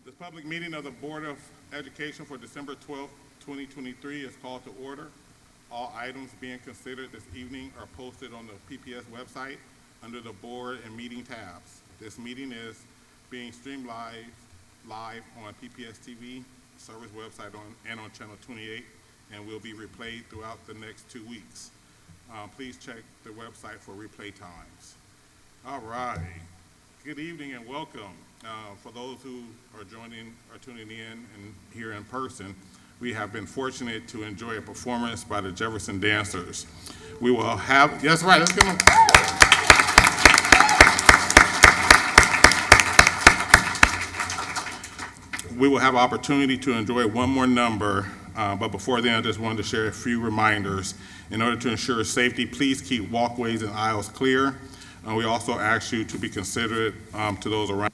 This public meeting of the Board of Education for December 12th, 2023 is called to order. All items being considered this evening are posted on the PPS website under the Board and Meeting tabs. This meeting is being streamed live on PPS TV service website and on Channel 28 and will be replayed throughout the next 2 weeks. Please check the website for replay times. All right. Good evening and welcome. For those who are tuning in and here in person, we have been fortunate to enjoy a performance by the Jefferson Dancers. We will have, that's right, let's give them. We will have opportunity to enjoy one more number, but before then, I just wanted to share a few reminders. In order to ensure safety, please keep walkways and aisles clear. We also ask you to be considerate to those around.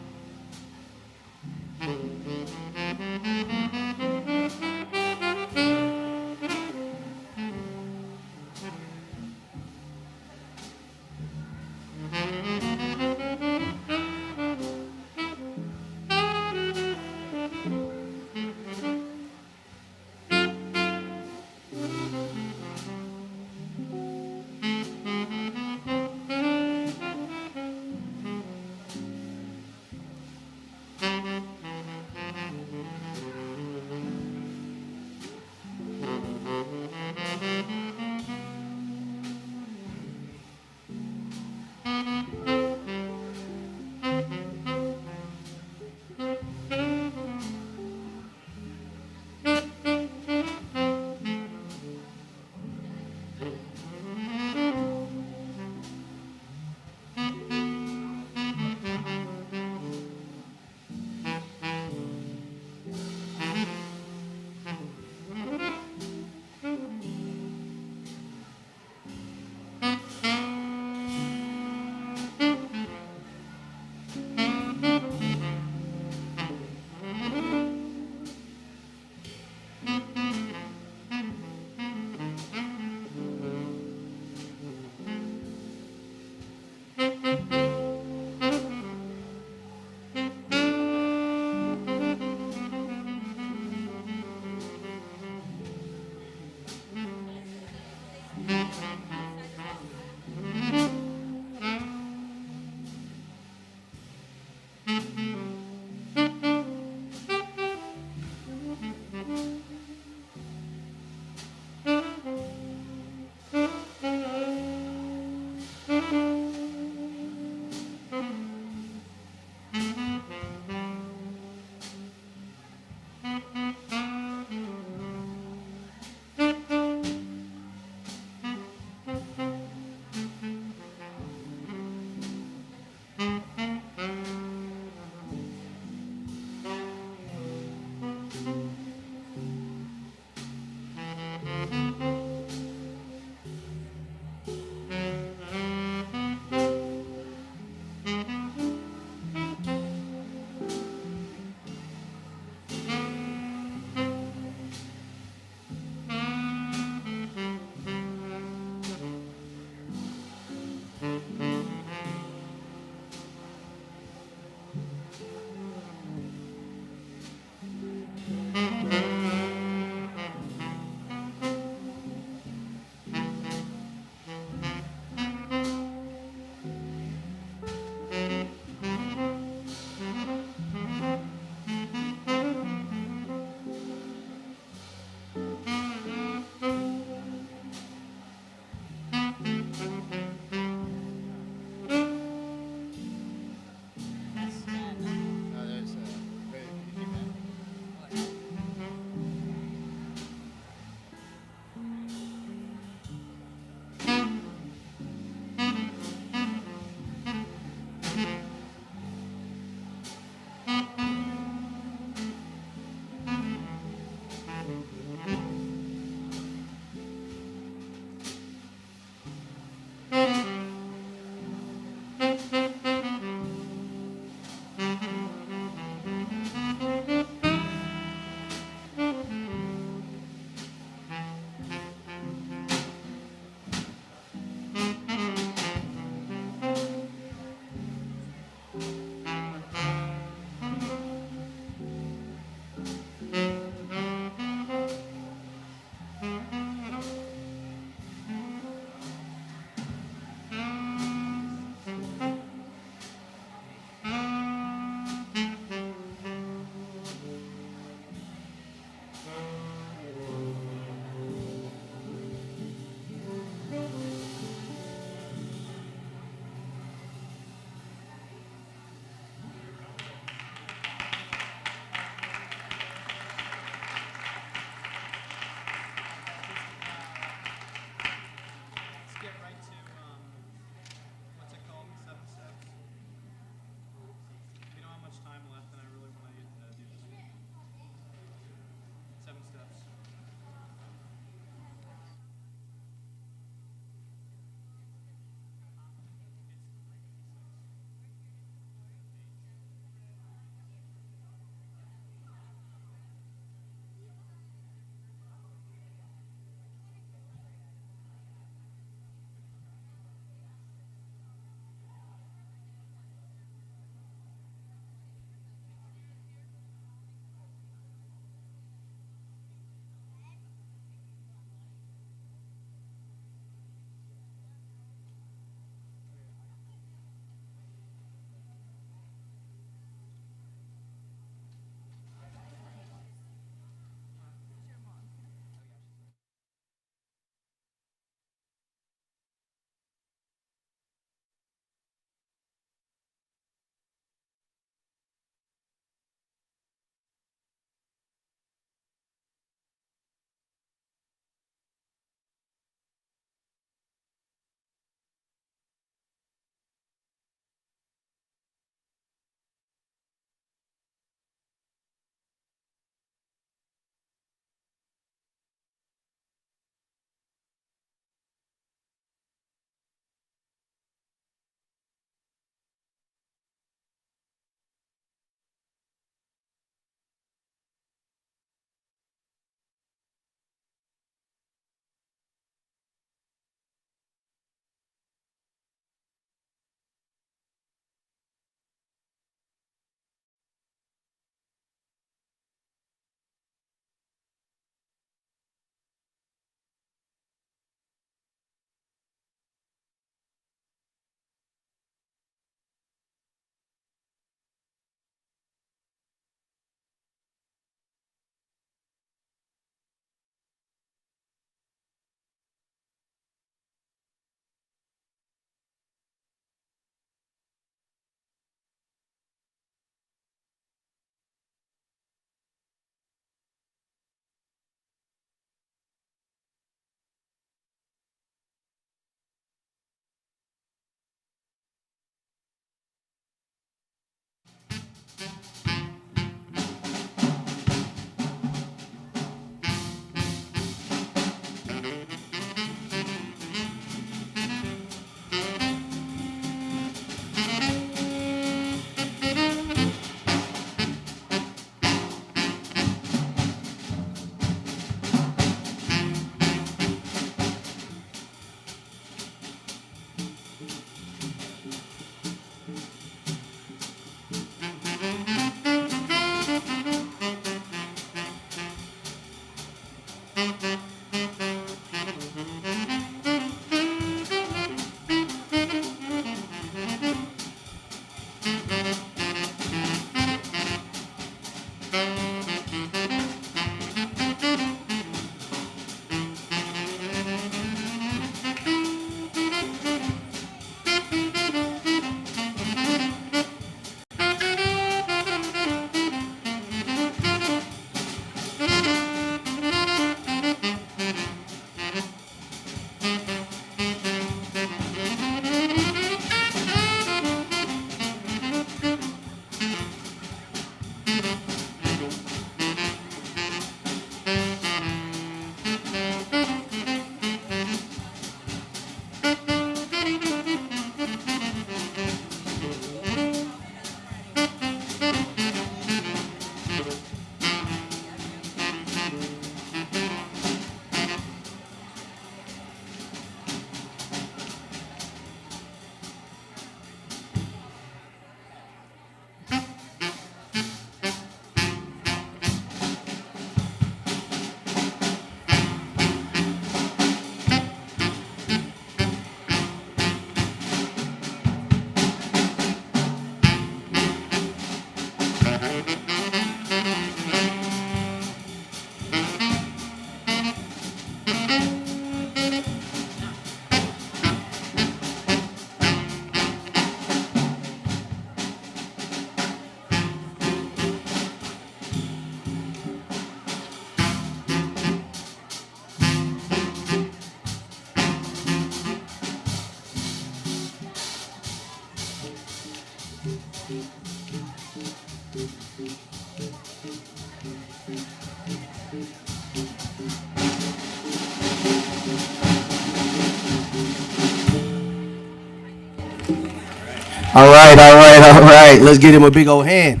All right, all right, all right. Let's give him a big old hand.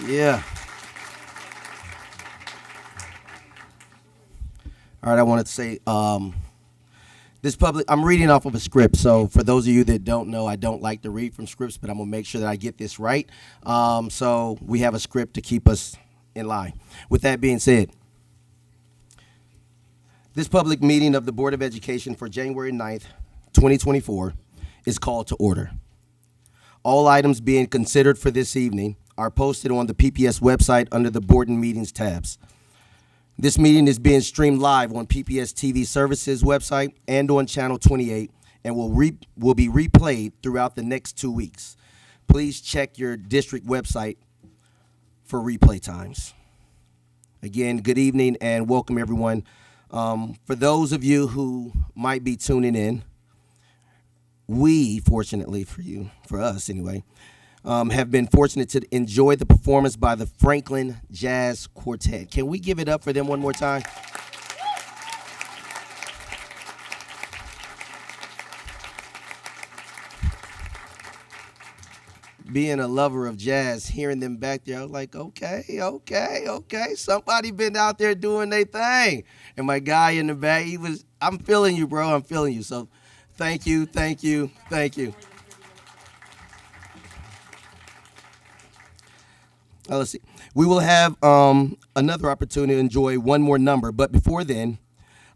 Yeah. All right, I wanted to say this public. I'm reading off of a script, so for those of you that don't know, I don't like to read from scripts, but I'm gonna make sure that I get this right. So we have a script to keep us in line. With that being said, this public meeting of the Board of Education for January 9th, 2024 is called to order. All items being considered for this evening are posted on the PPS website under the Board and Meetings tabs. This meeting is being streamed live on PPS TV Services website and on Channel 28 and will be replayed throughout the next 2 weeks. Please check your district website for replay times. Again, good evening and welcome everyone. For those of you who might be tuning in, we, fortunately for us anyway, have been fortunate to enjoy the performance by the Franklin Jazz Quartet. Can we give it up for them one more time? Being a lover of jazz, hearing them back there, I was like, okay. Somebody been out there doing their thing. And my guy in the back, I'm feeling you, bro. I'm feeling you. So thank you. Let's see. We will have another opportunity to enjoy one more number. But before then,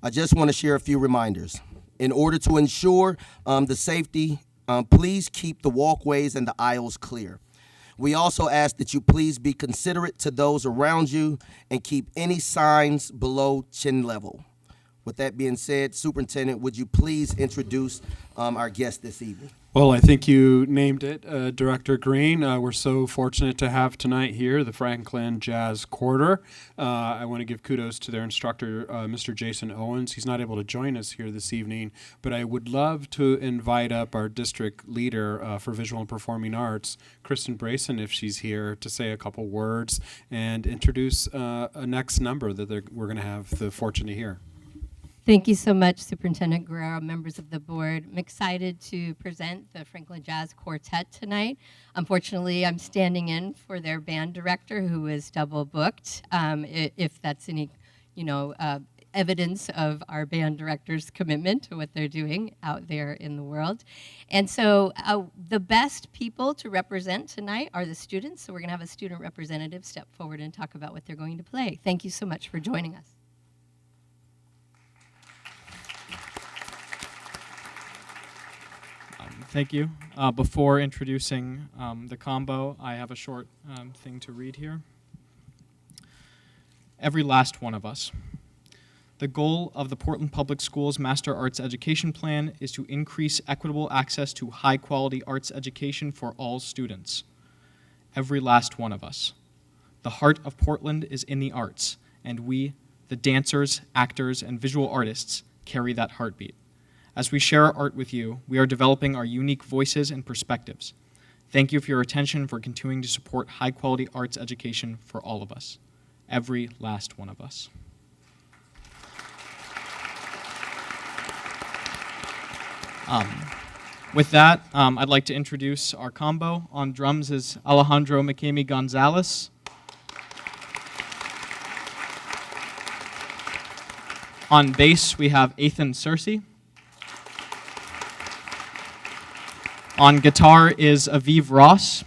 I just want to share a few reminders. In order to ensure the safety, please keep the walkways and the aisles clear. We also ask that you please be considerate to those around you and keep any signs below chin level. With that being said, Superintendent, would you please introduce our guest this evening? Well, I think you named it, Director Green. We're so fortunate to have tonight here the Franklin Jazz Quarter. I want to give kudos to their instructor, Mr. Jason Owens. He's not able to join us here this evening, but I would love to invite up our district leader for visual and performing arts, Kristen Brayson, if she's here, to say a couple words and introduce a next number that we're going to have the fortune to hear. Thank you so much, Superintendent Guerrero, members of the board. I'm excited to present the Franklin Jazz Quartet tonight. Unfortunately, I'm standing in for their band director, who is double booked. If that's any, evidence of our band director's commitment to what they're doing out there in the world. And so the best people to represent tonight are the students. So we're going to have a student representative step forward and talk about what they're going to play. Thank you so much for joining us. Thank you. Before introducing the combo, I have a short thing to read here. Every last one of us. The goal of the Portland Public Schools Master Arts Education Plan is to increase equitable access to high-quality arts education for all students. Every last one of us. The heart of Portland is in the arts, and we, the dancers, actors, and visual artists, carry that heartbeat. As we share our art with you, we are developing our unique voices and perspectives. Thank you for your attention, for continuing to support high-quality arts education for all of us. Every last one of us. With that, I'd like to introduce our combo. On drums is Alejandro McCamey Gonzalez. On bass, we have Ethan Searcy. On guitar is Aviv Ross.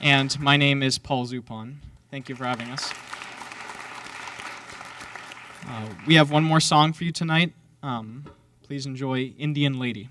And my name is Paul Zupon. Thank you for having us. We have one more song for you tonight. Please enjoy Indian Lady.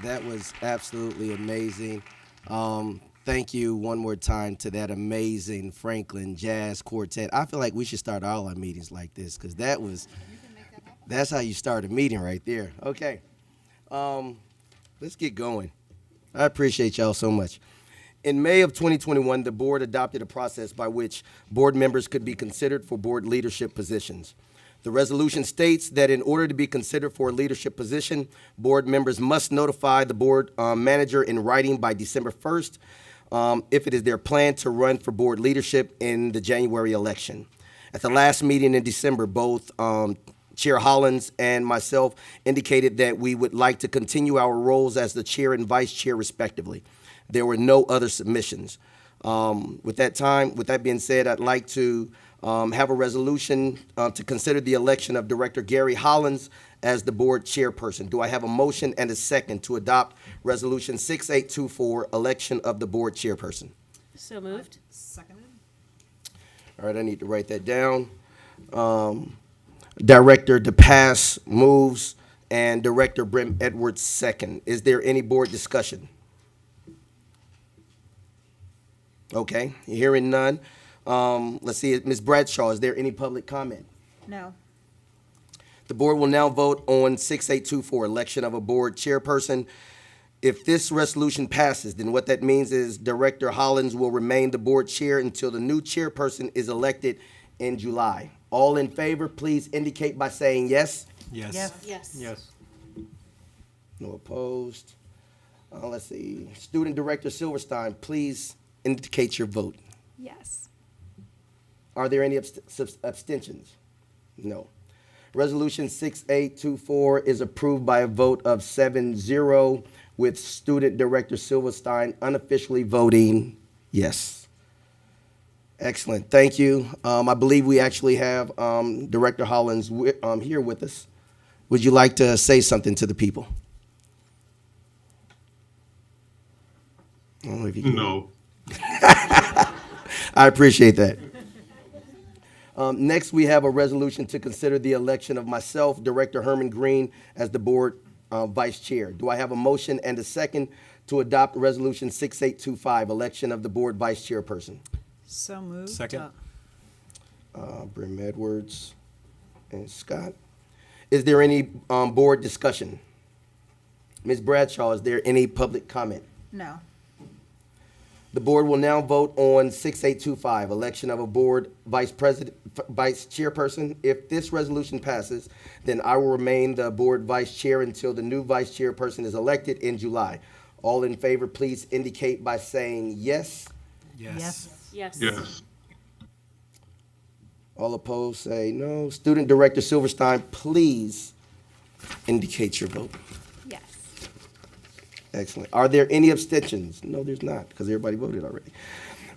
That was absolutely amazing. Thank you one more time to that amazing Franklin Jazz Quartet. I feel like we should start all our meetings like this because that's how you start a meeting right there. Okay, let's get going. I appreciate y'all so much. In May of 2021, the board adopted a process by which board members could be considered for board leadership positions. The resolution states that in order to be considered for a leadership position, board members must notify the board manager in writing by December 1st if it is their plan to run for board leadership in the January election. At the last meeting in December, both Chair Hollins and myself indicated that we would like to continue our roles as the chair and vice chair respectively. There were no other submissions. With that being said, I'd like to have a resolution to consider the election of Director Gary Hollins as the board chairperson. Do I have a motion and a second to adopt Resolution 6824, election of the board chairperson? So moved. Seconded. All right, I need to write that down. Director DePass moves and Director Brim Edwards second. Is there any board discussion? Okay, hearing none. Let's see, Ms. Bradshaw, is there any public comment? No. The board will now vote on 6824, election of a board chairperson. If this resolution passes, then what that means is Director Hollins will remain the board chair until the new chairperson is elected in July. All in favor, please indicate by saying yes. Yes. Yes. No opposed. Let's see, Student Director Silverstein, please indicate your vote. Yes. Are there any abstentions? No. Resolution 6824 is approved by a vote of 7-0, with Student Director Silverstein unofficially voting yes. Excellent, thank you. I believe we actually have Director Hollins here with us. Would you like to say something to the people? I don't know if you can. No. I appreciate that. Next, we have a resolution to consider the election of myself, Director Herman Green, as the board vice chair. Do I have a motion and a second to adopt Resolution 6825, election of the board vice chairperson? So moved. Second. Brim Edwards and Scott. Is there any board discussion? Ms. Bradshaw, is there any public comment? No. The board will now vote on 6825, election of a board vice chairperson. If this resolution passes, then I will remain the board vice chair until the new vice chairperson is elected in July. All in favor, please indicate by saying yes. Yes. Yes. Yes. All opposed, say no. Student Director Silverstein, please indicate your vote. Yes. Excellent. Are there any abstentions? No, there's not, because everybody voted already.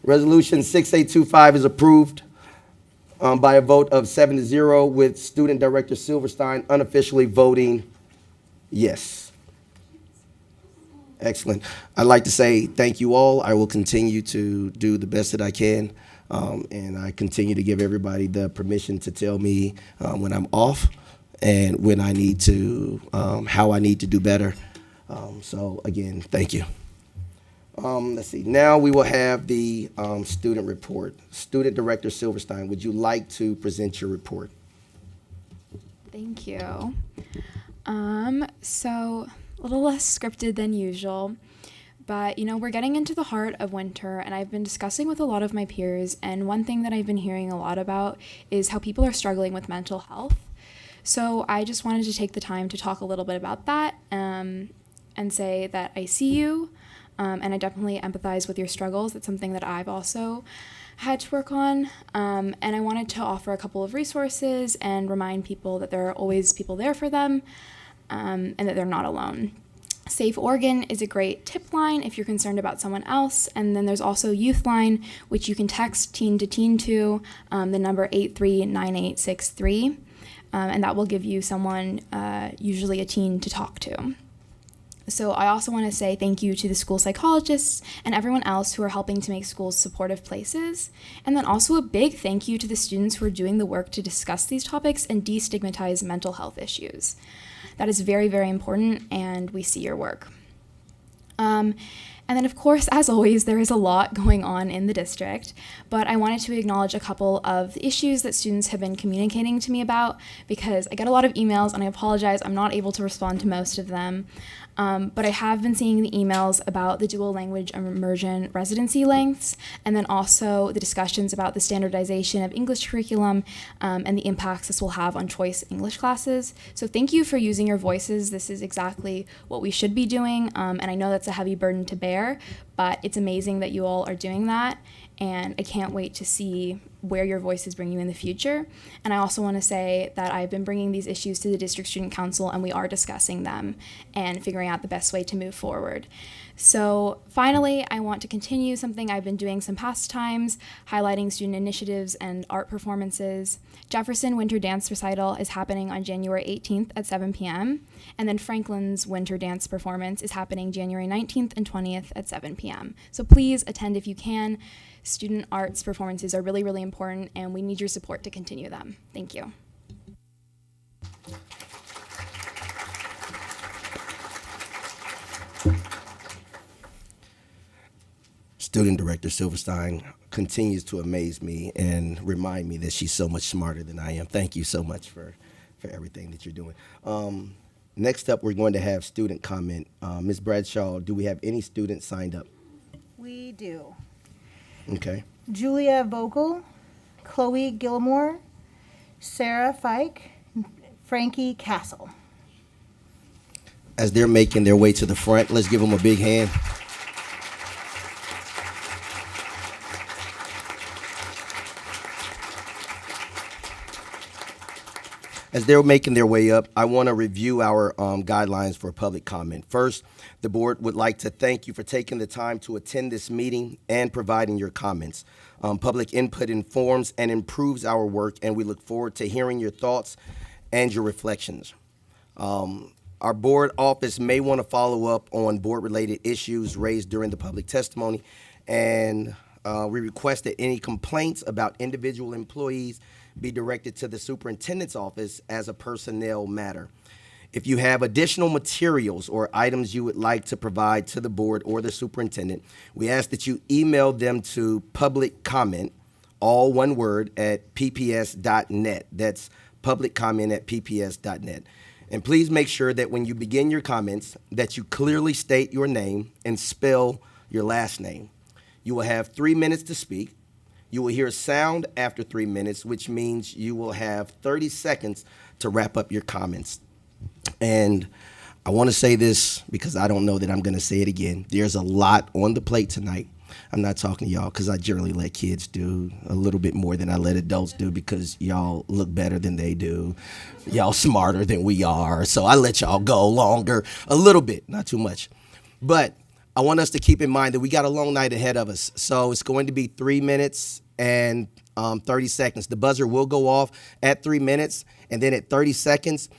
Resolution 6825 is approved by a vote of 7-0, with Student Director Silverstein unofficially voting yes. Excellent. I'd like to say thank you all. I will continue to do the best that I can, and I continue to give everybody the permission to tell me when I'm off and when I need to, how I need to do better. So again, thank you. Let's see, now we will have the student report. Student Director Silverstein, would you like to present your report? Thank you. So a little less scripted than usual, but we're getting into the heart of winter, and I've been discussing with a lot of my peers, and one thing that I've been hearing a lot about is how people are struggling with mental health. So I just wanted to take the time to talk a little bit about that, and say that I see you, and I definitely empathize with your struggles. It's something that I've also had to work on, and I wanted to offer a couple of resources and remind people that there are always people there for them, and that they're not alone. Safe Oregon is a great tip line if you're concerned about someone else, and then there's also Youth Line, which you can text teen to teen to, the number 839863, and that will give you someone, usually a teen, to talk to. So I also want to say thank you to the school psychologists and everyone else who are helping to make schools supportive places. And then also a big thank you to the students who are doing the work to discuss these topics and destigmatize mental health issues. That is very, very important, and we see your work. And then, of course, as always, there is a lot going on in the district, but I wanted to acknowledge a couple of the issues that students have been communicating to me about, because I get a lot of emails, and I apologize, I'm not able to respond to most of them. But I have been seeing the emails about the dual language immersion residency lengths, and then also the discussions about the standardization of English curriculum and the impacts this will have on choice English classes. So thank you for using your voices. This is exactly what we should be doing, and I know that's a heavy burden to bear, but it's amazing that you all are doing that, and I can't wait to see where your voices bring you in the future. And I also want to say that I've been bringing these issues to the District Student Council, and we are discussing them and figuring out the best way to move forward. So finally, I want to continue something I've been doing some past times, highlighting student initiatives and art performances. Jefferson Winter Dance Recital is happening on January 18th at 7 p.m. And then Franklin's Winter Dance Performance is happening January 19th and 20th at 7 p.m. So please attend if you can. Student arts performances are really, really important, and we need your support to continue them. Thank you. Student Director Silverstein continues to amaze me and remind me that she's so much smarter than I am. Thank you so much for everything that you're doing. Next up, we're going to have student comment. Ms. Bradshaw, do we have any students signed up? We do. Okay. Julia Vogel, Chloe Gilmore, Sarah Fike, Frankie Castle. As they're making their way to the front, let's give them a big hand. As they're making their way up, I want to review our guidelines for public comment. First, the board would like to thank you for taking the time to attend this meeting and providing your comments. Public input informs and improves our work, and we look forward to hearing your thoughts and your reflections. Our board office may want to follow up on board-related issues raised during the public testimony, and we request that any complaints about individual employees be directed to the superintendent's office as a personnel matter. If you have additional materials or items you would like to provide to the board or the superintendent, we ask that you email them to public comment, all one word, at pps.net. That's public comment at pps.net. And please make sure that when you begin your comments that you clearly state your name and spell your last name. You will have 3 minutes to speak. You will hear sound after 3 minutes, which means you will have 30 seconds to wrap up your comments. And I want to say this because I don't know that I'm going to say it again. There's a lot on the plate tonight. I'm not talking to y'all because I generally let kids do a little bit more than I let adults do because y'all look better than they do. Y'all smarter than we are. So I let y'all go longer a little bit, not too much. But I want us to keep in mind that we got a long night ahead of us. So it's going to be 3 minutes and 30 seconds. The buzzer will go off at 3 minutes, and then at 30 seconds,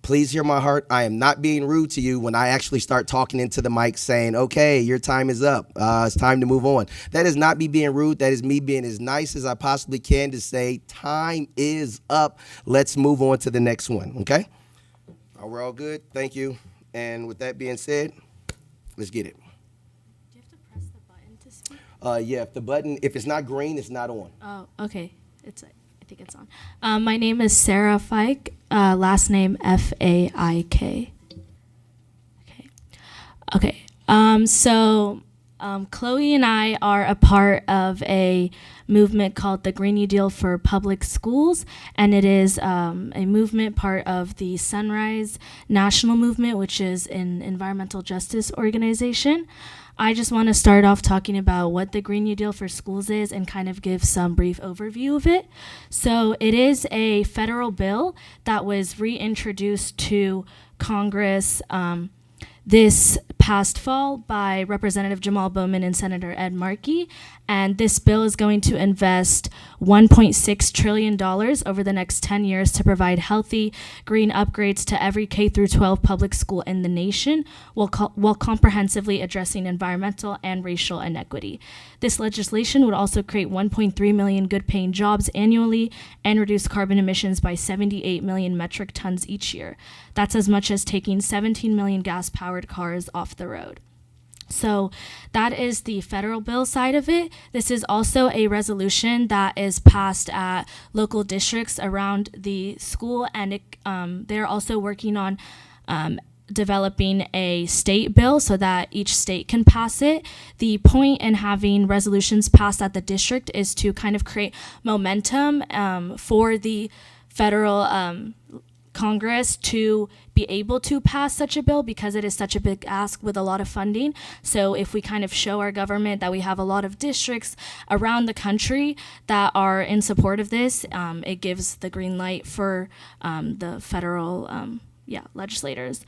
please hear my heart. I am not being rude to you when I actually start talking into the mic saying, okay, your time is up. It's time to move on. That is not me being rude. That is me being as nice as I possibly can to say, time is up. Let's move on to the next one, okay? We're all good. Thank you. And with that being said, let's get it. Do you have to press the button to speak? Yeah, if it's not green, it's not on. Oh, okay. I think it's on. My name is Sarah Fike, last name Faik. Okay. So Chloe and I are a part of a movement called the Green New Deal for Public Schools, and it is a movement part of the Sunrise National Movement, which is an environmental justice organization. I just want to start off talking about what the Green New Deal for Schools is and kind of give some brief overview of it. So it is a federal bill that was reintroduced to Congress this past fall by Representative Jamal Bowman and Senator Ed Markey. And this bill is going to invest $1.6 trillion over the next 10 years to provide healthy green upgrades to every K-12 public school in the nation while comprehensively addressing environmental and racial inequity. This legislation would also create 1.3 million good-paying jobs annually and reduce carbon emissions by 78 million metric tons each year. That's as much as taking 17 million gas-powered cars off the road. So that is the federal bill side of it. This is also a resolution that is passed at local districts around the school, and they're also working on developing a state bill so that each state can pass it. The point in having resolutions passed at the district is to kind of create momentum for the federal Congress to be able to pass such a bill, because it is such a big ask with a lot of funding. So if we kind of show our government that we have a lot of districts around the country that are in support of this, it gives the green light for the federal legislators.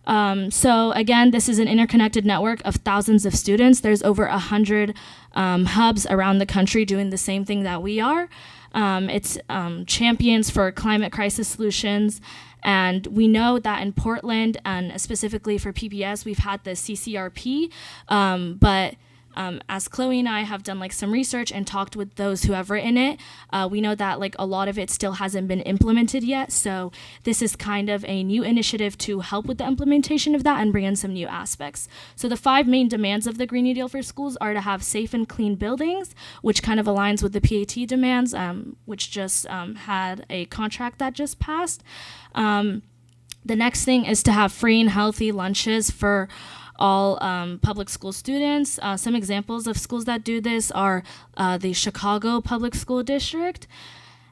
So again, this is an interconnected network of thousands of students. There's over 100 hubs around the country doing the same thing that we are. It's champions for climate crisis solutions. And we know that in Portland, and specifically for PBS, we've had the CCRP, but as Chloe and I have done like some research and talked with those who have written it, we know that like a lot of it still hasn't been implemented yet. So this is kind of a new initiative to help with the implementation of that and bring in some new aspects. So the 5 main demands of the Green New Deal for schools are to have safe and clean buildings, which kind of aligns with the PAT demands, which just had a contract that just passed. The next thing is to have free and healthy lunches for all public school students. Some examples of schools that do this are the Chicago Public School District.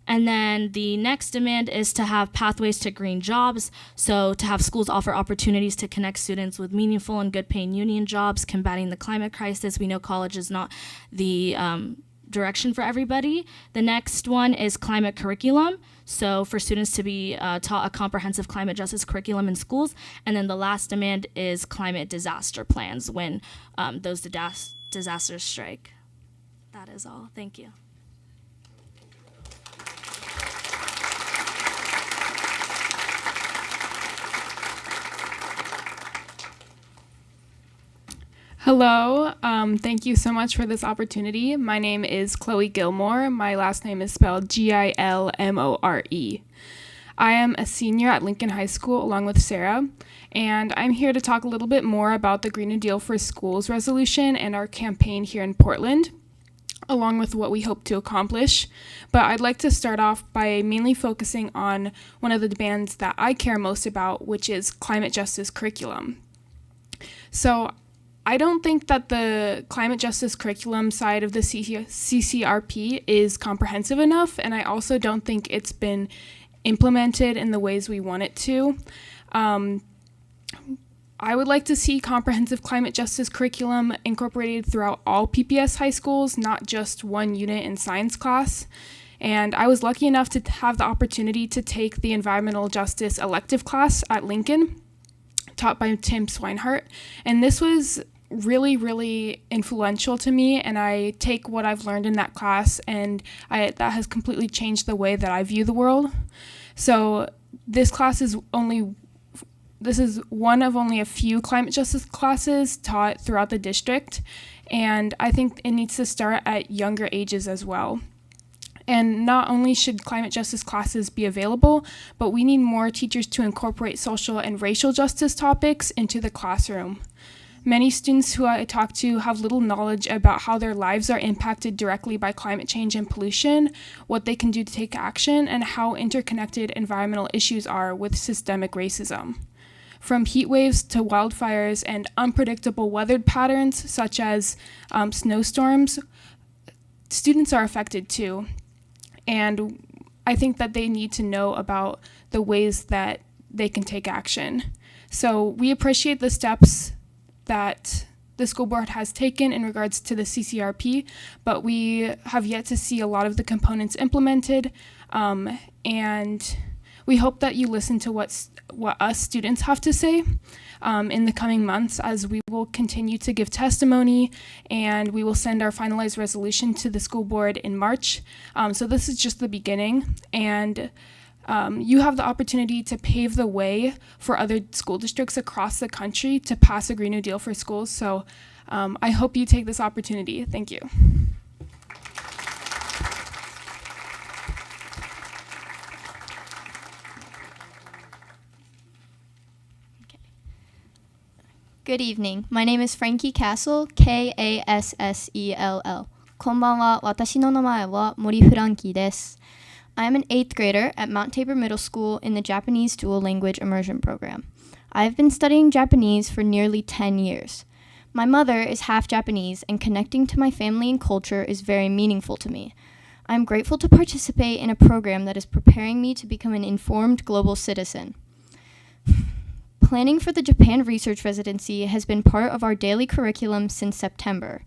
And then the next demand is to have pathways to green jobs. So to have schools offer opportunities to connect students with meaningful and good paying union jobs, combating the climate crisis. We know college is not the direction for everybody. The next one is climate curriculum. So for students to be taught a comprehensive climate justice curriculum in schools. And then the last demand is climate disaster plans when those disasters strike. That is all. Thank you. Hello, thank you so much for this opportunity. My name is Chloe Gilmore. My last name is spelled Gilmore. I am a senior at Lincoln High School along with Sarah, and I'm here to talk a little bit more about the Green New Deal for Schools resolution and our campaign here in Portland, along with what we hope to accomplish. But I'd like to start off by mainly focusing on one of the demands that I care most about, which is climate justice curriculum. So I don't think that the climate justice curriculum side of the CCRP is comprehensive enough, and I also don't think it's been implemented in the ways we want it to. I would like to see comprehensive climate justice curriculum incorporated throughout all PPS high schools, not just one unit in science class. And I was lucky enough to have the opportunity to take the environmental justice elective class at Lincoln, taught by Tim Swinehart. And this was really, really influential to me, and I take what I've learned in that class, and that has completely changed the way that I view the world. So this class is one of only a few climate justice classes taught throughout the district, and I think it needs to start at younger ages as well. And not only should climate justice classes be available, but we need more teachers to incorporate social and racial justice topics into the classroom. Many students who I talk to have little knowledge about how their lives are impacted directly by climate change and pollution, what they can do to take action, and how interconnected environmental issues are with systemic racism. From heat waves to wildfires and unpredictable weather patterns such as snowstorms, students are affected too. And I think that they need to know about the ways that they can take action. So we appreciate the steps that the school board has taken in regards to the CCRP, but we have yet to see a lot of the components implemented, and we hope that you listen to what us students have to say in the coming months, as we will continue to give testimony, and we will send our finalized resolution to the school board in March. So this is just the beginning, and you have the opportunity to pave the way for other school districts across the country to pass a Green New Deal for schools. So I hope you take this opportunity. Thank you. Good evening. My name is Frankie Castle, Kassell. こんばんは。私の名前は森フランキーです。I am an 8th grader at Mount Tabor Middle School in the Japanese Dual Language Immersion Program. I have been studying Japanese for nearly 10 years. My mother is half Japanese, and connecting to my family and culture is very meaningful to me. I am grateful to participate in a program that is preparing me to become an informed global citizen. Planning for the Japan Research Residency has been part of our daily curriculum since September.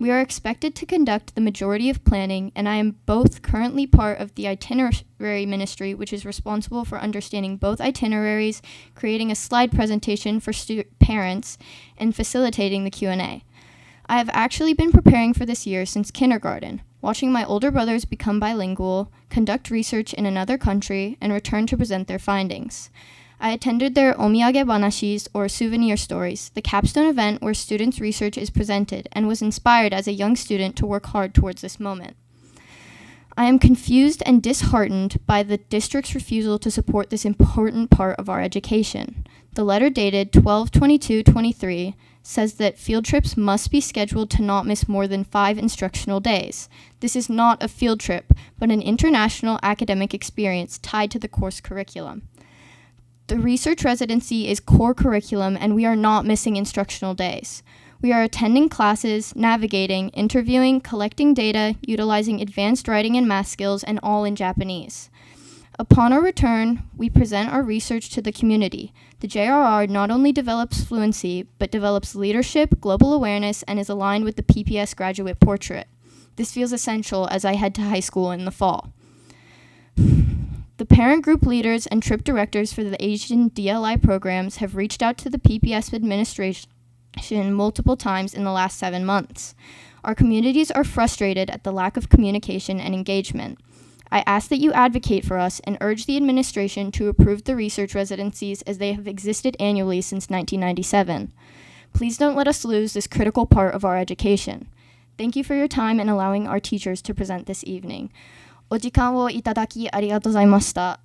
We are expected to conduct the majority of planning, and I am both currently part of the itinerary ministry, which is responsible for understanding both itineraries, creating a slide presentation for parents, and facilitating the Q&A. I have actually been preparing for this year since kindergarten, watching my older brothers become bilingual, conduct research in another country, and return to present their findings. I attended their omiyage banashis, or souvenir stories, the capstone event where students' research is presented, and was inspired as a young student to work hard towards this moment. I am confused and disheartened by the district's refusal to support this important part of our education. The letter dated 12/22/23 says that field trips must be scheduled to not miss more than 5 instructional days. This is not a field trip, but an international academic experience tied to the course curriculum. The research residency is core curriculum, and we are not missing instructional days. We are attending classes, navigating, interviewing, collecting data, utilizing advanced writing and math skills, and all in Japanese. Upon our return, we present our research to the community. The JRR not only develops fluency, but develops leadership, global awareness, and is aligned with the PPS graduate portrait. This feels essential as I head to high school in the fall. The parent group leaders and trip directors for the Asian DLI programs have reached out to the PPS administration multiple times in the last 7 months. Our communities are frustrated at the lack of communication and engagement. I ask that you advocate for us and urge the administration to approve the research residencies as they have existed annually since 1997. Please don't let us lose this critical part of our education. Thank you for your time and allowing our teachers to present this evening. お時間をいただきありがとうございました。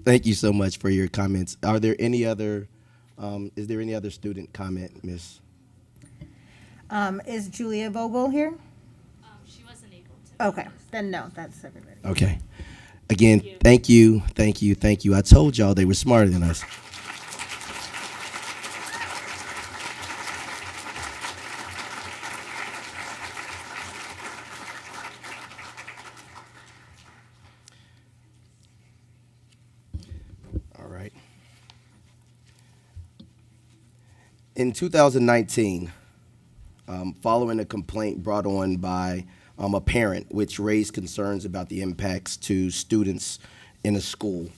Thank you so much for your comments. Are there any other, is there any other student comment, Miss? Is Julia Vogel here? She wasn't able to. Okay, then no, that's everybody. Okay. Again, thank you. I told y'all they were smarter than us. All right. In 2019, following a complaint brought on by a parent which raised concerns about the impacts to students in a school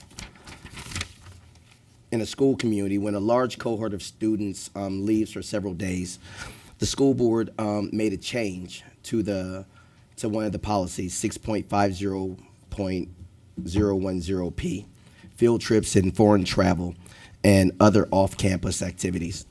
community, when a large cohort of students leaves for several days, the school board made a change to one of the policies, 6.50.010P, field trips and foreign travel and other off-campus activities.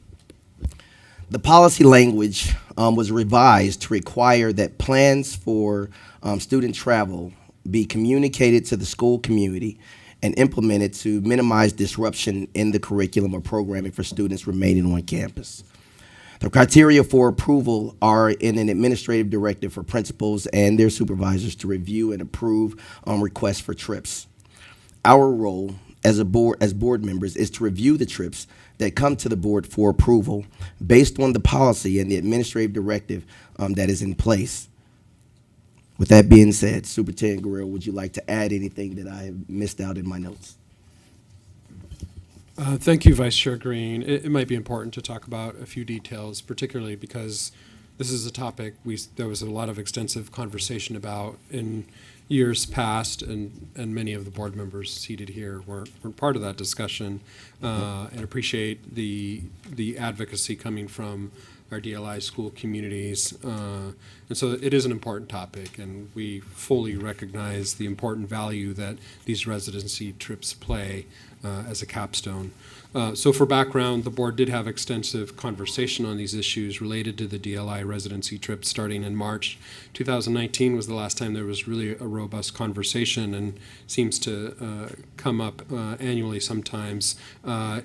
The policy language was revised to require that plans for student travel be communicated to the school community and implemented to minimize disruption in the curriculum or programming for students remaining on campus. The criteria for approval are in an administrative directive for principals and their supervisors to review and approve requests for trips. Our role as board members is to review the trips that come to the board for approval based on the policy and the administrative directive that is in place. With that being said, Superintendent Guerrero, would you like to add anything that I have missed out in my notes? Thank you, Vice Chair Green. It might be important to talk about a few details, particularly because this is a topic there was a lot of extensive conversation about in years past, and many of the board members seated here were part of that discussion, and appreciate the advocacy coming from our DLI school communities. And so it is an important topic, and we fully recognize the important value that these residency trips play as a capstone. So for background, the board did have extensive conversation on these issues related to the DLI residency trip starting in March. 2019 was the last time there was really a robust conversation, and seems to come up annually sometimes.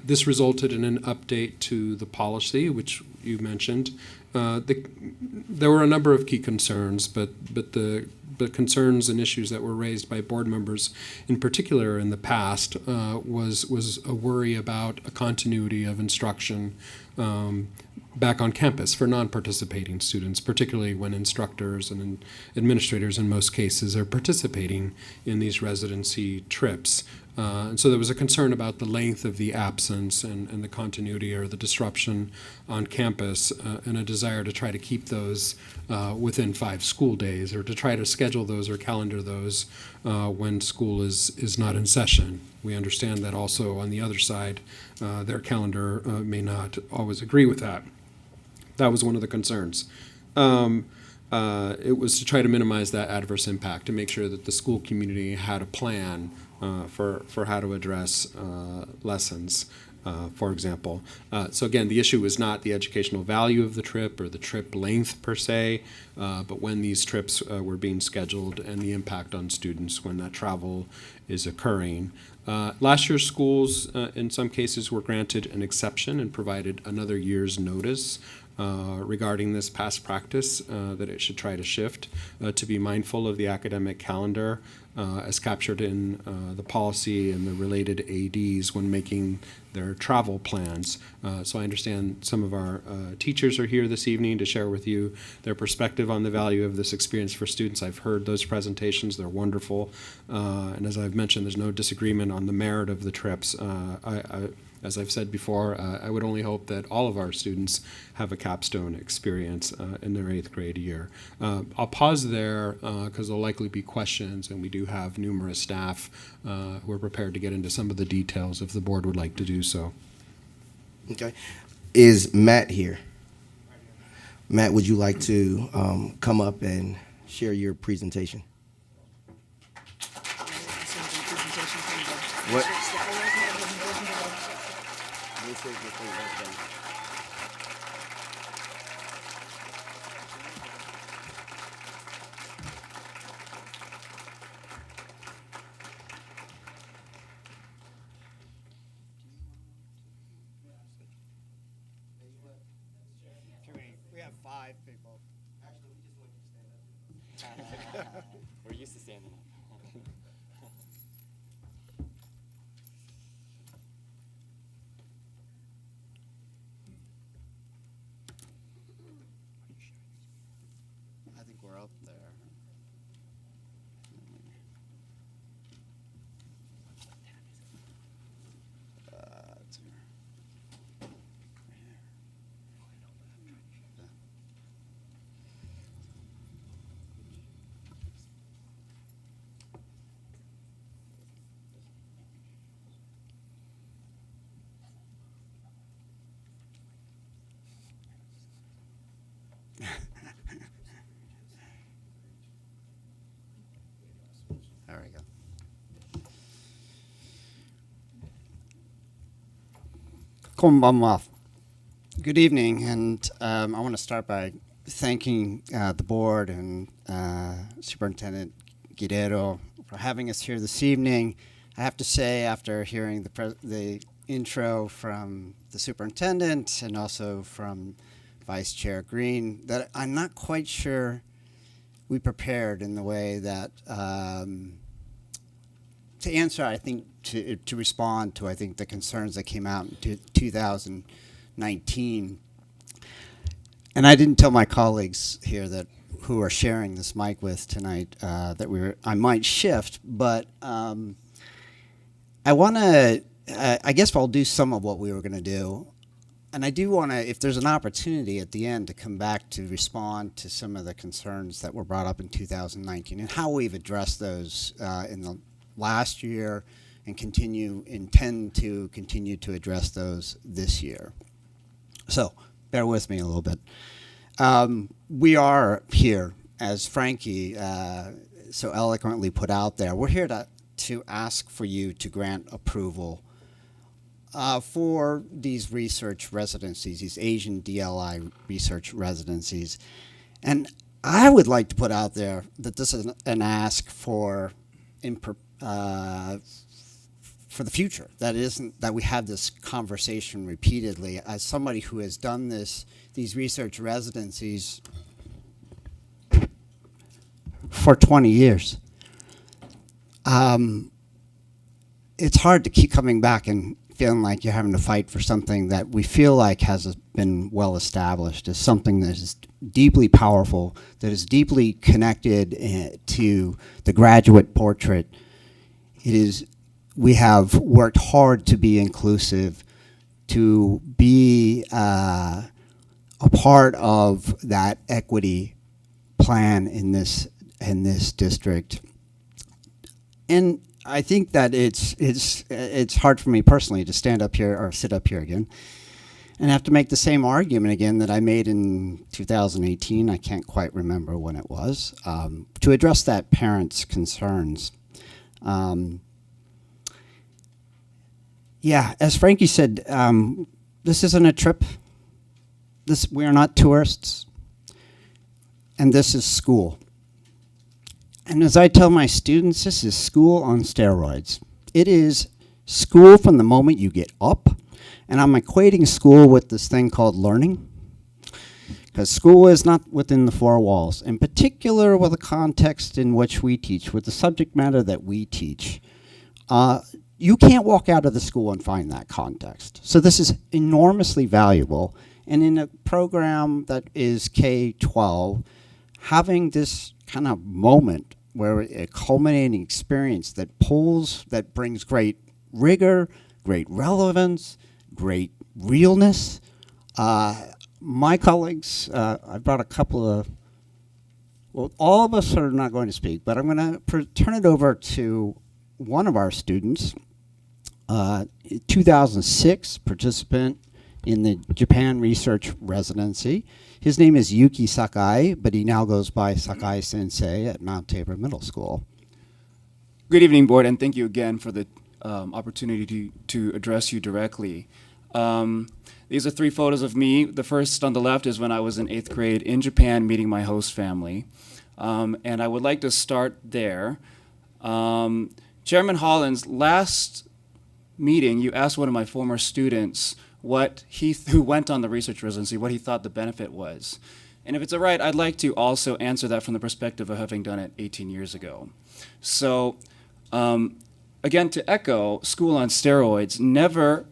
This resulted in an update to the policy, which you mentioned. There were a number of key concerns, but the concerns and issues that were raised by board members, in particular in the past, was a worry about a continuity of instruction back on campus for non-participating students, particularly when instructors and administrators in most cases are participating in these residency trips. And so there was a concern about the length of the absence and the continuity or the disruption on campus, and a desire to try to keep those within 5 school days, or to try to schedule those or calendar those when school is not in session. We understand that also on the other side, their calendar may not always agree with that. That was one of the concerns. It was to try to minimize that adverse impact, to make sure that the school community had a plan for how to address lessons, for example. So again, the issue is not the educational value of the trip or the trip length per se, but when these trips were being scheduled and the impact on students when that travel is occurring. Last year's schools, in some cases, were granted an exception and provided another year's notice regarding this past practice, that it should try to shift to be mindful of the academic calendar as captured in the policy and the related ADs when making their travel plans. So I understand some of our teachers are here this evening to share with you their perspective on the value of this experience for students. I've heard those presentations. They're wonderful. And as I've mentioned, there's no disagreement on the merit of the trips. As I've said before, I would only hope that all of our students have a capstone experience in their 8th grade year. I'll pause there because there'll likely be questions, and we do have numerous staff who are prepared to get into some of the details if the board would like to do so. Okay. Is Matt here? Matt, would you like to come up and share your presentation? What? We have 5 people. Actually, we just want you to stand up. We're used to standing up. I think we're up there. There we go. こんばんは. Good evening, and I want to start by thanking the board and Superintendent Guerrero for having us here this evening. I have to say, after hearing the intro from the superintendent and also from Vice Chair Green, that I'm not quite sure we prepared in the way that to answer, I think, to respond to, I think, the concerns that came out in 2019. And I didn't tell my colleagues here that who are sharing this mic with tonight that I might shift, but I want to, I guess I'll do some of what we were going to do. And I do want to, if there's an opportunity at the end, to come back to respond to some of the concerns that were brought up in 2019 and how we've addressed those in the last year and intend to continue to address those this year. So bear with me a little bit. We are here, as Frankie so eloquently put out there, we're here to ask for you to grant approval for these research residencies, these Asian DLI research residencies. And I would like to put out there that this is an ask for the future. That isn't that we have this conversation repeatedly. As somebody who has done these research residencies for 20 years, it's hard to keep coming back and feeling like you're having to fight for something that we feel like has been well established as something that is deeply powerful, that is deeply connected to the graduate portrait. We have worked hard to be inclusive, to be a part of that equity plan in this district. And I think that it's hard for me personally to stand up here or sit up here again and have to make the same argument again that I made in 2018. I can't quite remember when it was, to address that parent's concerns. Yeah, as Frankie said, this isn't a trip. We are not tourists, and this is school. And as I tell my students, this is school on steroids. It is school from the moment you get up, and I'm equating school with this thing called learning, because school is not within the four walls, in particular with the context in which we teach, with the subject matter that we teach. You can't walk out of the school and find that context. So this is enormously valuable, and in a program that is K-12, having this kind of moment where a culminating experience that brings great rigor, great relevance, great realness. My colleagues, I brought a couple of, well, all of us are not going to speak, but I'm going to turn it over to one of our students, 2006 participant in the Japan Research Residency. His name is Yuki Sakai, but he now goes by Sakai Sensei at Mount Tabor Middle School. Good evening, board, and thank you again for the opportunity to address you directly. These are 3 photos of me. The first on the left is when I was in 8th grade in Japan meeting my host family. And I would like to start there. Chairman Hollins, last meeting, you asked one of my former students who went on the research residency, what he thought the benefit was. And if it's all right, I'd like to also answer that from the perspective of having done it 18 years ago. So, again, to echo school on steroids, never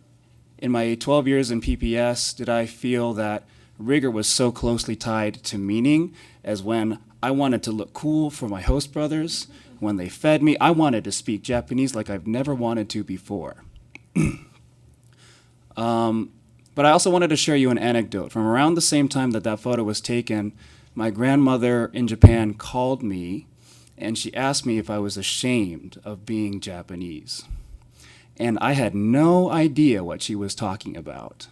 in my 12 years in PPS did I feel that rigor was so closely tied to meaning as when I wanted to look cool for my host brothers. When they fed me, I wanted to speak Japanese like I've never wanted to before. But I also wanted to share you an anecdote. From around the same time that photo was taken, my grandmother in Japan called me and she asked me if I was ashamed of being Japanese. And I had no idea what she was talking about.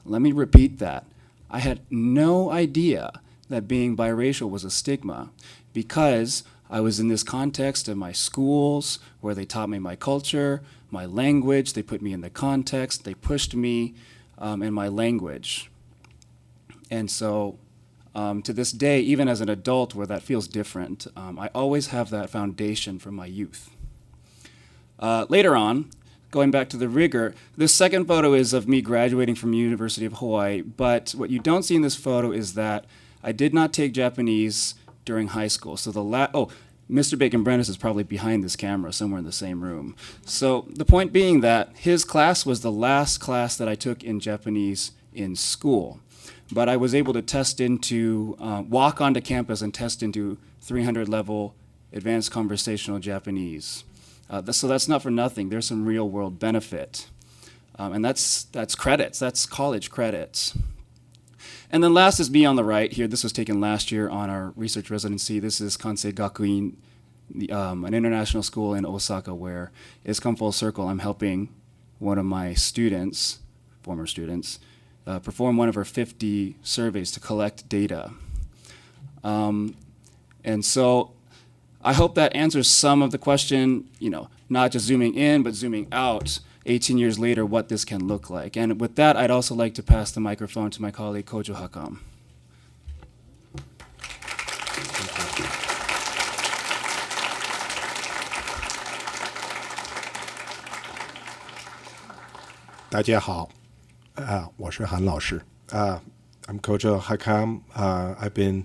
Let me repeat that. I had no idea that being biracial was a stigma because I was in this context of my schools where they taught me my culture, my language, they put me in the context, they pushed me in my language. And so to this day, even as an adult where that feels different, I always have that foundation from my youth. Later on, going back to the rigor, this second photo is of me graduating from University of Hawaii, but what you don't see in this photo is that I did not take Japanese during high school. So Mr. Bacon-Brennis is probably behind this camera somewhere in the same room. So the point being that his class was the last class that I took in Japanese in school. But I was able to walk onto campus and test into 300 level advanced conversational Japanese. So that's not for nothing. There's some real world benefit. And that's credits, that's college credits. And then last is me on the right here. This was taken last year on our research residency. This is Kansei Gakuin, an international school in Osaka where it's come full circle. I'm helping one of my students, former students, perform one of our 50 surveys to collect data. And so I hope that answers some of the question, not just zooming in, but zooming out 18 years later, what this can look like. And with that, I'd also like to pass the microphone to my colleague, Kojo Hakam. 大家好，我是韩老师。I'm Kojo Hakam. I've been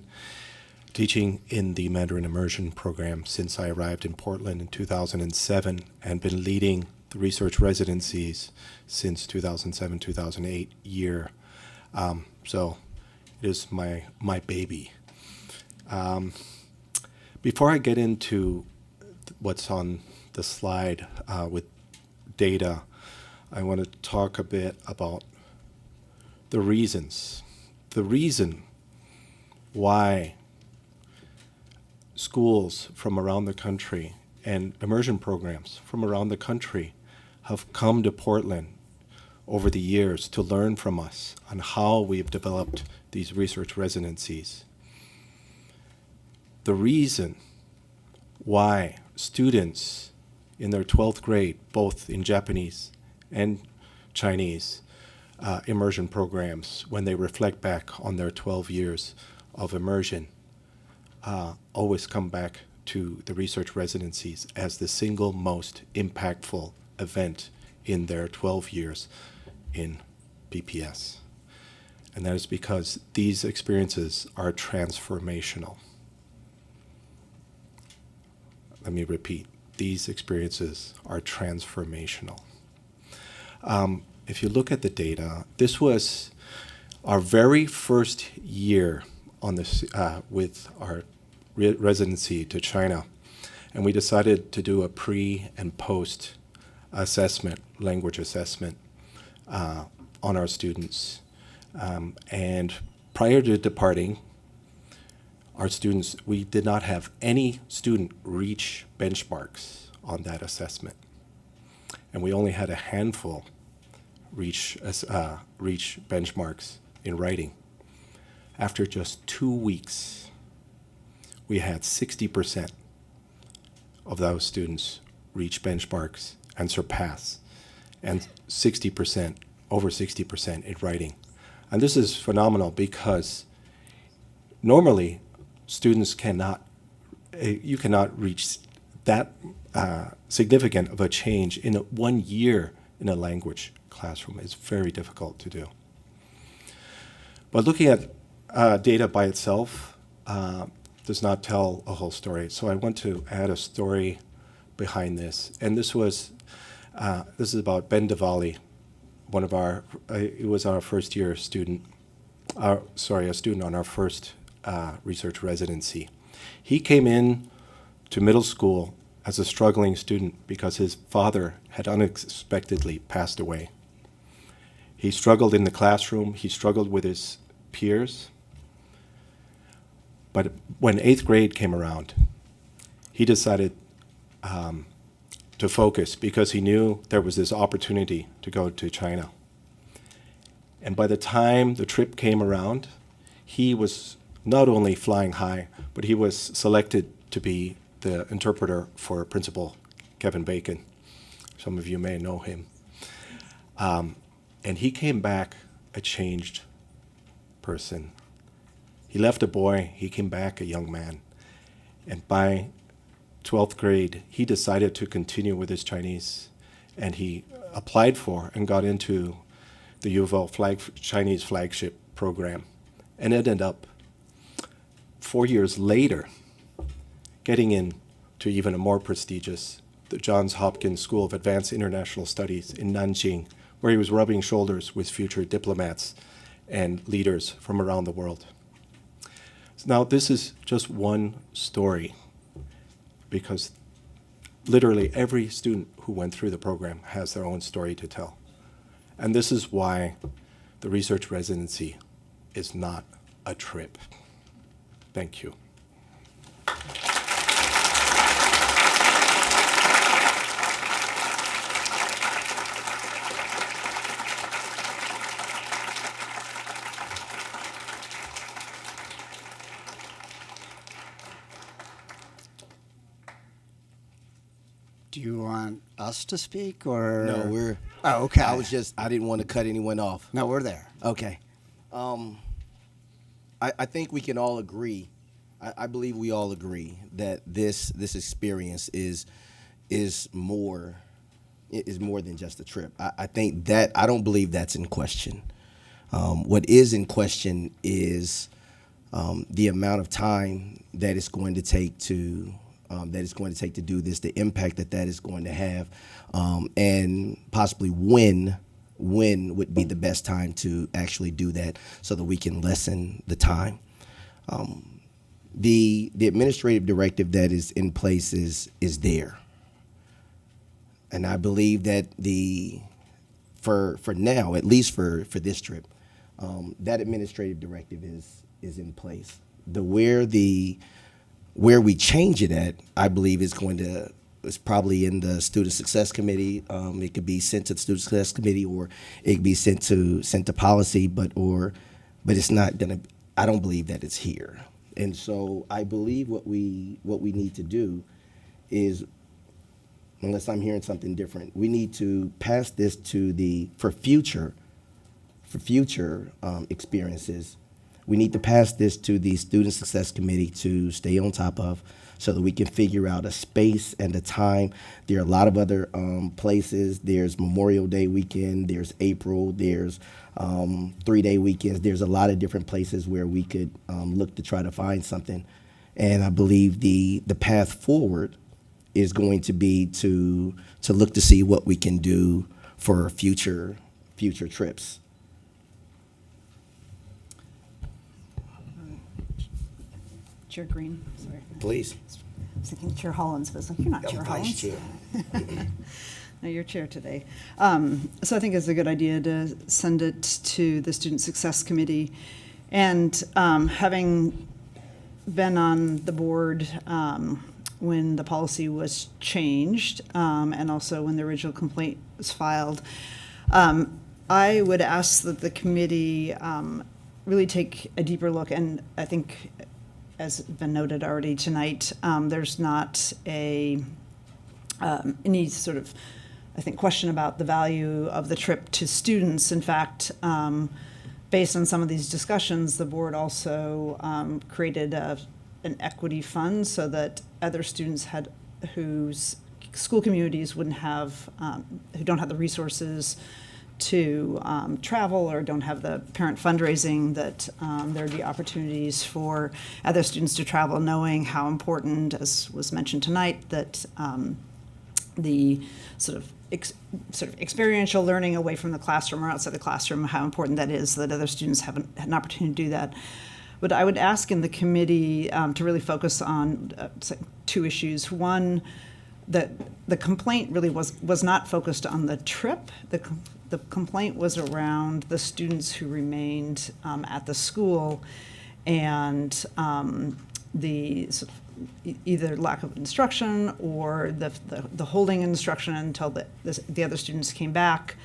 teaching in the Mandarin Immersion program since I arrived in Portland in 2007 and been leading the research residencies since 2007-2008 year. So it is my baby. Before I get into what's on the slide with data, I want to talk a bit about the reasons. The reason why schools from around the country and immersion programs from around the country have come to Portland over the years to learn from us on how we've developed these research residencies. The reason why students in their 12th grade, both in Japanese and Chinese immersion programs, when they reflect back on their 12 years of immersion, always come back to the research residencies as the single most impactful event in their 12 years in BPS. And that is because these experiences are transformational. Let me repeat, these experiences are transformational. If you look at the data, this was our very first year on this with our residency to China, and we decided to do a pre and post assessment, language assessment on our students. And prior to departing, our students, we did not have any student reach benchmarks on that assessment. And we only had a handful reach benchmarks in writing. After just 2 weeks, we had 60% of those students reach benchmarks and surpass, and 60%, over 60% in writing. And this is phenomenal because normally students you cannot reach that significant of a change in 1 year in a language classroom. It's very difficult to do. But looking at data by itself does not tell a whole story. So I want to add a story behind this. And this is about Ben Diwali, one of it was our first year student, a student on our first research residency. He came in to middle school as a struggling student because his father had unexpectedly passed away. He struggled in the classroom, he struggled with his peers. But when 8th grade came around, he decided to focus because he knew there was this opportunity to go to China. And by the time the trip came around, he was not only flying high, but he was selected to be the interpreter for Principal Kevin Bacon. Some of you may know him. And he came back a changed person. He left a boy, he came back a young man. And by 12th grade, he decided to continue with his Chinese, and he applied for and got into the U of L Chinese flagship program, and ended up 4 years later getting into even a more prestigious, the Johns Hopkins School of Advanced International Studies in Nanjing, where he was rubbing shoulders with future diplomats and leaders from around the world. Now, this is just one story, because literally every student who went through the program has their own story to tell. And this is why the research residency is not a trip. Thank you. Do you want us to speak or? No, we're. Oh, okay. I didn't want to cut anyone off. No, we're there. Okay. I think we can all agree. I believe we all agree that this experience is more than just a trip. I think that I don't believe that's in question. What is in question is the amount of time that it's going to take to do this, the impact that is going to have, and possibly when would be the best time to actually do that so that we can lessen the time. The administrative directive that is in place is there. And I believe that for now, at least for this trip, that administrative directive is in place. Where we change it at, I believe is probably in the student success committee. It could be sent to the student success committee, or it could be sent to policy, but it's not gonna. I don't believe that it's here. And so I believe what we need to do is, unless I'm hearing something different, we need to pass this for future experiences. We need to pass this to the Student Success Committee to stay on top of, so that we can figure out a space and a time. There are a lot of other places. There's Memorial Day weekend, there's April, there's 3-day weekends. There's a lot of different places where we could look to try to find something. And I believe the path forward is going to be to look to see what we can do for future trips. Chair Green, sorry. Please. I was thinking Chair Hollins, but it's like, you're not Chair Vice Hollins. Chair. No, you're chair today. So I think it's a good idea to send it to the Student Success Committee. And having been on the board when the policy was changed, and also when the original complaint was filed, I would ask that the committee really take a deeper look. And I think, as been noted already tonight, there's not any sort of, I think, question about the value of the trip to students. In fact, based on some of these discussions, the board also created an equity fund so that other students whose school communities wouldn't have, who don't have the resources to travel or don't have the parent fundraising, that there'd be opportunities for other students to travel, knowing how important, as was mentioned tonight, that the sort of experiential learning away from the classroom or outside the classroom, how important that is, that other students have an opportunity to do that. But I would ask in the committee to really focus on two issues. One, that the complaint really was not focused on the trip. The complaint was around the students who remained at the school, and the sort of either lack of instruction or the holding instruction until the other students came back,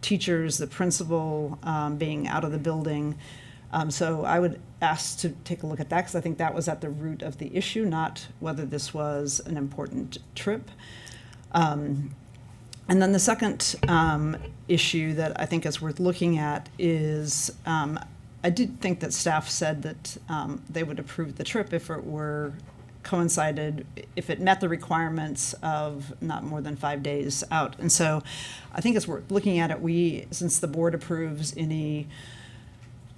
teachers, the principal being out of the building. So I would ask to take a look at that, because I think that was at the root of the issue, not whether this was an important trip. And then the second issue that I think is worth looking at is, I did think that staff said that they would approve the trip if it were coincided, if it met the requirements of not more than 5 days out. And so I think it's worth looking at it. Since the board approves any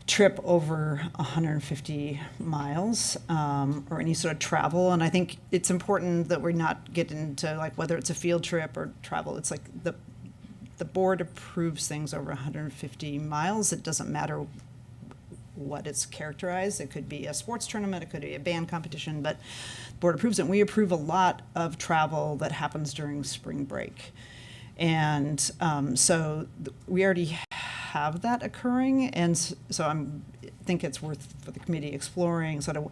trip over 150 miles or any sort of travel, and I think it's important that we're not getting into like whether it's a field trip or travel. It's like the board approves things over 150 miles. It doesn't matter what it's characterized. It could be a sports tournament, it could be a band competition, but the board approves it. And we approve a lot of travel that happens during spring break. And we already have that occurring, and so I think it's worth for the committee exploring sort of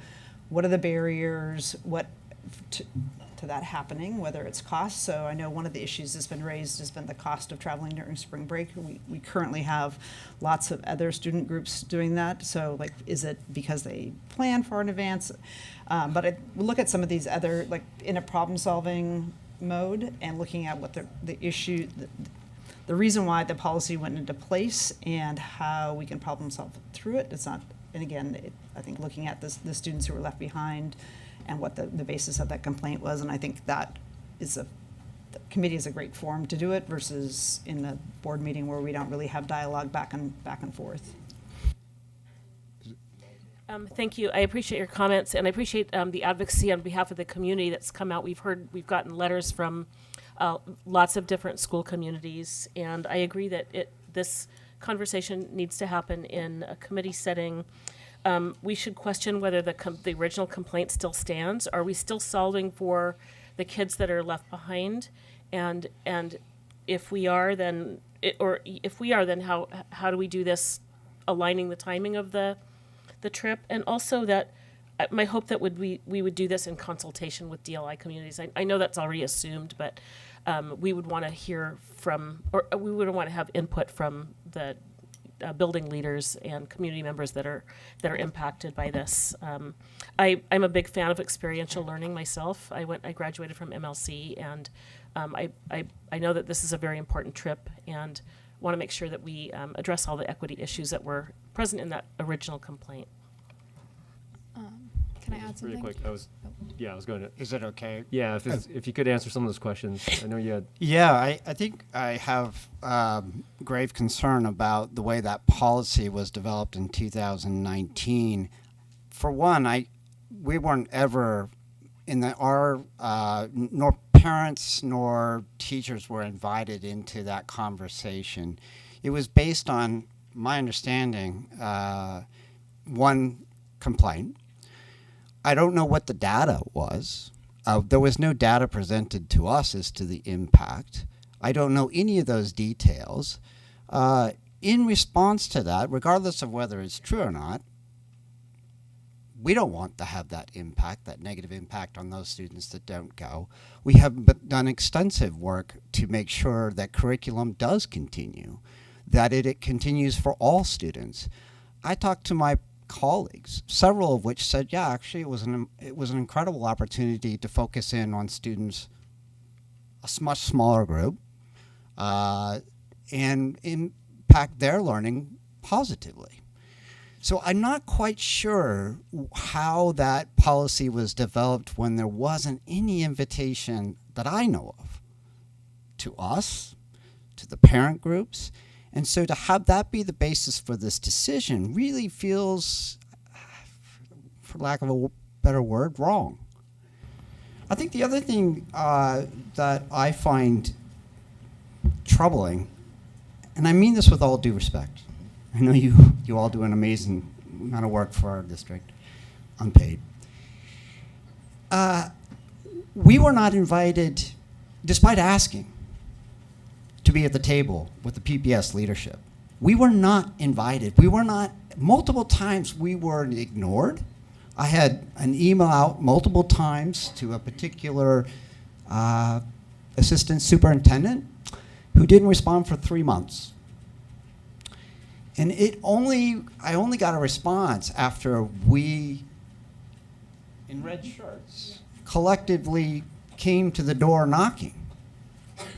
what are the barriers, to that happening, whether it's cost. So I know one of the issues that's been raised has been the cost of traveling during spring break. We currently have lots of other student groups doing that. So like, is it because they plan far in advance? But we look at some of these other, like in a problem solving mode and looking at what the issue, the reason why the policy went into place and how we can problem solve through it. It's not, and again, I think looking at the students who were left behind and what the basis of that complaint was. And I think that is the committee is a great forum to do it versus in the board meeting where we don't really have dialogue back and forth. Thank you. I appreciate your comments, and I appreciate the advocacy on behalf of the community that's come out. We've gotten letters from lots of different school communities, and I agree that this conversation needs to happen in a committee setting. We should question whether the original complaint still stands. Are we still solving for the kids that are left behind? And if we are, then how do we do this, aligning the timing of the trip? And also that my hope that we would do this in consultation with DLI communities. I know that's already assumed, but we would want to hear from, or we would want to have input from the building leaders and community members that are impacted by this. I'm a big fan of experiential learning myself. I graduated from MLC, and I know that this is a very important trip, and want to make sure that we address all the equity issues that were present in that original complaint. Can I add something? Really quick, I was going to. Is it okay? Yeah, if you could answer some of those questions. I know you had. Yeah, I think I have grave concern about the way that policy was developed in 2019. For one, we weren't ever nor parents nor teachers were invited into that conversation. It was based on my understanding, one complaint. I don't know what the data was. There was no data presented to us as to the impact. I don't know any of those details. In response to that, regardless of whether it's true or not, we don't want to have that impact, that negative impact on those students that don't go. We have done extensive work to make sure that curriculum does continue, that it continues for all students. I talked to my colleagues, several of which said, yeah, actually it was an incredible opportunity to focus in on students, a much smaller group, and impact their learning positively. So I'm not quite sure how that policy was developed when there wasn't any invitation that I know of to us, to the parent groups. And so to have that be the basis for this decision really feels, for lack of a better word, wrong. I think the other thing that I find troubling, and I mean this with all due respect, I know you all do an amazing amount of work for our district, unpaid. We were not invited, despite asking, to be at the table with the PPS leadership. We were not invited. Multiple times we were ignored. I had an email out multiple times to a particular assistant superintendent who didn't respond for 3 months. And I only got a response after we, in red shirts, collectively came to the door knocking.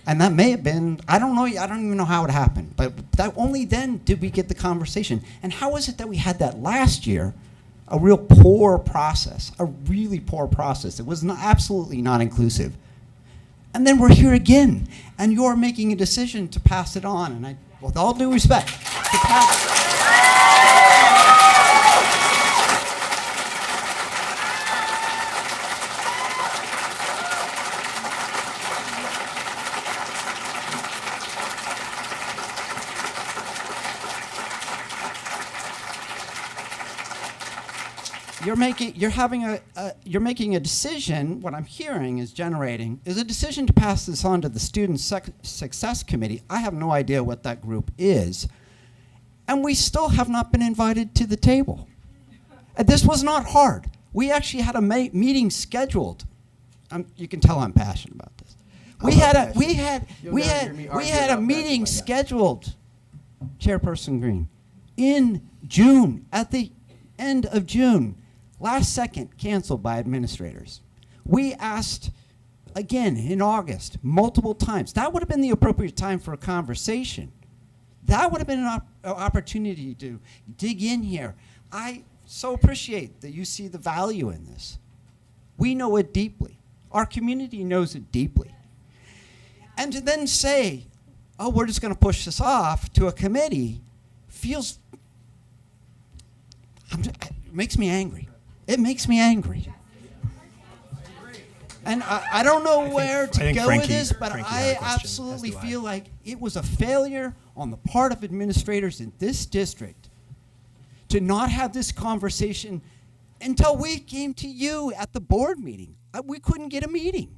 And that may have been, I don't even know how it happened, but that only then did we get the conversation. And how is it that we had that last year? A real poor process, a really poor process. It was absolutely not inclusive. And then we're here again, and you're making a decision to pass it on. And with all due respect, to pass it. you're making a decision. What I'm hearing is a decision to pass this on to the Student Success Committee. I have no idea what that group is, and we still have not been invited to the table. This was not hard. We actually had a meeting scheduled. You can tell I'm passionate about this. We had a meeting scheduled, Chairperson Green, in June, at the end of June. Last second, canceled by administrators. We asked again in August, multiple times. That would have been the appropriate time for a conversation. That would have been an opportunity to dig in here. I so appreciate that you see the value in this. We know it deeply. Our community knows it deeply. And to then say, oh, we're just going to push this off to a committee feels, it makes me angry. It makes me angry. And I don't know where to go with this, but I absolutely feel like it was a failure on the part of administrators in this district to not have this conversation until we came to you at the board meeting. We couldn't get a meeting.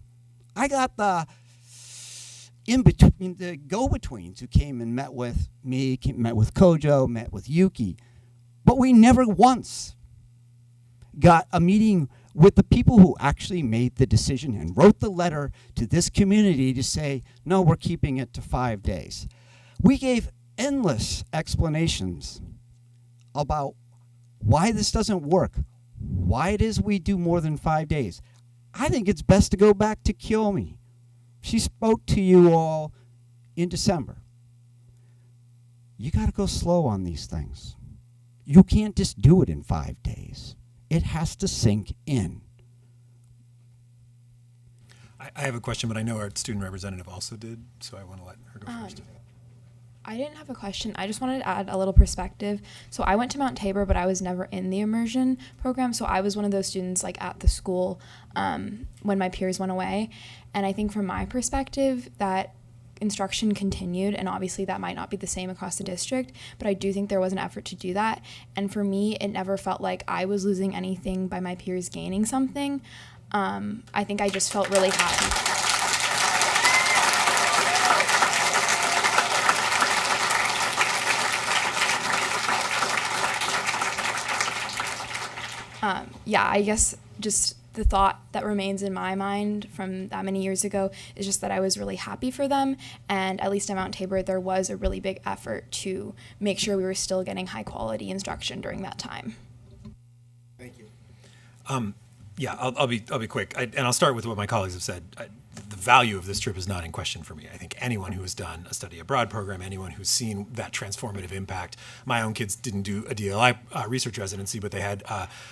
I got the go-betweens who came and met with me, met with Kojo, met with Yuki, but we never once got a meeting with the people who actually made the decision and wrote the letter to this community to say, no, we're keeping it to 5 days. We gave endless explanations about why this doesn't work, why it is we do more than 5 days. I think it's best to go back to Kiyomi. She spoke to you all in December. You got to go slow on these things. You can't just do it in 5 days. It has to sink in. I have a question, but I know our student representative also did, so I want to let her go first. I didn't have a question. I just wanted to add a little perspective. So I went to Mount Tabor, but I was never in the immersion program. So I was one of those students like at the school when my peers went away. And I think from my perspective that instruction continued, and obviously that might not be the same across the district, but I do think there was an effort to do that. And for me, it never felt like I was losing anything by my peers gaining something. I think I just felt really happy. I guess just the thought that remains in my mind from that many years ago is just that I was really happy for them, and at least at Mount Tabor there was a really big effort to make sure we were still getting high quality instruction during that time. Thank you. I'll be quick, and I'll start with what my colleagues have said. The value of this trip is not in question for me. I think anyone who has done a study abroad program, anyone who's seen that transformative impact. My own kids didn't do a DLI research residency, but they had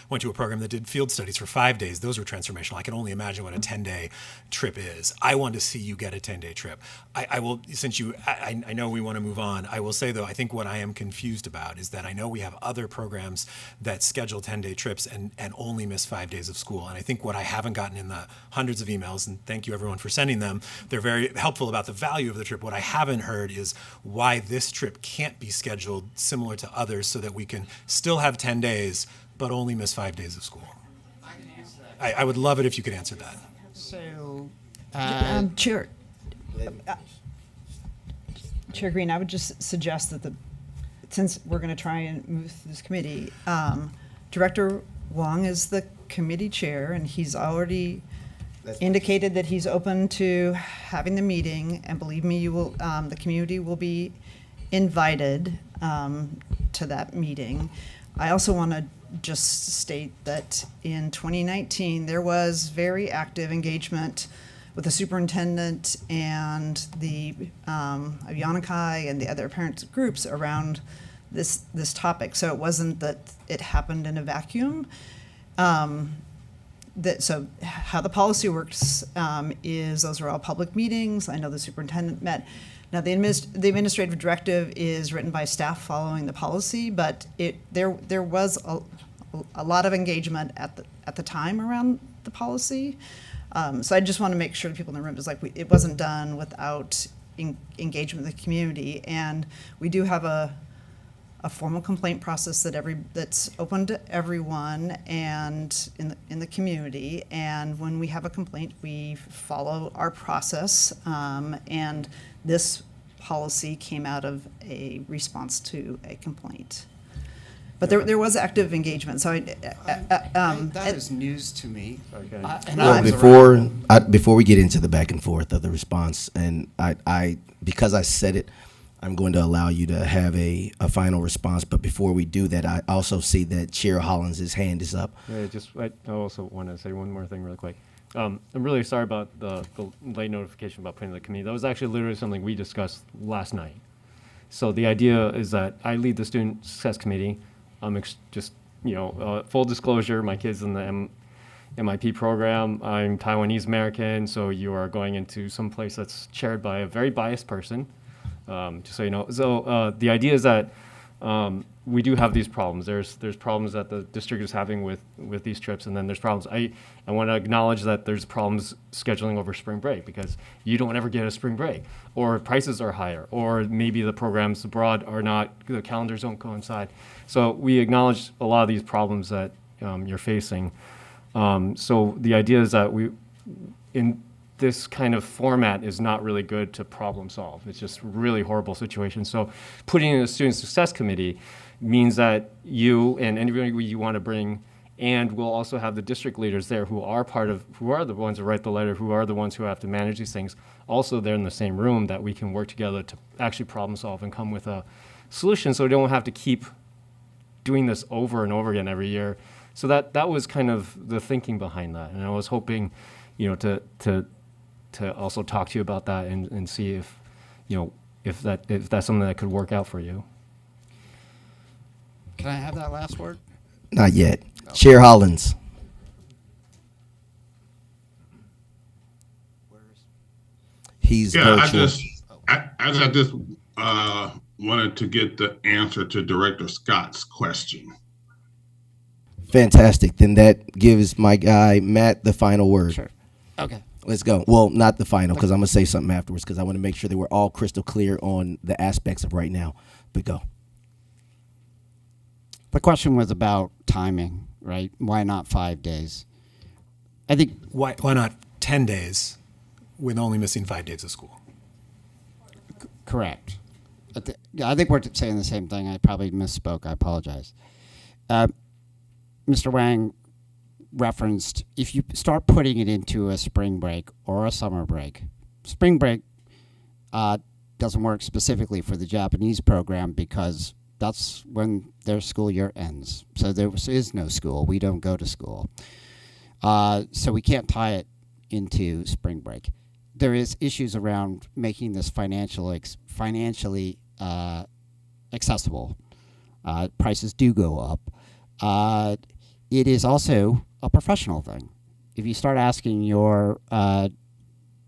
went to a program that did field studies for 5 days. Those were transformational. I can only imagine what a 10-day trip is. I want to see you get a 10-day trip. I will, since I know we want to move on, I will say though, I think what I am confused about is that I know we have other programs that schedule 10-day trips and only miss 5 days of school. And I think what I haven't gotten in the hundreds of emails, and thank you everyone for sending them, they're very helpful about the value of the trip. What I haven't heard is why this trip can't be scheduled similar to others so that we can still have 10 days but only miss 5 days of school. I would love it if you could answer that. So, Chair Green, I would just suggest that since we're going to try and move through this committee, Director Wong is the committee chair, and he's already indicated that he's open to having the meeting, and believe me, you will. The community will be invited to that meeting. I also want to just state that in 2019 there was very active engagement with the superintendent and the Yanakai and the other parents groups around this topic. So it wasn't that it happened in a vacuum. So how the policy works is those are all public meetings. I know the superintendent met. Now the administrative directive is written by staff following the policy, but there was a lot of engagement at the time around the policy. So I just want to make sure the people in the room is like it wasn't done without engagement with the community, and we do have a a formal complaint process that's open to everyone and in the community. And when we have a complaint, we follow our process. And this policy came out of a response to a complaint. But there was active engagement. So that is news to me. Okay. And Well, I was around. before we get into the back and forth of the response, and I because I said it, I'm going to allow you to have a final response. But before we do that, I also see that Chair Hollins' hand is up. Yeah, I also want to say one more thing really quick. I'm really sorry about the late notification about putting the committee. That was actually literally something we discussed last night. So the idea is that I lead the Student Success Committee. Full disclosure, my kid's in the MIP program. I'm Taiwanese American, so you are going into some place that's chaired by a very biased person, just so you know. So the idea is that we do have these problems. There's problems that the district is having with these trips, and then there's problems. I want to acknowledge that there's problems scheduling over spring break because you don't ever get a spring break, or prices are higher, or maybe the programs abroad are not, the calendars don't coincide. So we acknowledge a lot of these problems that you're facing. So the idea is that in this kind of format is not really good to problem solve. It's just really horrible situation. So putting in a student success committee means that you and anybody you want to bring, and we'll also have the district leaders there who are the ones who write the letter, who are the ones who have to manage these things, also they're in the same room, that we can work together to actually problem solve and come with a solution so we don't have to keep doing this over and over again every year. So that was kind of the thinking behind that. And I was hoping, to also talk to you about that and see if that's something that could work out for you. Can I have that last word? Not yet. Chair Hollins. He's Yeah, virtual. I just wanted to get the answer to Director Scott's question. Fantastic. Then that gives my guy Matt the final word. Sure. Okay. Let's go. Well, not the final, because I'm going to say something afterwards, because I want to make sure that we're all crystal clear on the aspects of right now. But go. The question was about timing, right? Why not 5 days? I think Why not 10 days with only missing 5 days of school? correct. I think we're saying the same thing. I probably misspoke. I apologize. Mr. Wang referenced if you start putting it into a spring break or a summer break. Spring break doesn't work specifically for the Japanese program because that's when their school year ends. So there is no school. We don't go to school. So we can't tie it into spring break. There is issues around making this financially accessible. Prices do go up. It is also a professional thing. If you start asking your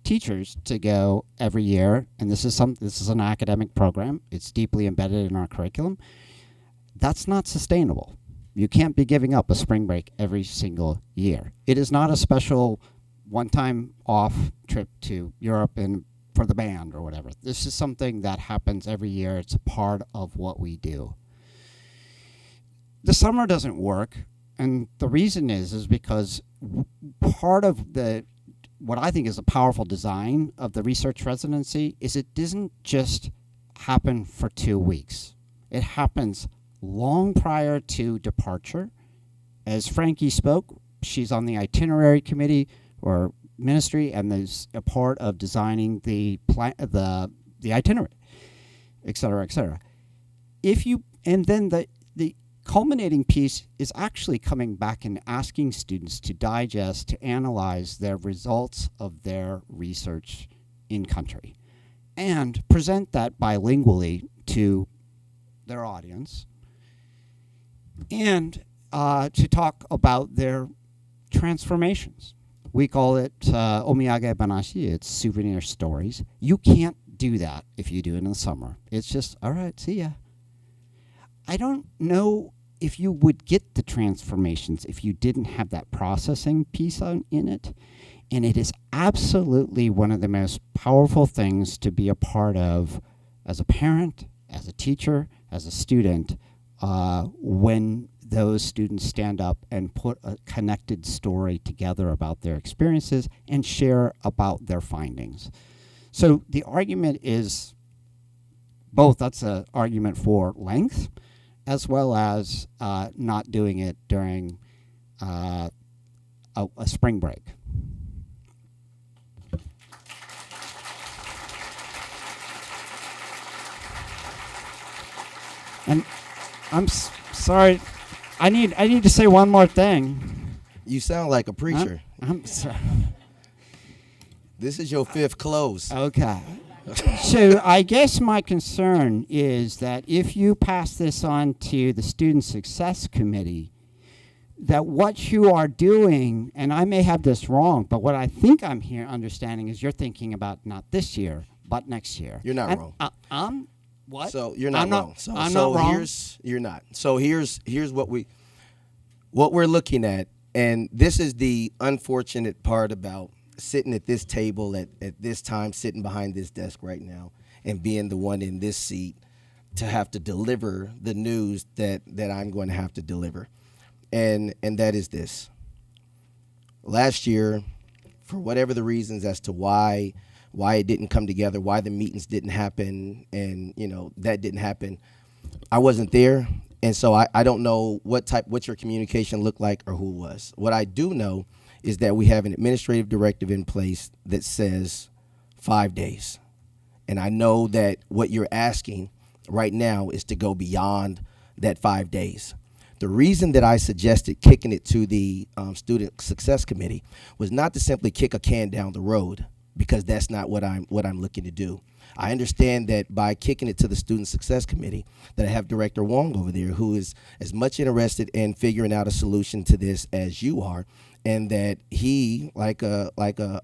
teachers to go every year, and this is an academic program, it's deeply embedded in our curriculum, that's not sustainable. You can't be giving up a spring break every single year. It is not a special one-time off trip to Europe and for the band or whatever. This is something that happens every year. It's a part of what we do. The summer doesn't work, and the reason is because part of what I think is a powerful design of the research residency is it doesn't just happen for 2 weeks. It happens long prior to departure. As Frankie spoke, she's on the itinerary committee or ministry, and is a part of designing the itinerary, et cetera, et cetera. And then the culminating piece is actually coming back and asking students to digest, to analyze their results of their research in country and present that bilingually to their audience, and to talk about their transformations. We call it omiyage banashi. It's souvenir stories. You can't do that if you do it in the summer. It's just, all right, see ya. I don't know if you would get the transformations if you didn't have that processing piece in it. And it is absolutely one of the most powerful things to be a part of as a parent, as a teacher, as a student when those students stand up and put a connected story together about their experiences and share about their findings. So the argument is both. That's an argument for length, as well as not doing it during a spring break. And I'm sorry, I need to say one more thing. You sound like a preacher. I'm sorry. This is your fifth close. Okay. So I guess my concern is that if you pass this on to the Student Success Committee, that what you are doing, and I may have this wrong, but what I think I'm here understanding is you're thinking about not this year, but next year. You're not And wrong. What? So you're not wrong. I'm not wrong. You're not. So here's what we're looking at, and this is the unfortunate part about sitting at this table at this time, sitting behind this desk right now, and being the one in this seat to have to deliver the news that I'm going to have to deliver. And that is this. Last year, for whatever the reasons as to why it didn't come together, why the meetings didn't happen, and that didn't happen, I wasn't there, and so I don't know what your communication looked like or who it was. What I do know is that we have an administrative directive in place that says 5 days, and I know that what you're asking right now is to go beyond that 5 days. The reason that I suggested kicking it to the Student Success Committee was not to simply kick a can down the road, because that's not what I'm looking to do. I understand that by kicking it to the Student Success Committee, that I have Director Wong over there, who is as much interested in figuring out a solution to this as you are, and that he, like a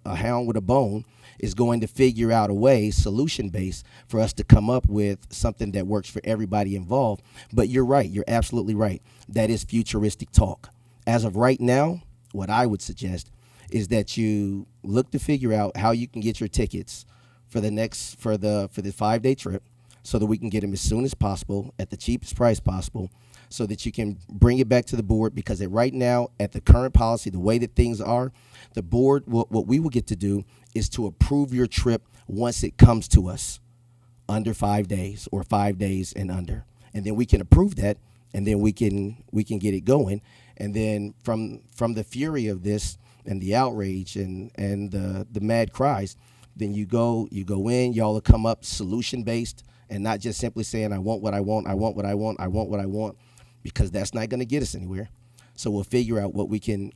hound with a bone, is going to figure out a way, solution-based, for us to come up with something that works for everybody involved. But you're right. You're absolutely right. That is futuristic talk. As of right now, what I would suggest is that you look to figure out how you can get your tickets for the 5-day trip, so that we can get them as soon as possible at the cheapest price possible, so that you can bring it back to the board. Because right now, at the current policy, the way that things are, the board, what we will get to do is to approve your trip once it comes to us under 5 days, or 5 days and under, and then we can approve that, and then we can get it going. And then from the fury of this and the outrage and the mad cries, then you go in, y'all will come up solution based, and not just simply saying, I want what I want, I want what I want, I want what I want, because that's not going to get us anywhere. So we'll figure out what we can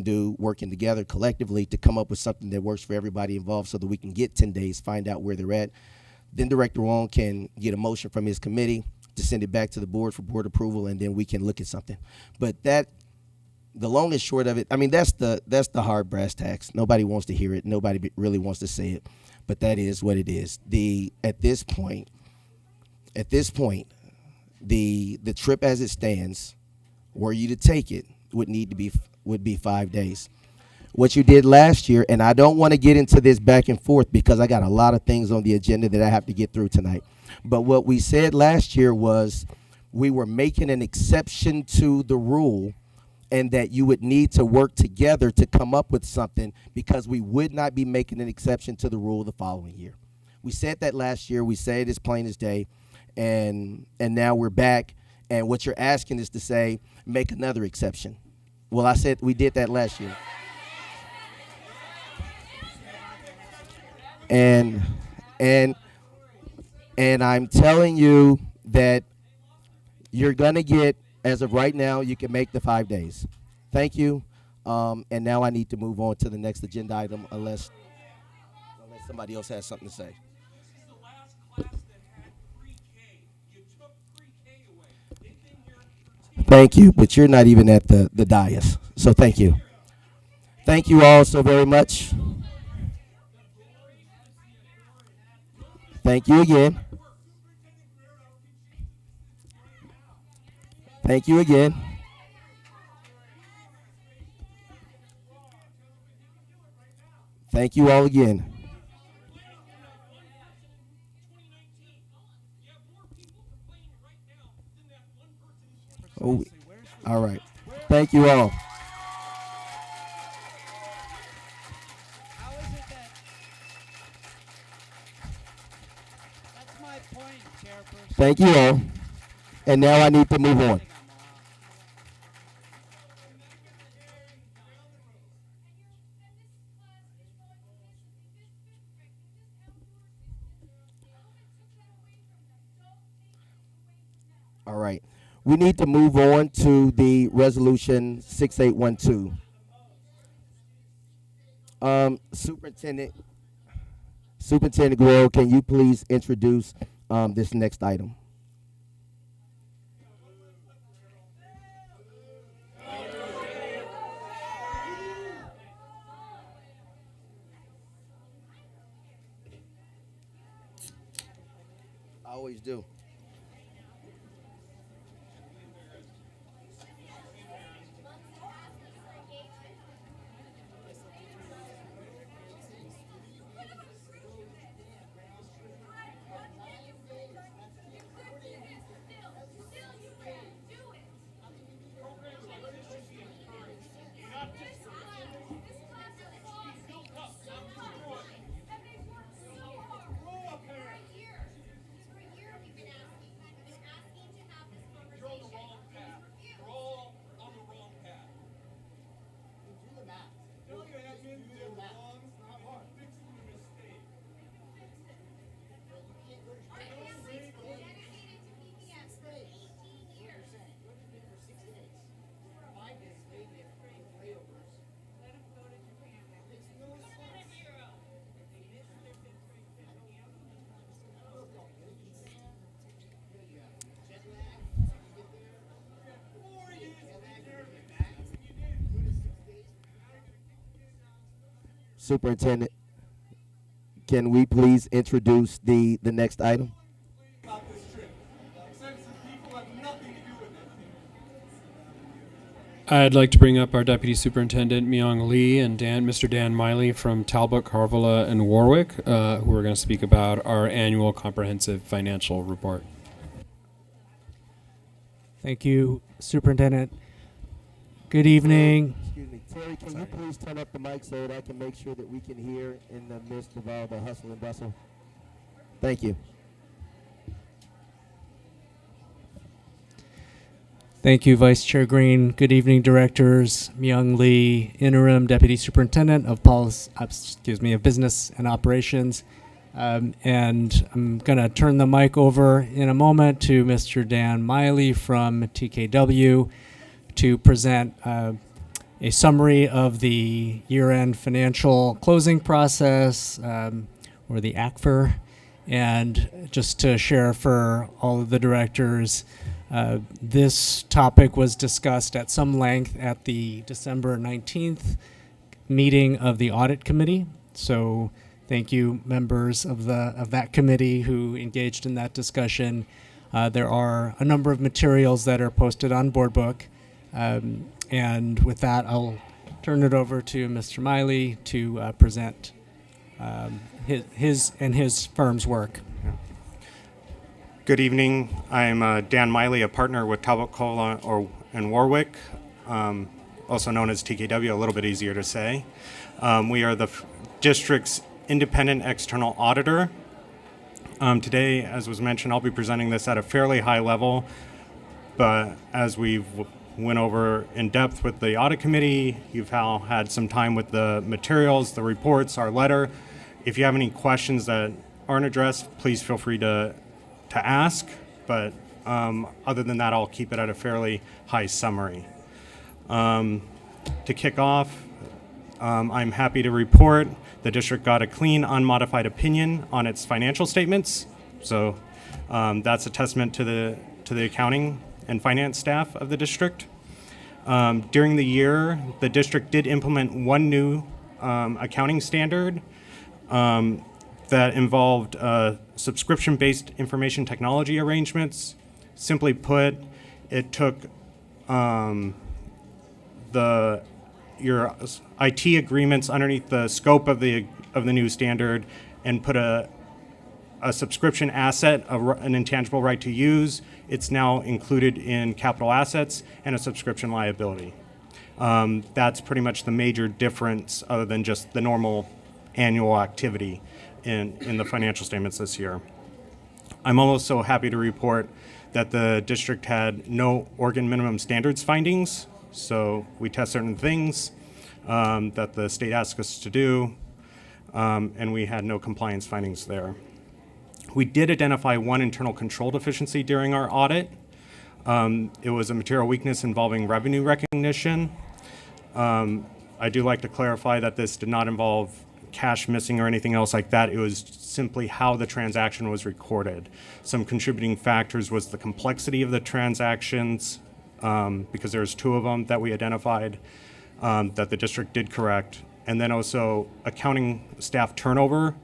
do, working together collectively to come up with something that works for everybody involved, so that we can get 10 days, find out where they're at. Then Director Wong can get a motion from his committee to send it back to the board for board approval, and then we can look at something. But the long and short of it, I mean, that's the hard brass tacks. Nobody wants to hear it. Nobody really wants to say it, but that is what it is. At this point, the trip as it stands, were you to take it, would be 5 days. What you did last year, and I don't want to get into this back and forth because I got a lot of things on the agenda that I have to get through tonight. But what we said last year was we were making an exception to the rule, and that you would need to work together to come up with something, because we would not be making an exception to the rule the following year. We said that last year. We said it as plain as day, and now we're back, and what you're asking is to say, make another exception. Well, I said we did that last year. And I'm telling you that you're gonna get, as of right now, you can make the 5 days. Thank you. And now I need to move on to the next agenda item, unless somebody else has something to say. Thank you, but you're not even at the dais, so thank you. Thank you all so very much. Thank you again. Thank you again. Thank you all again. Oh, all right. Thank you all. Thank you all. And now I need to move on. All right. We need to move on to the resolution 6812. Superintendent Guerrero, can you please introduce this next item? I always do. Superintendent, can we please introduce the next item? I'd like to bring up our Deputy Superintendent Myung Lee and Mr. Dan Miley from Talbot, Carvilla, and Warwick, who are going to speak about our annual comprehensive financial report. Thank you, Superintendent. Good evening. Excuse me, Terry, can you please turn up the mic so that I can make sure that we can hear in the midst of all the hustle and bustle? Thank you. Thank you, Vice Chair Green. Good evening, directors. Myung Lee, Interim Deputy Superintendent of of Business and Operations. And I'm going to turn the mic over in a moment to Mr. Dan Miley from TKW to present a summary of the year-end financial closing process, or the ACFR, and just to share for all of the directors, this topic was discussed at some length at the December 19th meeting of the Audit Committee. So thank you, members of that committee who engaged in that discussion. There are a number of materials that are posted on BoardBook. And with that, I'll turn it over to Mr. Miley to present his firm's work. Good evening. I'm Dan Miley, a partner with Talbot, Carvilla, and Warwick, also known as TKW, a little bit easier to say. We are the district's independent external auditor. Today, as was mentioned, I'll be presenting this at a fairly high level, but as we've went over in depth with the audit committee, you've all had some time with the materials, the reports, our letter. If you have any questions that aren't addressed, please feel free to ask, but other than that, I'll keep it at a fairly high summary. To kick off, I'm happy to report the district got a clean, unmodified opinion on its financial statements. So that's a testament to the accounting and finance staff of the district. During the year, the district did implement one new accounting standard that involved subscription-based information technology arrangements. Simply put, it took your IT agreements underneath the scope of the new standard and put a a subscription asset, an intangible right to use. It's now included in capital assets and a subscription liability. That's pretty much the major difference other than just the normal annual activity in the financial statements this year. I'm also happy to report that the district had no Oregon minimum standards findings. So we test certain things that the state asked us to do, and we had no compliance findings there. We did identify one internal control deficiency during our audit. It was a material weakness involving revenue recognition. I do like to clarify that this did not involve cash missing or anything else like that. It was simply how the transaction was recorded. Some contributing factors was the complexity of the transactions, because there's two of them that we identified that the district did correct. And then also accounting staff turnover.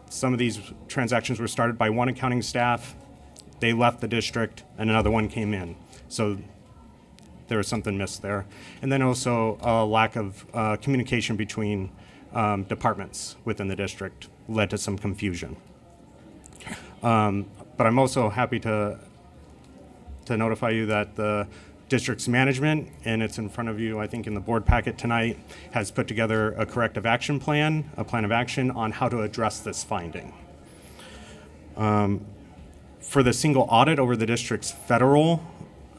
Some of these transactions were started by one accounting staff, they left the district, and another one came in. So there was something missed there. And then also a lack of communication between departments within the district led to some confusion. But I'm also happy to notify you that the district's management, and it's in front of you, I think in the board packet tonight, has put together a corrective action plan, a plan of action on how to address this finding. For the single audit over the district's federal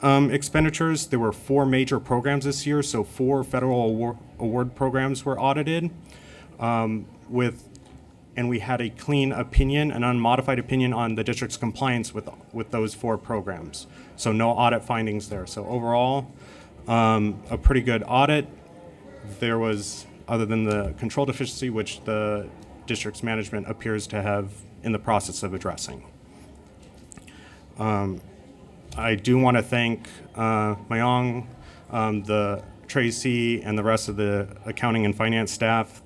expenditures, there were 4 major programs this year, so 4 federal award programs were audited, and we had a clean opinion, an unmodified opinion on the district's compliance with those 4 programs. So no audit findings there. So overall, a pretty good audit. There was, other than the control deficiency, which the district's management appears to have in the process of addressing. I do want to thank Mayong, the Tracy, and the rest of the accounting and finance staff.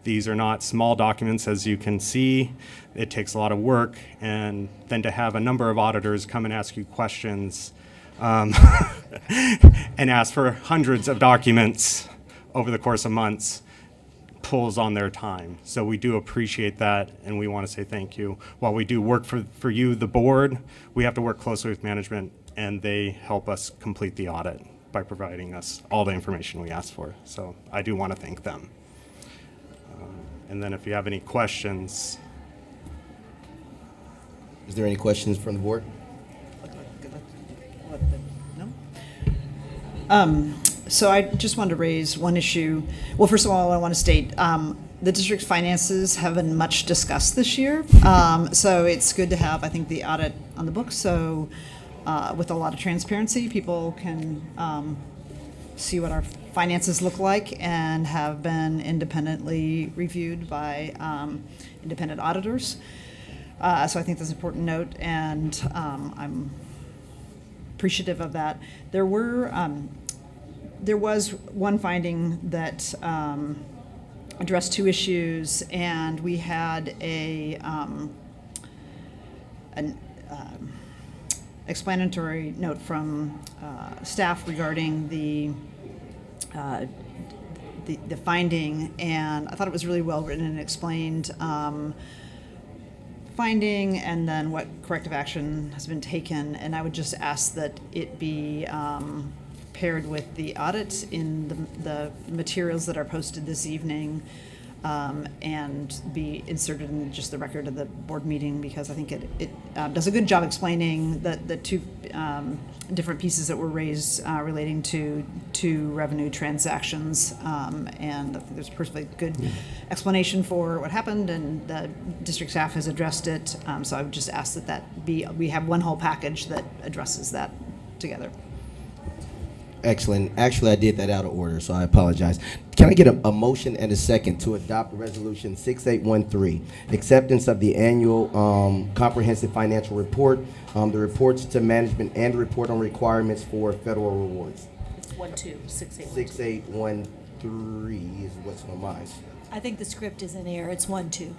These are not small documents, as you can see. It takes a lot of work, and then to have a number of auditors come and ask you questions and ask for hundreds of documents over the course of months pulls on their time. So we do appreciate that, and we want to say thank you. While we do work for you, the board, we have to work closely with management, and they help us complete the audit by providing us all the information we ask for. So I do want to thank them. And then if you have any questions. Is there any questions from the board? No? So I just wanted to raise one issue. Well, first of all, I want to state the district's finances have been much discussed this year. So it's good to have, I think, the audit on the books. So with a lot of transparency, people can see what our finances look like and have been independently reviewed by independent auditors. So I think that's an important note, and I'm appreciative of that. There was one finding that addressed 2 issues, and we had an explanatory note from staff regarding the finding, and I thought it was really well written and explained finding and then what corrective action has been taken. And I would just ask that it be paired with the audit in the materials that are posted this evening, and be inserted in just the record of the board meeting, because I think it does a good job explaining the 2 different pieces that were raised relating to revenue transactions, and I think there's a perfectly good explanation for what happened, and the district staff has addressed it. So I would just ask that we have one whole package that addresses that together. Excellent. Actually, I did that out of order, so I apologize. Can I get a motion and a second to adopt Resolution 6813, acceptance of the annual comprehensive financial report, the reports to management, and the report on requirements for federal rewards? It's 12681. 6813 is what's on mine. I think the script is in error. It's 1-2.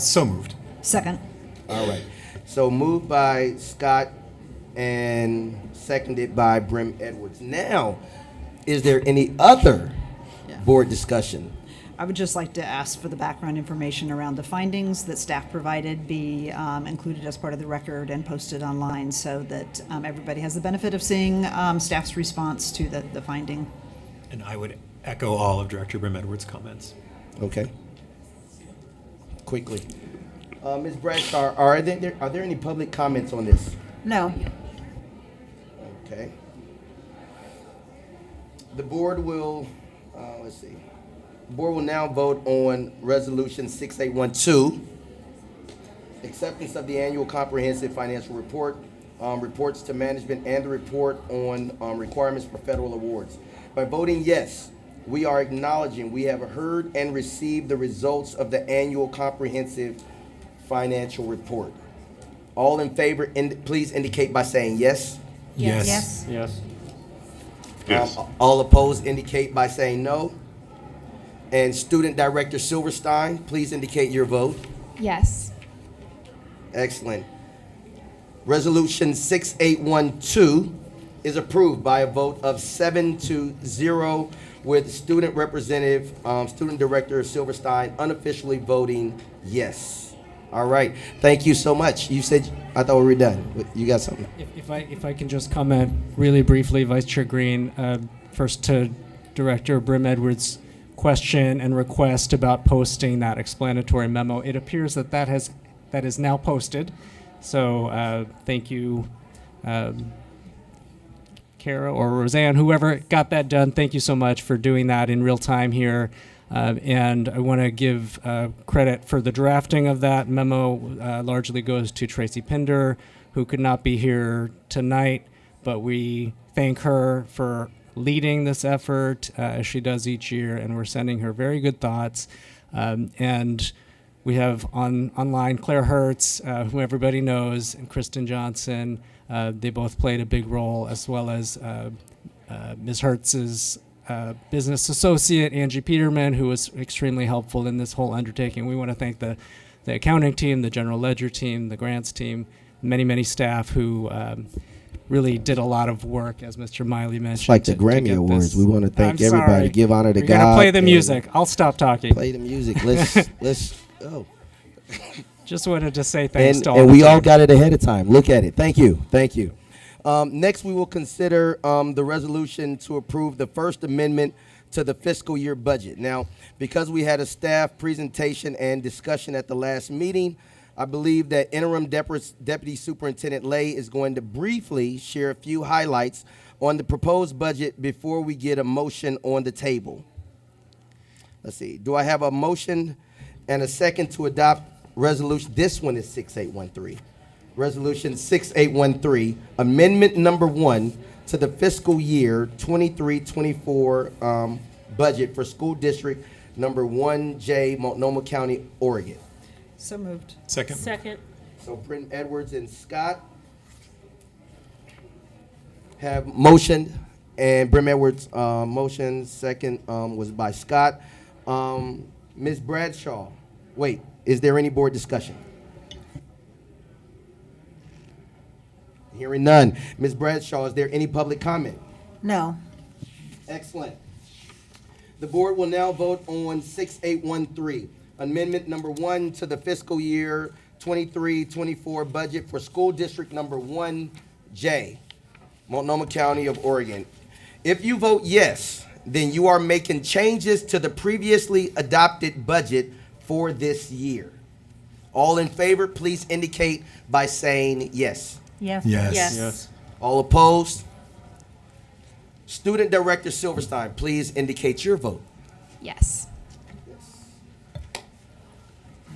So moved. Second. All right. So moved by Scott and seconded by Brim Edwards. Now, is there any other board discussion? I would just like to ask for the background information around the findings that staff provided be included as part of the record and posted online so that everybody has the benefit of seeing staff's response to the finding. And I would echo all of Director Brim Edwards' comments. Okay. Quickly. Ms. Bradshaw, are there any public comments on this? No. Okay. The board will, let's see. The board will now vote on Resolution 6812, acceptance of the annual comprehensive financial report, reports to management, and the report on requirements for federal awards. By voting yes, we are acknowledging we have heard and received the results of the annual comprehensive financial report. All in favor, please indicate by saying yes. Yes. Yes. Yes. Yes. All opposed indicate by saying no. And Student Director Silverstein, please indicate your vote. Yes. Excellent. Resolution 6812 is approved by a vote of 7-0 with Student Representative, Student Director Silverstein unofficially voting yes. All right. Thank you so much. You said, I thought we were done. You got something? If I can just comment really briefly, Vice Chair Green, first to Director Brim Edwards' question and request about posting that explanatory memo. It appears that is now posted. So thank you, Kara or Roseanne, whoever got that done. Thank you so much for doing that in real time here. And I want to give credit for the drafting of that memo. Largely goes to Tracy Pinder, who could not be here tonight, but we thank her for leading this effort as she does each year, and we're sending her very good thoughts. And we have online Claire Hertz, who everybody knows, and Kristen Johnson. They both played a big role, as well as Ms. Hertz's business associate, Angie Peterman, who was extremely helpful in this whole undertaking. We want to thank the accounting team, the general ledger team, the grants team, many staff who really did a lot of work, as Mr. Miley mentioned. It's like the Grammy Awards. We want to thank I'm everybody. sorry. Give honor to We're God. gonna play the and music. I'll stop talking. Play the music. Let's go. Just wanted to say thanks to all. And the we all team. got it ahead of time. Look at it. Thank you. Next, we will consider the resolution to approve the First Amendment to the fiscal year budget. Now, because we had a staff presentation and discussion at the last meeting, I believe that Interim Deputy Superintendent Lay is going to briefly share a few highlights on the proposed budget before we get a motion on the table. Let's see. Do I have a motion and a second to adopt resolution? This one is 6813. Resolution 6813, Amendment Number 1 to the fiscal year 23-24 budget for School District Number 1J, Multnomah County, Oregon. So moved. Second. Second. So Britton Edwards and Scott have motioned, and Brim Edwards' motion, second was by Scott. Ms. Bradshaw, wait, is there any board discussion? Hearing none. Ms. Bradshaw, is there any public comment? No. Excellent. The board will now vote on 6813, Amendment Number 1 to the fiscal year 23-24 budget for School District Number 1J, Multnomah County of Oregon. If you vote yes, then you are making changes to the previously adopted budget for this year. All in favor, please indicate by saying yes. Yes. Yes. All opposed? Student Director Silverstein, please indicate your vote. Yes.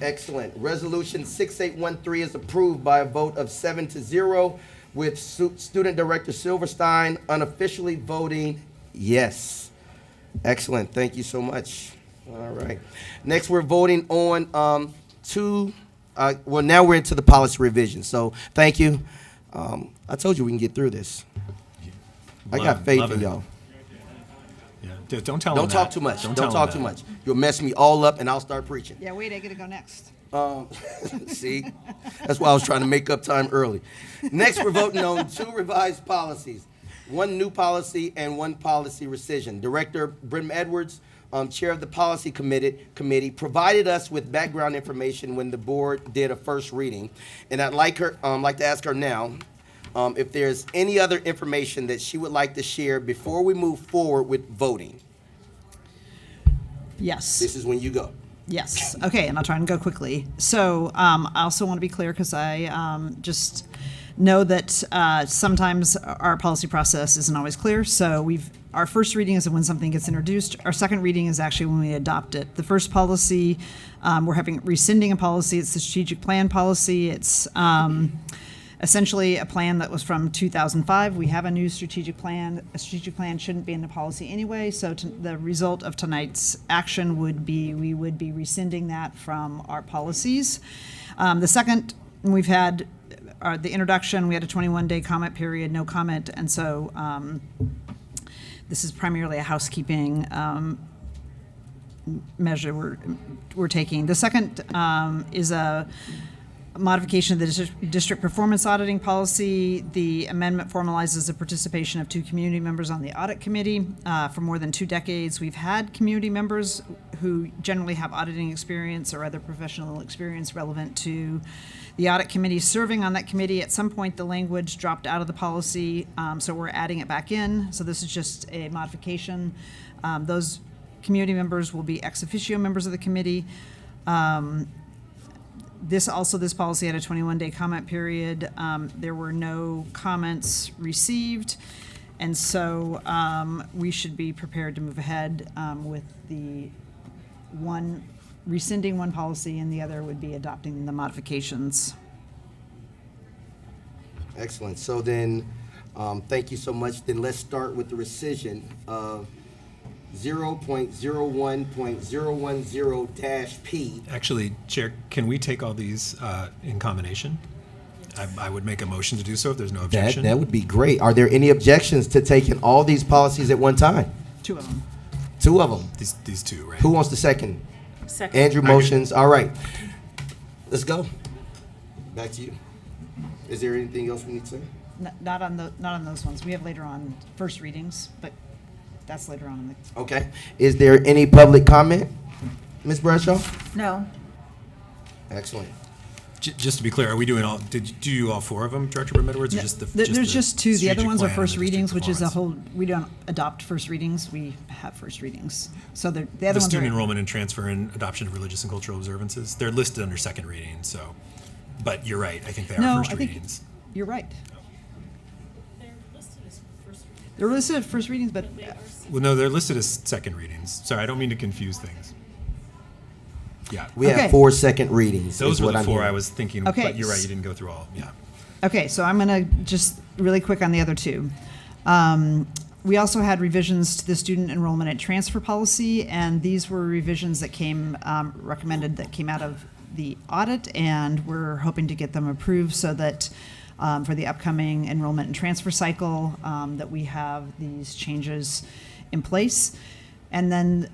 Excellent. Resolution 6813 is approved by a vote of 7-0 with Student Director Silverstein unofficially voting yes. Excellent. Thank you so much. All right. Next, we're voting on now we're into the policy revision. So thank you. I told you we can get through this. I got faith in y'all. Yeah. Don't tell Don't them talk that. too much. Don't Don't tell talk them too that. much. You'll mess me all up, and I'll start preaching. Yeah, wait, I get to go next. See, that's why I was trying to make up time early. Next, we're voting on 2 revised policies, 1 new policy and 1 policy rescission. Director Brim Edwards chair of the policy committee, provided us with background information when the board did a first reading. And I'd like to ask her now if there's any other information that she would like to share before we move forward with voting. Yes. This is when you go. Yes. Okay, and I'll try and go quickly. So I also want to be clear because I just know that sometimes our policy process isn't always clear. So our first reading is when something gets introduced. Our second reading is actually when we adopt it. The first policy, we're rescinding a policy. It's the strategic plan policy. It's essentially a plan that was from 2005. We have a new strategic plan. A strategic plan shouldn't be in the policy anyway, so the result of tonight's action would be we would be rescinding that from our policies. The second, we've had the introduction, we had a 21-day comment period, no comment, and so this is primarily a housekeeping measure we're taking. The second is a modification of the district performance auditing policy. The amendment formalizes the participation of 2 community members on the audit committee. For more than 2 decades, we've had community members who generally have auditing experience or other professional experience relevant to the audit committee serving on that committee. At some point, the language dropped out of the policy, so we're adding it back in. So this is just a modification. Those community members will be ex officio members of the committee. This policy had a 21-day comment period. There were no comments received, and so we should be prepared to move ahead with the rescinding one policy, and the other would be adopting the modifications. Excellent. So then, thank you so much. Then let's start with the rescission of 0.01.010-P. Actually, Chair, can we take all these in combination? I would make a motion to do so if there's no objection. That would be great. Are there any objections to taking all these policies at one time? 2 of them. 2 of them. These 2, right? Who wants the second? Second. Andrew motions. All right. Let's go. Back to you. Is there anything else we need to say? Not on those ones. We have later on first readings, but that's later on in the. Okay. Is there any public comment, Ms. Bradshaw? No. Excellent. Just to be clear, are we doing all? Did you do all 4 of them, Director Brim Edwards, or just the? There's just 2. The other strategic ones are plan first and the readings, which is a performance? whole. We don't adopt first readings. We have first readings. So the other The ones student are. enrollment and transfer and adoption of religious and cultural observances, they're listed under second reading, so, but you're right, I think they are No, first I think readings. you're right. They're listed as first reading. They're listed as first readings, but Well, no, they're listed as second readings. Sorry, I don't mean to confuse things. Yeah. We Okay. have 4 second readings. Those is were what the I'm 4 hearing. I was thinking, Okay. but you're right, you didn't go through all, yeah. Okay, so I'm going to just really quick on the other 2. We also had revisions to the student enrollment and transfer policy, and these were revisions that came recommended that came out of the audit, and we're hoping to get them approved so that for the upcoming enrollment and transfer cycle that we have these changes in place. And then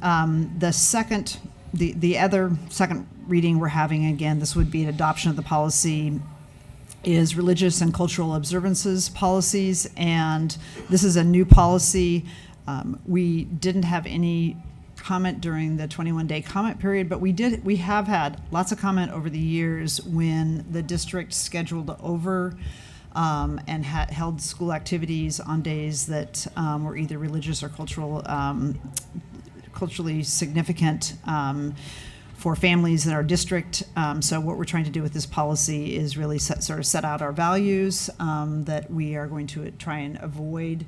the other second reading we're having, again, this would be an adoption of the policy, is religious and cultural observances policies, and this is a new policy. We didn't have any comment during the 21-day comment period, but we have had lots of comment over the years when the district scheduled over and held school activities on days that were either religious or culturally significant for families in our district. So what we're trying to do with this policy is really set out our values, that we are going to try and avoid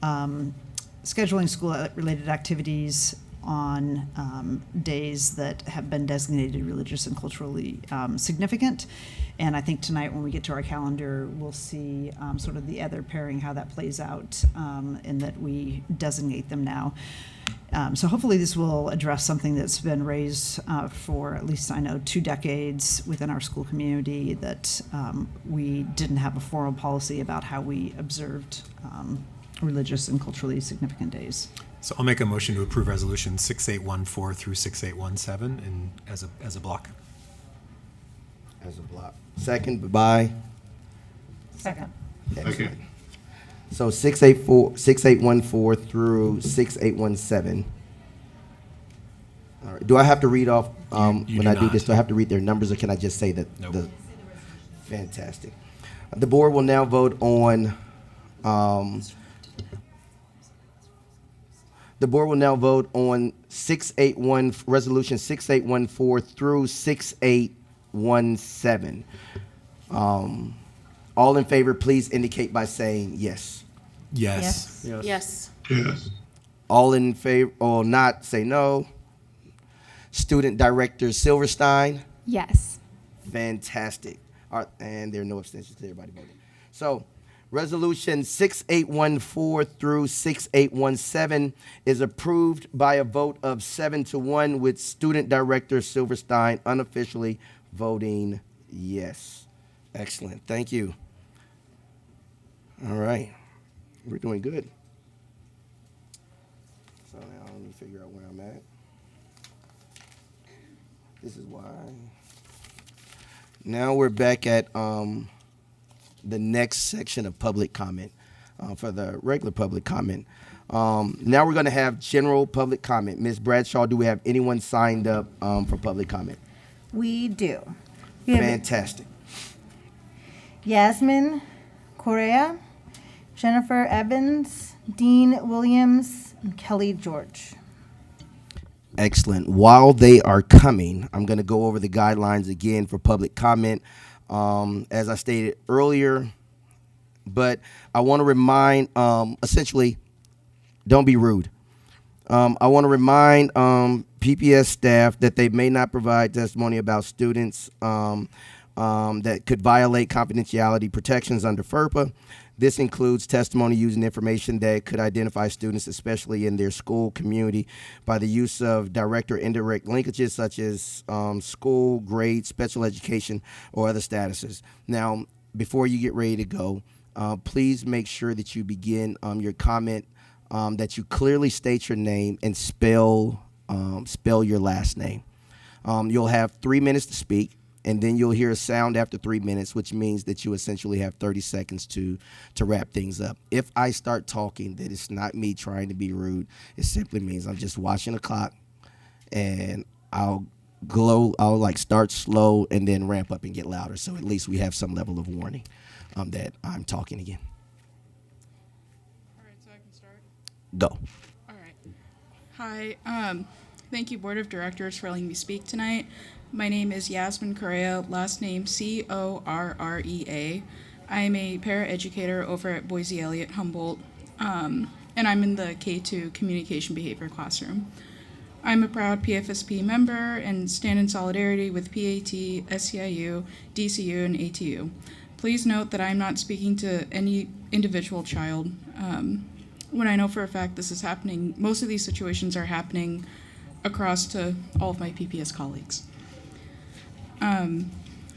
scheduling school-related activities on days that have been designated religious and culturally significant. And I think tonight when we get to our calendar, we'll see sort of the other pairing, how that plays out, and that we designate them now. So hopefully this will address something that's been raised for at least, I know, 2 decades within our school community, that we didn't have a formal policy about how we observed religious and culturally significant days. So I'll make a motion to approve resolution 6814 through 6817 as a block. As a block. Second by? Second. Excellent. So 6814 through 6817. Do I have to read off, You when do I do not. this, do I have to read their numbers, or can I just say that? Nope. Fantastic. The board will now vote on, the board will now vote on 681, Resolution 6814 through 6817. All in favor, please indicate by saying yes. Yes. Yes. All in favor, or not, say no. Student Director Silverstein? Yes. Fantastic. All right, and there are no abstentions. Everybody voted. So, Resolution 6814 through 6817 is approved by a vote of 7-1, with Student Director Silverstein unofficially voting yes. Excellent. Thank you. All right. We're doing good. So now let me figure out where I'm at. This is why. Now we're back at the next section of public comment, for the regular public comment. Now we're going to have general public comment. Ms. Bradshaw, do we have anyone signed up for public comment? We do. We have Fantastic. Yasmin Correa, Jennifer Evans, Dean Williams, and Kelly George. Excellent. While they are coming, I'm going to go over the guidelines again for public comment, as I stated earlier. But I want to remind, essentially, don't be rude. I want to remind PPS staff that they may not provide testimony about students that could violate confidentiality protections under FERPA. This includes testimony using information that could identify students, especially in their school community, by the use of direct or indirect linkages such as school, grades, special education, or other statuses. Now, before you get ready to go, please make sure that you begin your comment, that you clearly state your name and spell your last name. You'll have 3 minutes to speak, and then you'll hear a sound after 3 minutes, which means that you essentially have 30 seconds to wrap things up. If I start talking, that it's not me trying to be rude. It simply means I'm just watching the clock, and I'll like start slow and then ramp up and get louder. So at least we have some level of warning that I'm talking again. All right, so I can start. Go. All right. Hi. Thank you, Board of Directors, for letting me speak tonight. My name is Yasmin Correa, last name Correa. I am a paraeducator over at Boise Elliott Humboldt, and I'm in the K2 Communication Behavior classroom. I'm a proud PFSP member and stand in solidarity with PAT, SEIU, DCU, and ATU. Please note that I'm not speaking to any individual child. When I know for a fact this is happening, most of these situations are happening across to all of my PPS colleagues.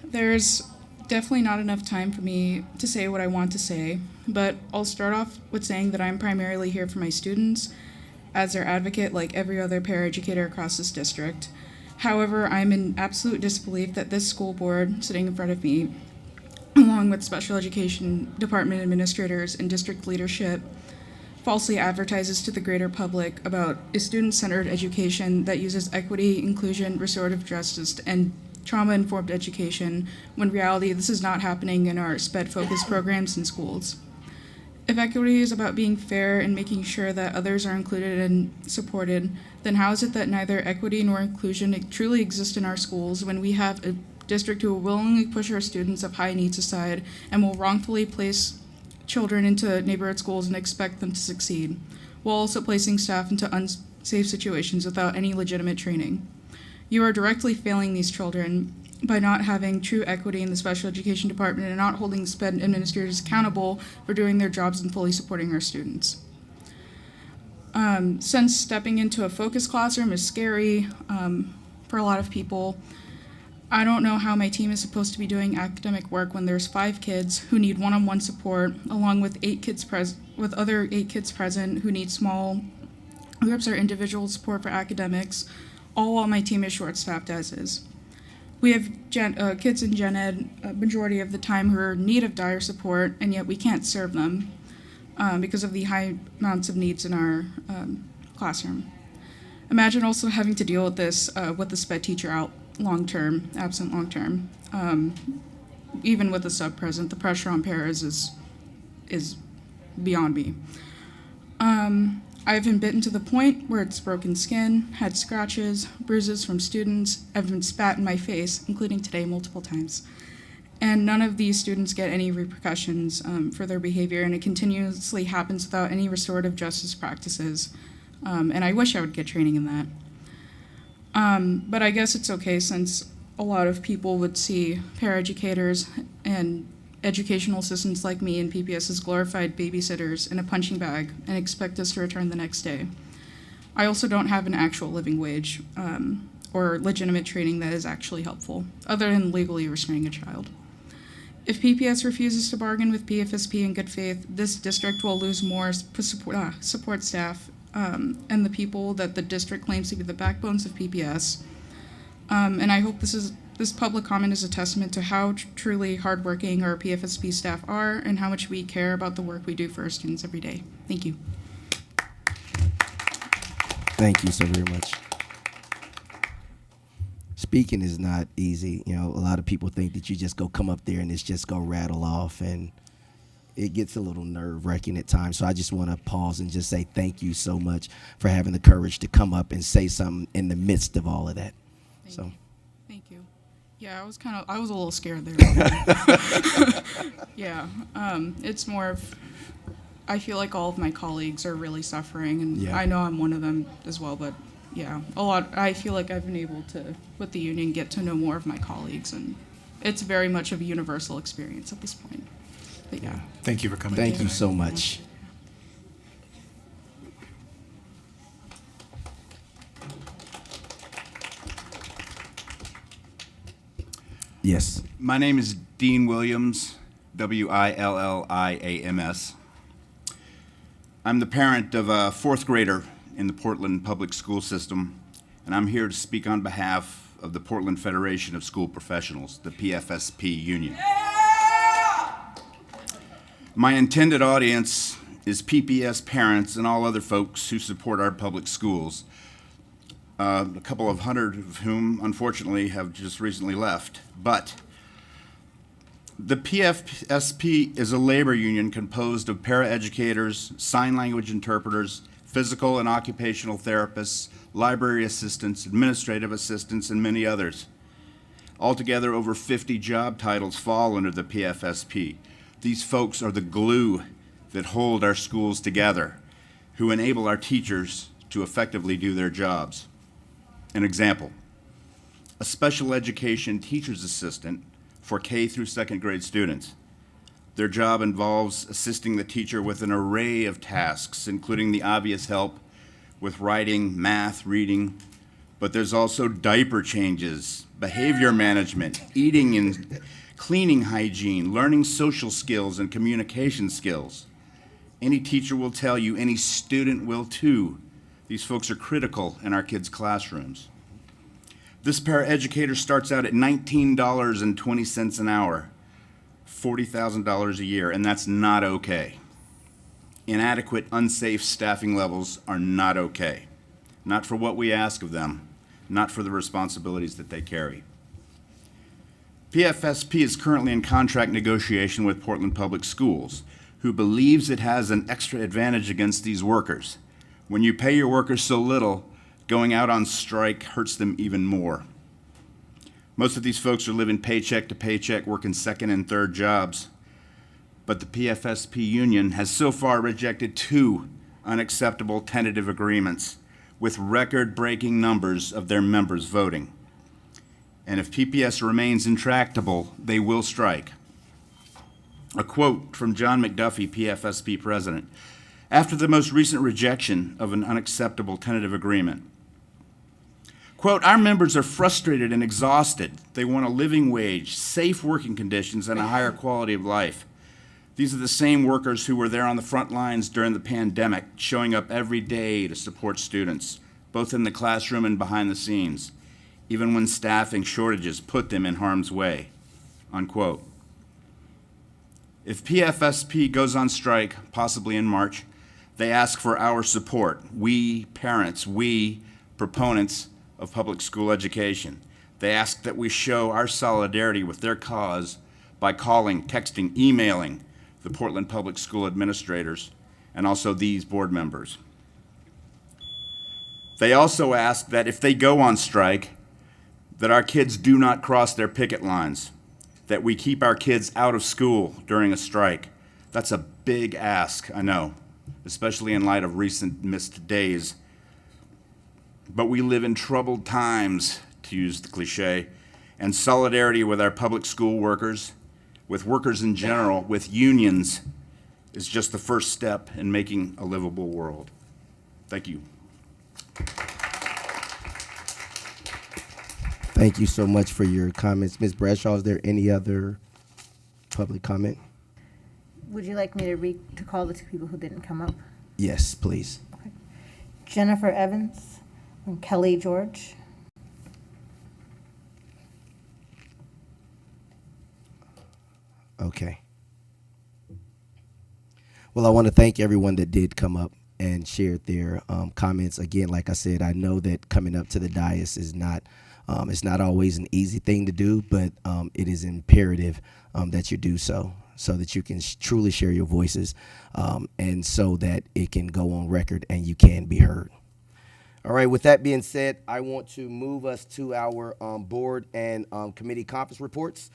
There's definitely not enough time for me to say what I want to say, but I'll start off with saying that I'm primarily here for my students as their advocate like every other paraeducator across this district. However, I'm in absolute disbelief that this school board sitting in front of me, along with special education department administrators and district leadership, falsely advertises to the greater public about a student-centered education that uses equity, inclusion, restorative justice, and trauma-informed education, when in reality this is not happening in our SPED-focused programs in schools. If equity is about being fair and making sure that others are included and supported, then how is it that neither equity nor inclusion truly exist in our schools when we have a district who will willingly push our students of high needs aside and will wrongfully place children into neighborhood schools and expect them to succeed, while also placing staff into unsafe situations without any legitimate training? You are directly failing these children by not having true equity in the special education department and not holding SPED administrators accountable for doing their jobs and fully supporting our students. Since stepping into a focus classroom is scary for a lot of people, I don't know how my team is supposed to be doing academic work when there's 5 kids who need one-on-one support, along with other 8 kids present who need small groups or individual support for academics, all while my team is short-staffed as is. We have kids in Gen Ed a majority of the time who are in need of dire support, and yet we can't serve them because of the high amounts of needs in our classroom. Imagine also having to deal with this with the sped teacher absent long term. Even with the sub present, the pressure on paras is beyond me. I've been bitten to the point where it's broken skin, had scratches, bruises from students, I've been spat in my face, including today multiple times. And none of these students get any repercussions for their behavior, and it continuously happens without any restorative justice practices. And I wish I would get training in that. But I guess it's okay, since a lot of people would see paraeducators and educational assistants like me in PPS as glorified babysitters in a punching bag and expect us to return the next day. I also don't have an actual living wage or legitimate training that is actually helpful, other than legally restraining a child. If PPS refuses to bargain with PFSP in good faith, this district will lose more support staff and the people that the district claims to be the backbones of PPS. And I hope this public comment is a testament to how truly hardworking our PFSP staff are and how much we care about the work we do for our students every day. Thank you. Thank you so very much. Speaking is not easy. You know, a lot of people think that you just come up there and it's just go rattle off, and it gets a little nerve-wracking at times. So I just want to pause and just say thank you so much for having the courage to come up and say something in the midst of all of that. Thank you. Yeah, I was a little scared there. Yeah, it's more of, I feel like all of my colleagues are really suffering, and Yeah. I know I'm one of them as well, but yeah, I feel like I've been able to, with the union, get to know more of my colleagues, and it's very much of a universal experience at this point. But yeah. Thank you for coming. Thank you so much. Yes. My name is Dean Williams, Williams. I'm the parent of a fourth grader in the Portland public school system, and I'm here to speak on behalf of the Portland Federation of School Professionals, the PFSP union. My intended audience is PPS parents and all other folks who support our public schools, a couple of hundred of whom, unfortunately, have just recently left. But the PFSP is a labor union composed of paraeducators, sign language interpreters, physical and occupational therapists, library assistants, administrative assistants, and many others. Altogether, over 50 job titles fall under the PFSP. These folks are the glue that hold our schools together, who enable our teachers to effectively do their jobs. An example, a special education teacher's assistant for K through second grade students. Their job involves assisting the teacher with an array of tasks, including the obvious help with writing, math, reading, but there's also diaper changes, behavior management, eating and cleaning hygiene, learning social skills and communication skills. Any teacher will tell you, any student will too. These folks are critical in our kids' classrooms. This paraeducator starts out at $19.20 an hour, $40,000 a year, and that's not okay. Inadequate, unsafe staffing levels are not okay. Not for what we ask of them, not for the responsibilities that they carry. PFSP is currently in contract negotiation with Portland Public Schools, who believes it has an extra advantage against these workers. When you pay your workers so little, going out on strike hurts them even more. Most of these folks are living paycheck to paycheck, working second and third jobs. But the PFSP union has so far rejected 2 unacceptable tentative agreements with record-breaking numbers of their members voting. And if PPS remains intractable, they will strike. A quote from John McDuffie, PFSP president. After the most recent rejection of an unacceptable tentative agreement, quote, our members are frustrated and exhausted. They want a living wage, safe working conditions, and a higher quality of life. These are the same workers who were there on the front lines during the pandemic, showing up every day to support students, both in the classroom and behind the scenes, even when staffing shortages put them in harm's way, unquote. If PFSP goes on strike, possibly in March, they ask for our support. We parents, we proponents of public school education. They ask that we show our solidarity with their cause by calling, texting, emailing the Portland Public School administrators and also these board members. They also ask that if they go on strike, that our kids do not cross their picket lines, that we keep our kids out of school during a strike. That's a big ask, I know, especially in light of recent missed days. But we live in troubled times, to use the cliche, and solidarity with our public school workers, with workers in general, with unions, is just the first step in making a livable world. Thank you. Thank you so much for your comments. Ms. Bradshaw, is there any other public comment? Would you like me to call the two people who didn't come up? Yes, please. Okay. Jennifer Evans and Kelly George. Okay. Well, I want to thank everyone that did come up and shared their comments. Again, like I said, I know that coming up to the dais is not it's not always an easy thing to do, but it is imperative that you do so that you can truly share your voices and so that it can go on record and you can be heard. All right, with that being said, I want to move us to our board and committee conference reports.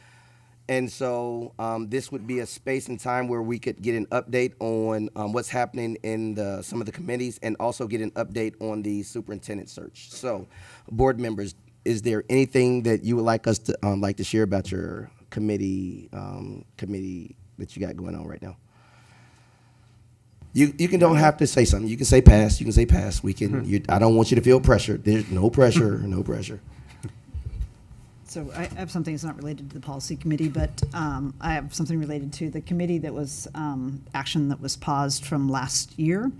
And so this would be a space and time where we could get an update on what's happening in some of the committees and also get an update on the superintendent search. So, board members, is there anything that you would like us to like to share about your committee that you got going on right now? You don't have to say something. You can say pass. You can say pass. We can. I don't want you to feel pressure. There's no pressure. No pressure. So I have something that's not related to the policy committee, but I have something related to the committee that was action that was paused from last year.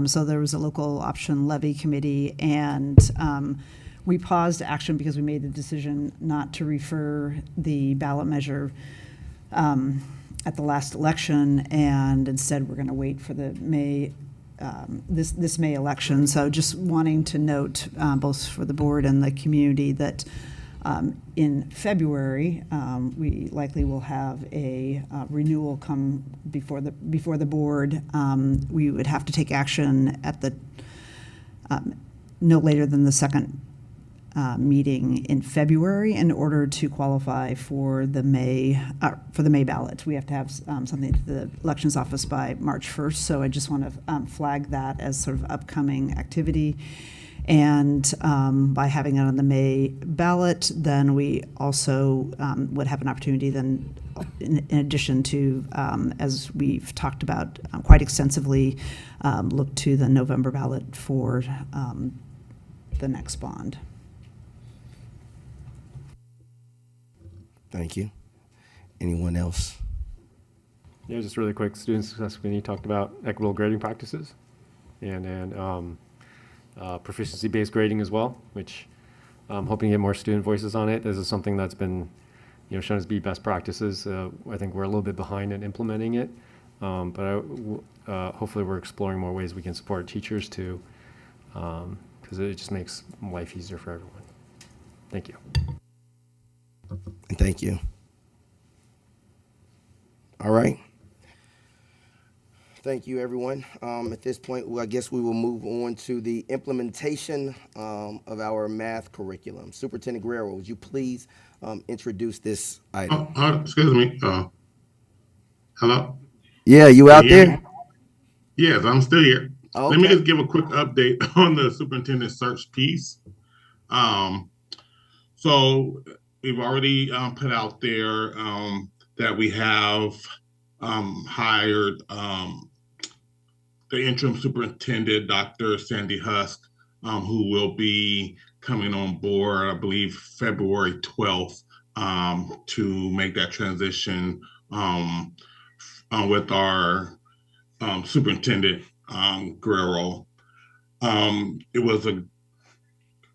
So there was a local option levy committee, and we paused action because we made the decision not to refer the ballot measure at the last election, and instead we're going to wait for the May this May election. So just wanting to note both for the board and the community that in February, we likely will have a renewal come before the board. We would have to take action at the no later than the second meeting in February in order to qualify for the May ballot. We have to have something to the elections office by March 1st. So I just want to flag that as sort of upcoming activity. And by having it on the May ballot, then we also would have an opportunity then, in addition to, as we've talked about quite extensively, look to the November ballot for the next bond. Thank you. Anyone else? Yeah, just really quick. Student Success Committee talked about equitable grading practices and proficiency-based grading as well, which I'm hoping to get more student voices on it. This is something that's been, shown as be best practices. I think we're a little bit behind in implementing it, but hopefully we're exploring more ways we can support teachers too, because it just makes life easier for everyone. Thank you. And thank you. All right. Thank you, everyone. At this point, I guess we will move on to the implementation of our math curriculum. Superintendent Guerrero, would you please introduce this item? Excuse me. Hello? Yeah, you out there? Yes, I'm still here. Okay. Let me just give a quick update on the superintendent search piece. So we've already put out there that we have hired the interim superintendent, Dr. Sandy Husk, who will be coming on board, I believe, February 12th to make that transition with our superintendent, Guerrero. It was a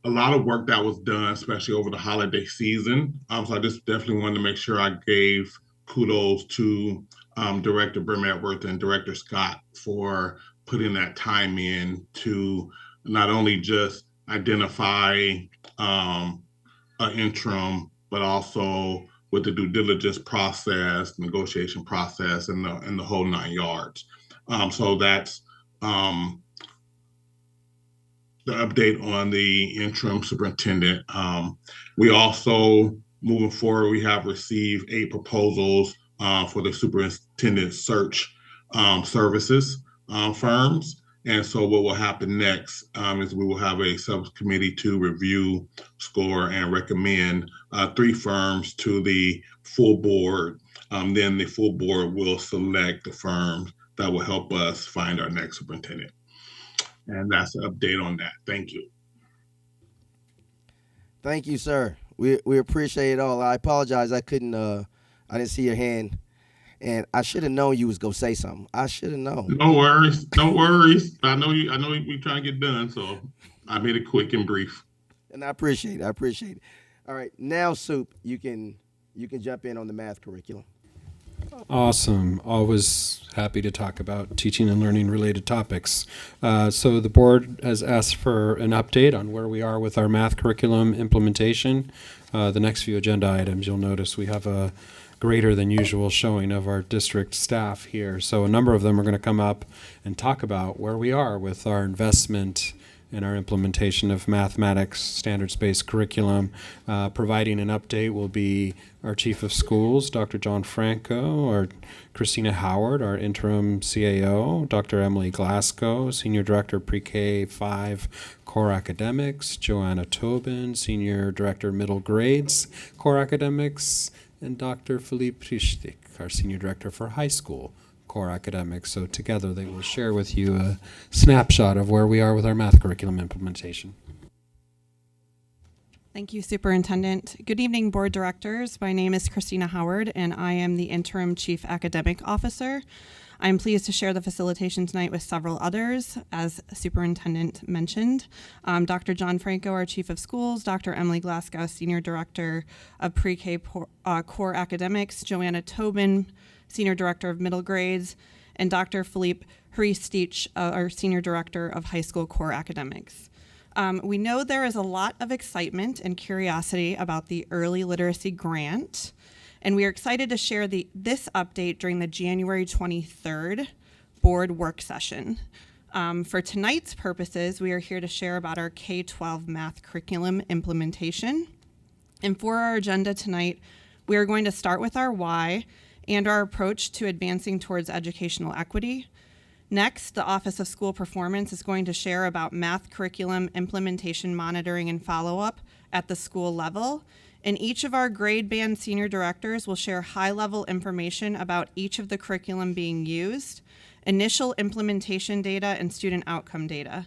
lot of work that was done, especially over the holiday season. So I just definitely wanted to make sure I gave kudos to Director Burnett-Worth and Director Scott for putting that time in to not only just identify an interim, but also with the due diligence process, negotiation process, and the whole 9 yards. So that's the update on the interim superintendent. We also, moving forward, we have received 8 proposals for the superintendent search services firms. And so what will happen next is we will have a subcommittee to review, score, and recommend 3 firms to the full board. Then the full board will select the firms that will help us find our next superintendent. And that's an update on that. Thank you. Thank you, sir. We appreciate it all. I apologize. I didn't see your hand, and I should have known you was gonna say something. I should have known. No worries. No worries. I know we trying to get done, so I made it quick and brief. And I appreciate it. All right, now, Soup, you can jump in on the math curriculum. Awesome. Always happy to talk about teaching and learning related topics. So the board has asked for an update on where we are with our math curriculum implementation. The next few agenda items, you'll notice we have a greater than usual showing of our district staff here. So a number of them are going to come up and talk about where we are with our investment in our implementation of mathematics standards-based curriculum. Providing an update will be our Chief of Schools, Dr. John Franco, or Christina Howard, our interim CAO, Dr. Emily Glasgow, Senior Director Pre-K 5 Core Academics, Joanna Tobin, Senior Director Middle Grades Core Academics, and Dr. Philippe Prishtik, our Senior Director for High School Core Academics. So together they will share with you a snapshot of where we are with our math curriculum implementation. Thank you, Superintendent. Good evening, Board Directors. My name is Christina Howard, and I am the Interim Chief Academic Officer. I'm pleased to share the facilitation tonight with several others, as Superintendent mentioned. Dr. John Franco, our Chief of Schools, Dr. Emily Glasgow, Senior Director of Pre-K Core Academics, Joanna Tobin, Senior Director of Middle Grades, and Dr. Philippe Hristich, our Senior Director of High School Core Academics. We know there is a lot of excitement and curiosity about the Early Literacy Grant, and we are excited to share this update during the January 23rd board work session. For tonight's purposes, we are here to share about our K-12 math curriculum implementation. And for our agenda tonight, we are going to start with our why and our approach to advancing towards educational equity. Next, the Office of School Performance is going to share about math curriculum implementation monitoring and follow-up at the school level. And each of our grade band senior directors will share high-level information about each of the curriculum being used, initial implementation data, and student outcome data.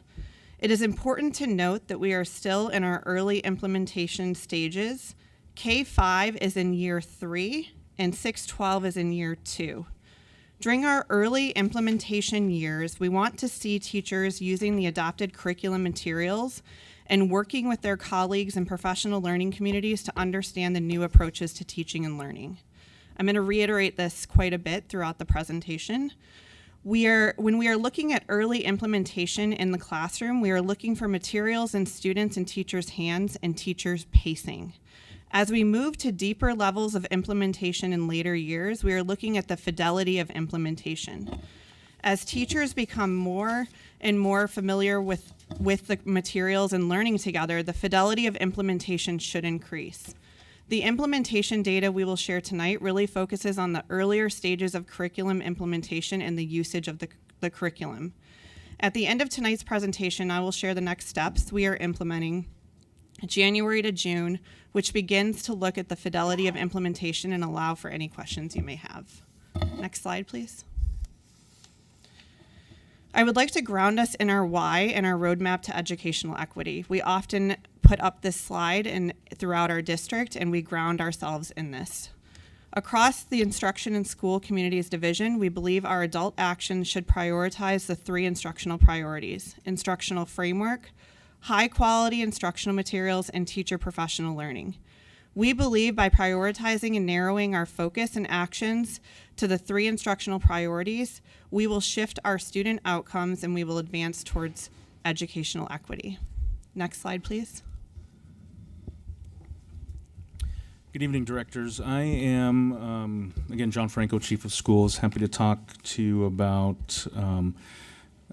It is important to note that we are still in our early implementation stages. K-5 is in year 3, and 6-12 is in year 2. During our early implementation years, we want to see teachers using the adopted curriculum materials and working with their colleagues and professional learning communities to understand the new approaches to teaching and learning. I'm going to reiterate this quite a bit throughout the presentation. When we are looking at early implementation in the classroom, we are looking for materials in students' and teachers' hands and teachers' pacing. As we move to deeper levels of implementation in later years, we are looking at the fidelity of implementation. As teachers become more and more familiar with the materials and learning together, the fidelity of implementation should increase. The implementation data we will share tonight really focuses on the earlier stages of curriculum implementation and the usage of the curriculum. At the end of tonight's presentation, I will share the next steps we are implementing January to June, which begins to look at the fidelity of implementation and allow for any questions you may have. Next slide, please. I would like to ground us in our why and our roadmap to educational equity. We often put up this slide throughout our district, and we ground ourselves in this. Across the Instruction and School Communities Division, we believe our adult actions should prioritize the 3 instructional priorities: instructional framework, high-quality instructional materials, and teacher professional learning. We believe by prioritizing and narrowing our focus and actions to the 3 instructional priorities, we will shift our student outcomes and we will advance towards educational equity. Next slide, please. Good evening, directors. I am, again, John Franco, Chief of Schools. Happy to talk to you about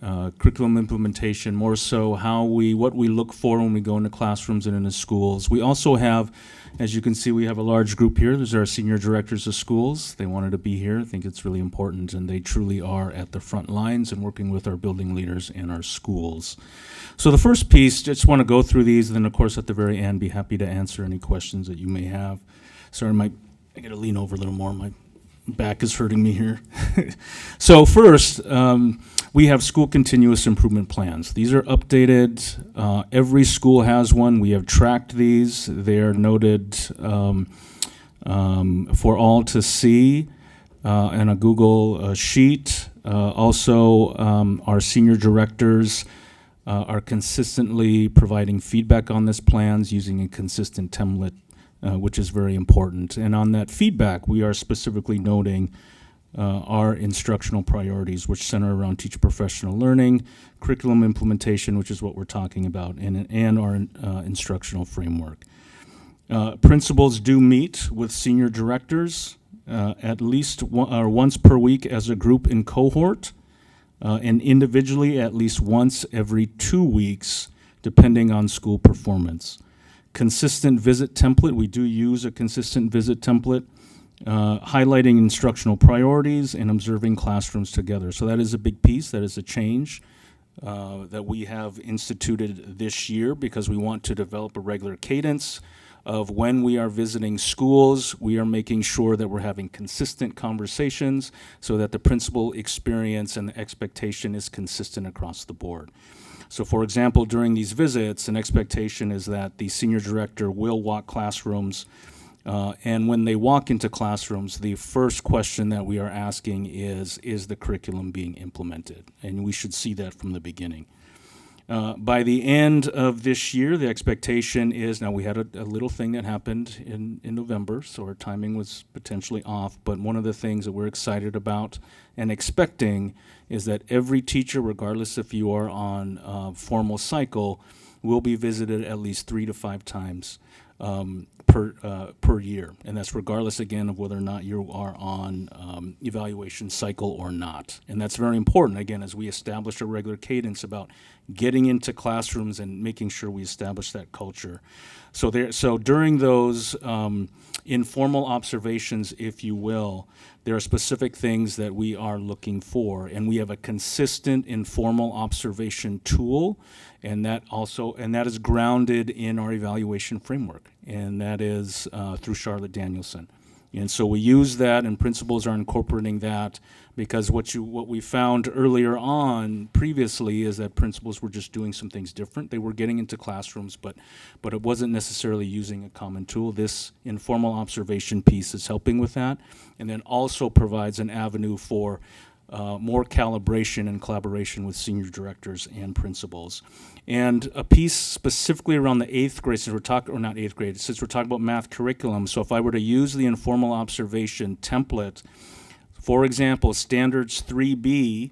curriculum implementation, more so what we look for when we go into classrooms and into schools. We also have, as you can see, we have a large group here. These are our senior directors of schools. They wanted to be here. I think it's really important, and they truly are at the front lines and working with our building leaders in our schools. So the first piece, just want to go through these, and then of course at the very end, be happy to answer any questions that you may have. Sorry, I got to lean over a little more. My back is hurting me here. So first, we have school continuous improvement plans. These are updated. Every school has one. We have tracked these. They are noted for all to see in a Google sheet. Also, our senior directors are consistently providing feedback on these plans using a consistent template, which is very important. And on that feedback, we are specifically noting our instructional priorities, which center around teacher professional learning, curriculum implementation, which is what we're talking about, and our instructional framework. Principals do meet with senior directors at least once per week as a group in cohort, and individually at least once every 2 weeks, depending on school performance. Consistent visit template, we do use a consistent visit template, highlighting instructional priorities and observing classrooms together. So that is a big piece, that is a change that we have instituted this year because we want to develop a regular cadence of when we are visiting schools, we are making sure that we're having consistent conversations so that the principal experience and the expectation is consistent across the board. So for example, during these visits, an expectation is that the senior director will walk classrooms, and when they walk into classrooms, the first question that we are asking is the curriculum being implemented? And we should see that from the beginning. By the end of this year, the expectation is, now we had a little thing that happened in November, so our timing was potentially off, but one of the things that we're excited about and expecting is that every teacher, regardless if you are on formal cycle, will be visited at least 3 to 5 times per year. And that's regardless, again, of whether or not you are on evaluation cycle or not. And that's very important, again, as we establish a regular cadence about getting into classrooms and making sure we establish that culture. So during those informal observations, if you will, there are specific things that we are looking for, and we have a consistent informal observation tool, and that is grounded in our evaluation framework, and that is through Charlotte Danielson. And so we use that, and principals are incorporating that, because what we found earlier on previously is that principals were just doing some things different. They were getting into classrooms, but it wasn't necessarily using a common tool. This informal observation piece is helping with that, and then also provides an avenue for more calibration and collaboration with senior directors and principals. And a piece specifically around the 8th grade, since we're talking about math curriculum, so if I were to use the informal observation template, for example, Standards 3B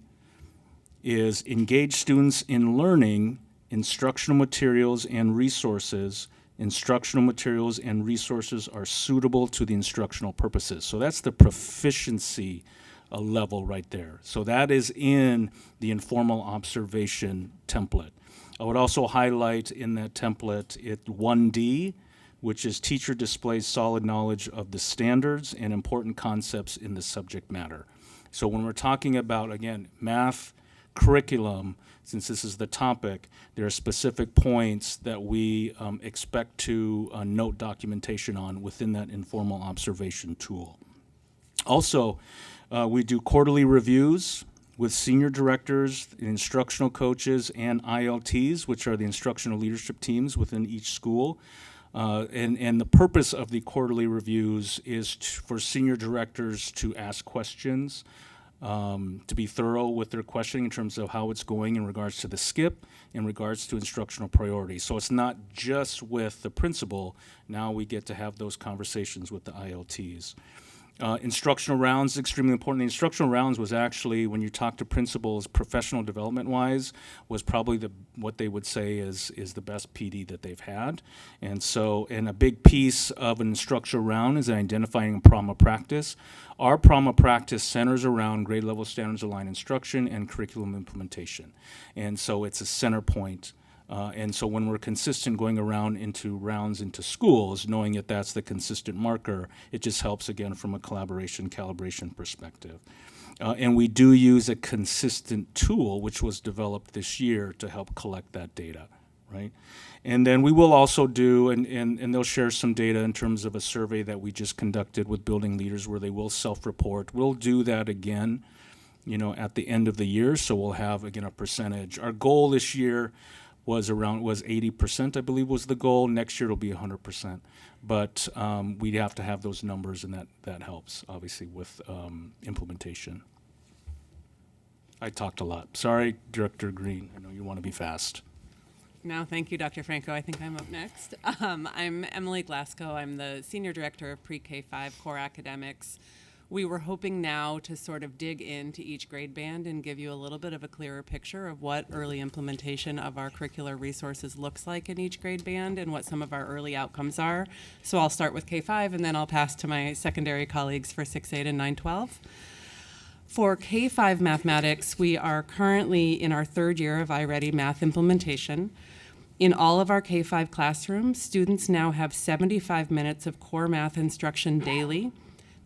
is engage students in learning instructional materials and resources. Instructional materials and resources are suitable to the instructional purposes. So that's the proficiency level right there. So that is in the informal observation template. I would also highlight in that template 1D, which is teacher displays solid knowledge of the standards and important concepts in the subject matter. So when we're talking about, again, math curriculum, since this is the topic, there are specific points that we expect to note documentation on within that informal observation tool. Also, we do quarterly reviews with senior directors, instructional coaches, and ILTs, which are the instructional leadership teams within each school. And the purpose of the quarterly reviews is for senior directors to ask questions, to be thorough with their questioning in terms of how it's going in regards to the skip, in regards to instructional priorities. So it's not just with the principal. Now we get to have those conversations with the ILTs. Instructional rounds, extremely important. The instructional rounds was actually, when you talk to principals, professional development-wise, was probably what they would say is the best PD that they've had. And so, and a big piece of an instructional round is identifying a problem of practice. Our problem of practice centers around grade level standards aligned instruction and curriculum implementation. And so it's a center point. And so when we're consistent going around into rounds into schools, knowing that that's the consistent marker, it just helps, again, from a collaboration, calibration perspective. And we do use a consistent tool, which was developed this year to help collect that data, right? And then we will also do, and they'll share some data in terms of a survey that we just conducted with building leaders where they will self-report. We'll do that again, at the end of the year, so we'll have, again, a percentage. Our goal this year was 80%, I believe was the goal. Next year it'll be 100%. But we'd have to have those numbers, and that helps, obviously, with implementation. I talked a lot. Sorry, Director Green. I know you want to be fast. No, thank you, Dr. Franco. I think I'm up next. I'm Emily Glasgow. I'm the Senior Director of Pre-K-5 Core Academics. We were hoping now to sort of dig into each grade band and give you a little bit of a clearer picture of what early implementation of our curricular resources looks like in each grade band and what some of our early outcomes are. So I'll start with K-5 and then I'll pass to my secondary colleagues for 6-8 and 9-12. For K-5 mathematics, we are currently in our third year of iReady math implementation. In all of our K-5 classrooms, students now have 75 minutes of core math instruction daily.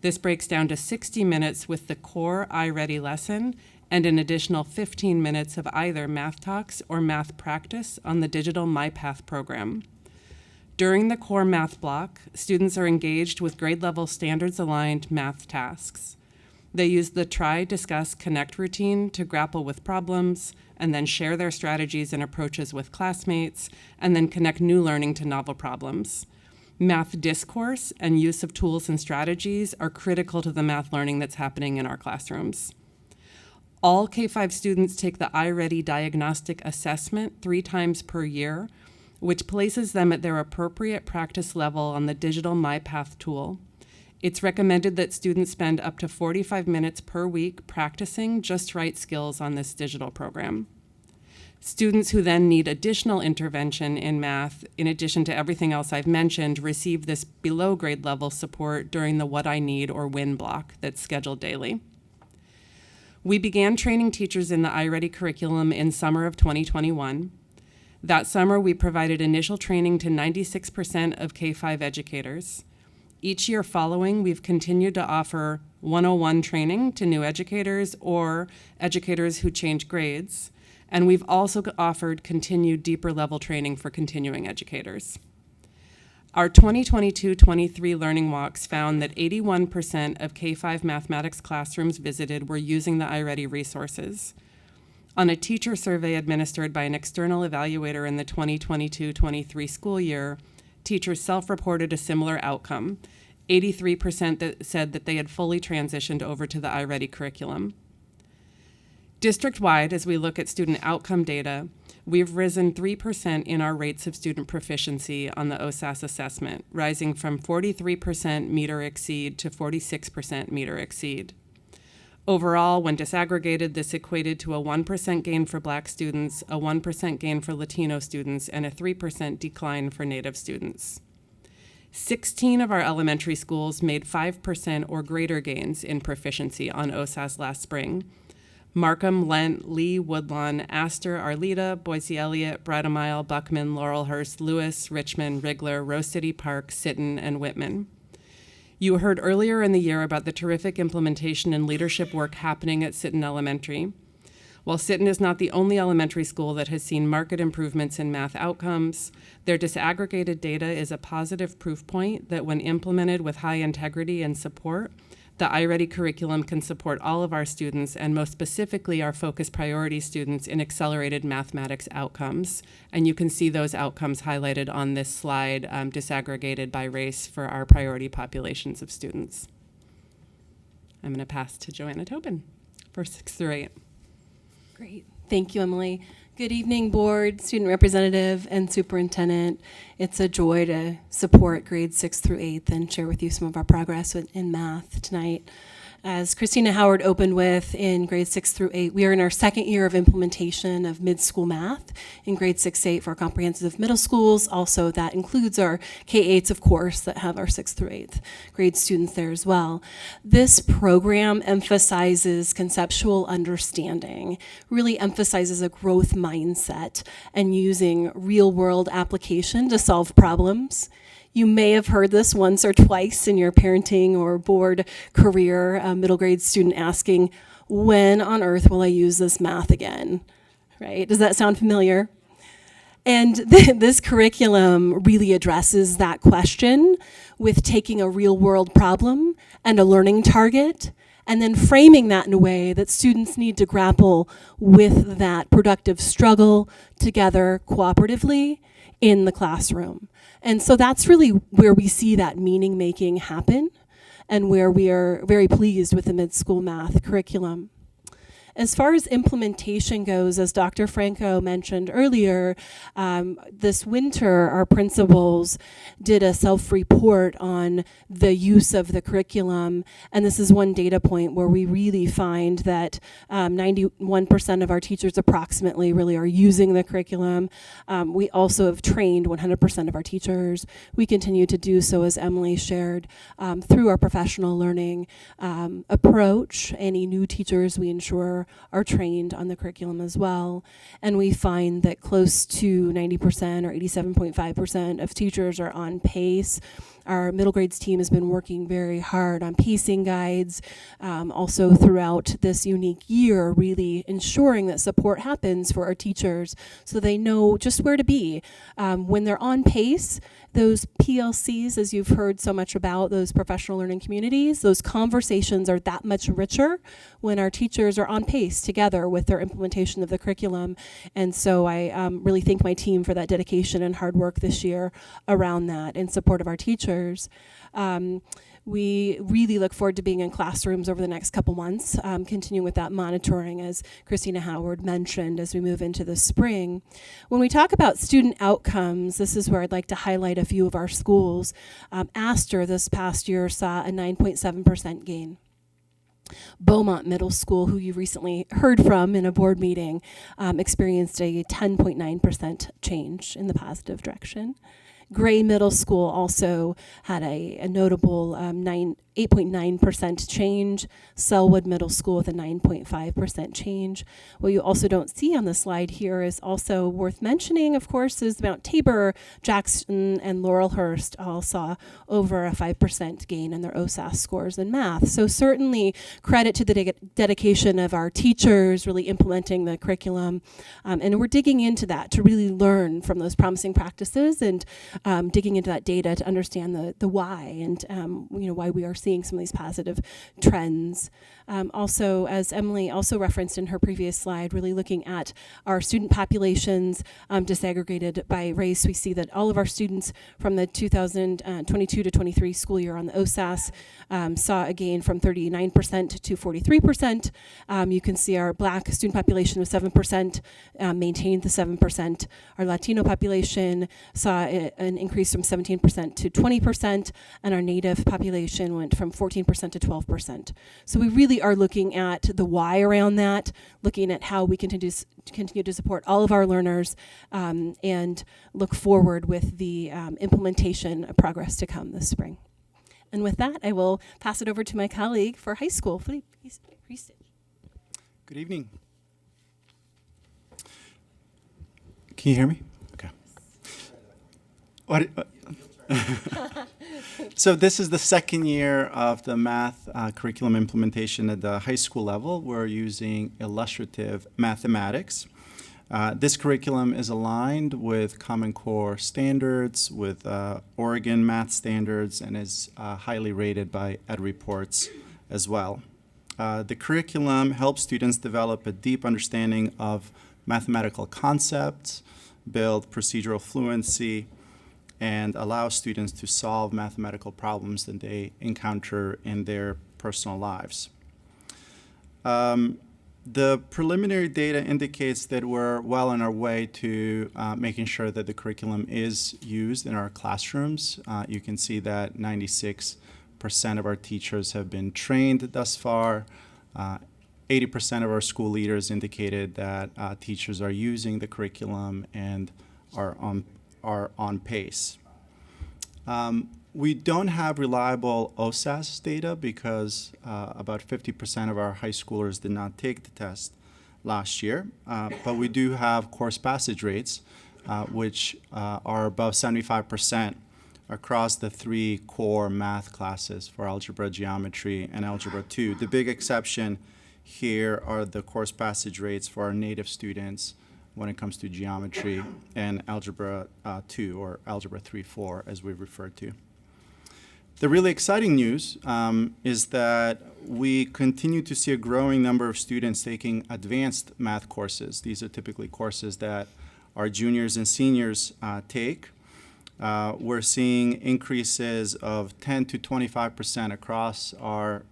This breaks down to 60 minutes with the core iReady lesson and an additional 15 minutes of either math talks or math practice on the digital MyPath program. During the core math block, students are engaged with grade level standards aligned math tasks. They use the try, discuss, connect routine to grapple with problems and then share their strategies and approaches with classmates and then connect new learning to novel problems. Math discourse and use of tools and strategies are critical to the math learning that's happening in our classrooms. All K-5 students take the iReady diagnostic assessment 3 times per year, which places them at their appropriate practice level on the digital MyPath tool. It's recommended that students spend up to 45 minutes per week practicing just right skills on this digital program. Students who then need additional intervention in math, in addition to everything else I've mentioned, receive this below grade level support during the What I Need or WIN block that's scheduled daily. We began training teachers in the iReady curriculum in summer of 2021. That summer, we provided initial training to 96% of K-5 educators. Each year following, we've continued to offer 101 training to new educators or educators who change grades. And we've also offered continued deeper level training for continuing educators. Our 2022-23 learning walks found that 81% of K-5 mathematics classrooms visited were using the iReady resources. On a teacher survey administered by an external evaluator in the 2022-23 school year, teachers self-reported a similar outcome. 83% that said that they had fully transitioned over to the iReady curriculum. District-wide, as we look at student outcome data, we've risen 3% in our rates of student proficiency on the OSAS assessment, rising from 43% meet or exceed to 46% meet or exceed. Overall, when disaggregated, this equated to a 1% gain for Black students, a 1% gain for Latino students, and a 3% decline for Native students. 16 of our elementary schools made 5% or greater gains in proficiency on OSAS last spring. Markham, Lent, Lee, Woodlawn, Astor, Arleta, Boise Elliott, Bradamile, Buckman, Laurelhurst, Lewis, Richmond, Rigler, Rose City Park, Sitton, and Whitman. You heard earlier in the year about the terrific implementation and leadership work happening at Sitton Elementary. While Sitton is not the only elementary school that has seen marked improvements in math outcomes, their disaggregated data is a positive proof point that when implemented with high integrity and support, the iReady curriculum can support all of our students, and most specifically our focus priority students, in accelerated mathematics outcomes. And you can see those outcomes highlighted on this slide, disaggregated by race for our priority populations of students. I'm going to pass to Joanna Tobin for 6 through 8. Great. Thank you, Emily. Good evening, board, student representative, and superintendent. It's a joy to support grades 6th through 8th and share with you some of our progress in math tonight. As Christina Howard opened with, in grades 6 through 8, we are in our second year of implementation of mid-school math in grades 6-8 for our comprehensive middle schools. Also, that includes our K-8s, of course, that have our 6th through 8th grade students there as well. This program emphasizes conceptual understanding, really emphasizes a growth mindset and using real-world application to solve problems. You may have heard this once or twice in your parenting or board career, a middle grade student asking, when on earth will I use this math again? Right? Does that sound familiar? And this curriculum really addresses that question with taking a real world problem and a learning target and then framing that in a way that students need to grapple with that productive struggle together cooperatively in the classroom. And so that's really where we see that meaning making happen and where we are very pleased with the mid-school math curriculum. As far as implementation goes, as Dr. Franco mentioned earlier, this winter our principals did a self-report on the use of the curriculum, and this is one data point where we really find that 91% of our teachers approximately really are using the curriculum. We also have trained 100% of our teachers. We continue to do so, as Emily shared, through our professional learning approach. Any new teachers we ensure are trained on the curriculum as well. And we find that close to 90% or 87.5% of teachers are on pace. Our middle grades team has been working very hard on pacing guides, also throughout this unique year, really ensuring that support happens for our teachers so they know just where to be. When they're on pace, those PLCs, as you've heard so much about, those professional learning communities, those conversations are that much richer when our teachers are on pace together with their implementation of the curriculum. And so I really thank my team for that dedication and hard work this year around that in support of our teachers. We really look forward to being in classrooms over the next couple months, continuing with that monitoring, as Christina Howard mentioned, as we move into the spring. When we talk about student outcomes, this is where I'd like to highlight a few of our schools. Astor this past year saw a 9.7% gain. Beaumont Middle School, who you recently heard from in a board meeting, experienced a 10.9% change in the positive direction. Gray Middle School also had a notable 8.9% change. Selwood Middle School with a 9.5% change. What you also don't see on the slide here is also worth mentioning, of course, is Mount Tabor, Jackson, and Laurelhurst all saw over a 5% gain in their OSAS scores in math. So certainly credit to the dedication of our teachers really implementing the curriculum. And we're digging into that to really learn from those promising practices and digging into that data to understand the why and why we are seeing some of these positive trends. Also, as Emily also referenced in her previous slide, really looking at our student populations disaggregated by race, we see that all of our students from the 2022 to 23 school year on the OSAS saw a gain from 39% to 43%. You can see our Black student population was 7%, maintained the 7%. Our Latino population saw an increase from 17% to 20%, and our Native population went from 14% to 12%. So we really are looking at the why around that, looking at how we continue to support all of our learners, and look forward with the implementation of progress to come this spring. And with that, I will pass it over to my colleague for high school, Philippe Priestage. Good evening. Can you hear me? Okay. So this is the second year of the math curriculum implementation at the high school level. We're using illustrative mathematics. This curriculum is aligned with Common Core standards, with Oregon math standards, and is highly rated by EdReports as well. The curriculum helps students develop a deep understanding of mathematical concepts, build procedural fluency, and allow students to solve mathematical problems that they encounter in their personal lives. The preliminary data indicates that we're well on our way to making sure that the curriculum is used in our classrooms. You can see that 96% of our teachers have been trained thus far. 80% of our school leaders indicated that teachers are using the curriculum and are on pace. We don't have reliable OSAS data because about 50% of our high schoolers did not take the test last year, but we do have course passage rates, which are above 75% across the 3 core math classes for algebra, geometry, and algebra 2. The big exception here are the course passage rates for our native students when it comes to geometry and algebra 2, or algebra 3-4 as we refer to. The really exciting news is that we continue to see a growing number of students taking advanced math courses. These are typically courses that our juniors and seniors take. We're seeing increases of 10 to 25% across our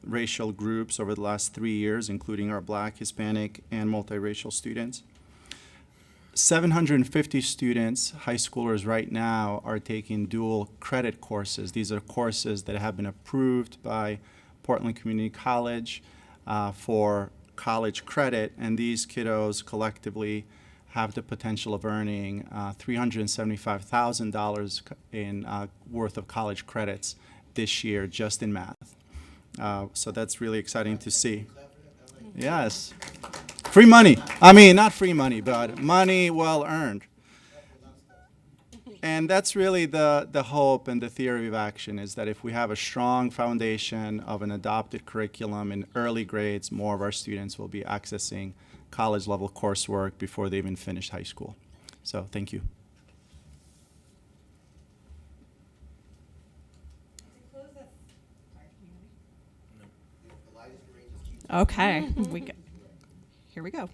racial groups over the last 3 years, including our Black, Hispanic, and multiracial students. 750 students, high schoolers right now, are taking dual credit courses. These are courses that have been approved by Portland Community College for college credit, and these kiddos collectively have the potential of earning $375,000 in worth of college credits this year just in math. So that's really exciting to see. Yes. Free money. I mean, not free money, but money well earned. And that's really the hope and the theory of action, is that if we have a strong foundation of an adopted curriculum in early grades, more of our students will be accessing college level coursework before they even finish high school. So thank you. Okay, here we go.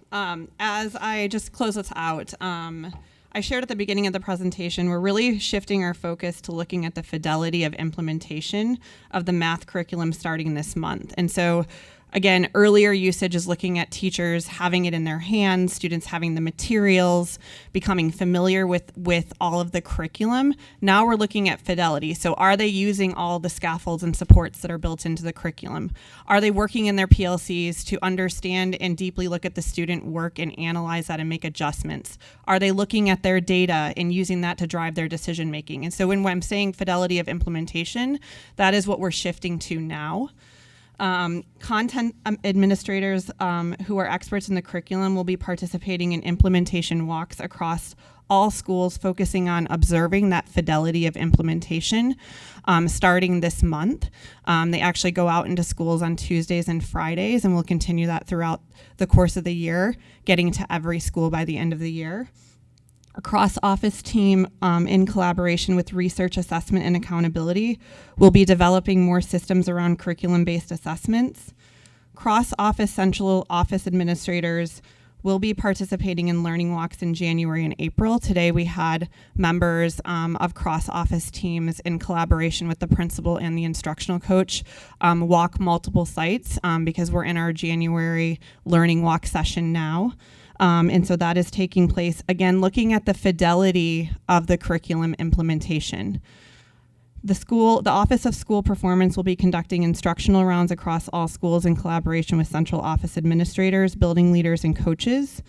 As I just close this out, I shared at the beginning of the presentation, we're really shifting our focus to looking at the fidelity of implementation of the math curriculum starting this month. And so, again, earlier usage is looking at teachers having it in their hands, students having the materials, becoming familiar with all of the curriculum. Now we're looking at fidelity. So are they using all the scaffolds and supports that are built into the curriculum? Are they working in their PLCs to understand and deeply look at the student work and analyze that and make adjustments? Are they looking at their data and using that to drive their decision making? And so when I'm saying fidelity of implementation, that is what we're shifting to now. Content administrators who are experts in the curriculum will be participating in implementation walks across all schools, focusing on observing that fidelity of implementation starting this month. They actually go out into schools on Tuesdays and Fridays, and we'll continue that throughout the course of the year, getting to every school by the end of the year. A cross-office team, in collaboration with research, assessment, and accountability, will be developing more systems around curriculum-based assessments. Cross-office central office administrators will be participating in learning walks in January and April. Today we had members of cross-office teams in collaboration with the principal and the instructional coach walk multiple sites because we're in our January learning walk session now. And so that is taking place, again, looking at the fidelity of the curriculum implementation. The Office of School Performance will be conducting instructional rounds across all schools in collaboration with central office administrators, building leaders, and coaches.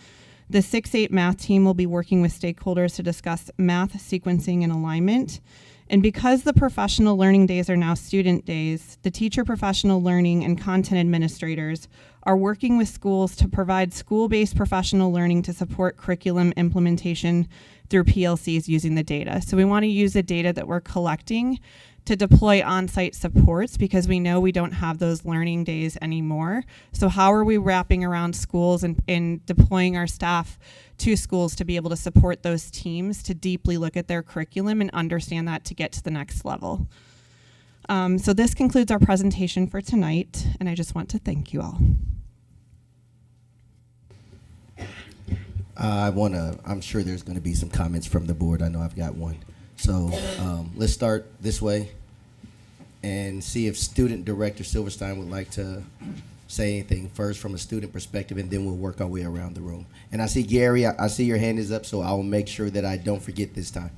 The 6-8 math team will be working with stakeholders to discuss math sequencing and alignment. And because the professional learning days are now student days, the teacher professional learning and content administrators are working with schools to provide school-based professional learning to support curriculum implementation through PLCs using the data. So we want to use the data that we're collecting to deploy on-site supports because we know we don't have those learning days anymore. So how are we wrapping around schools and deploying our staff to schools to be able to support those teams to deeply look at their curriculum and understand that to get to the next level? So this concludes our presentation for tonight, and I just want to thank you all. I'm sure there's going to be some comments from the board. I know I've got one. So let's start this way and see if Student Director Silverstein would like to say anything first from a student perspective, and then we'll work our way around the room. And I see Gary, I see your hand is up, so I will make sure that I don't forget this time.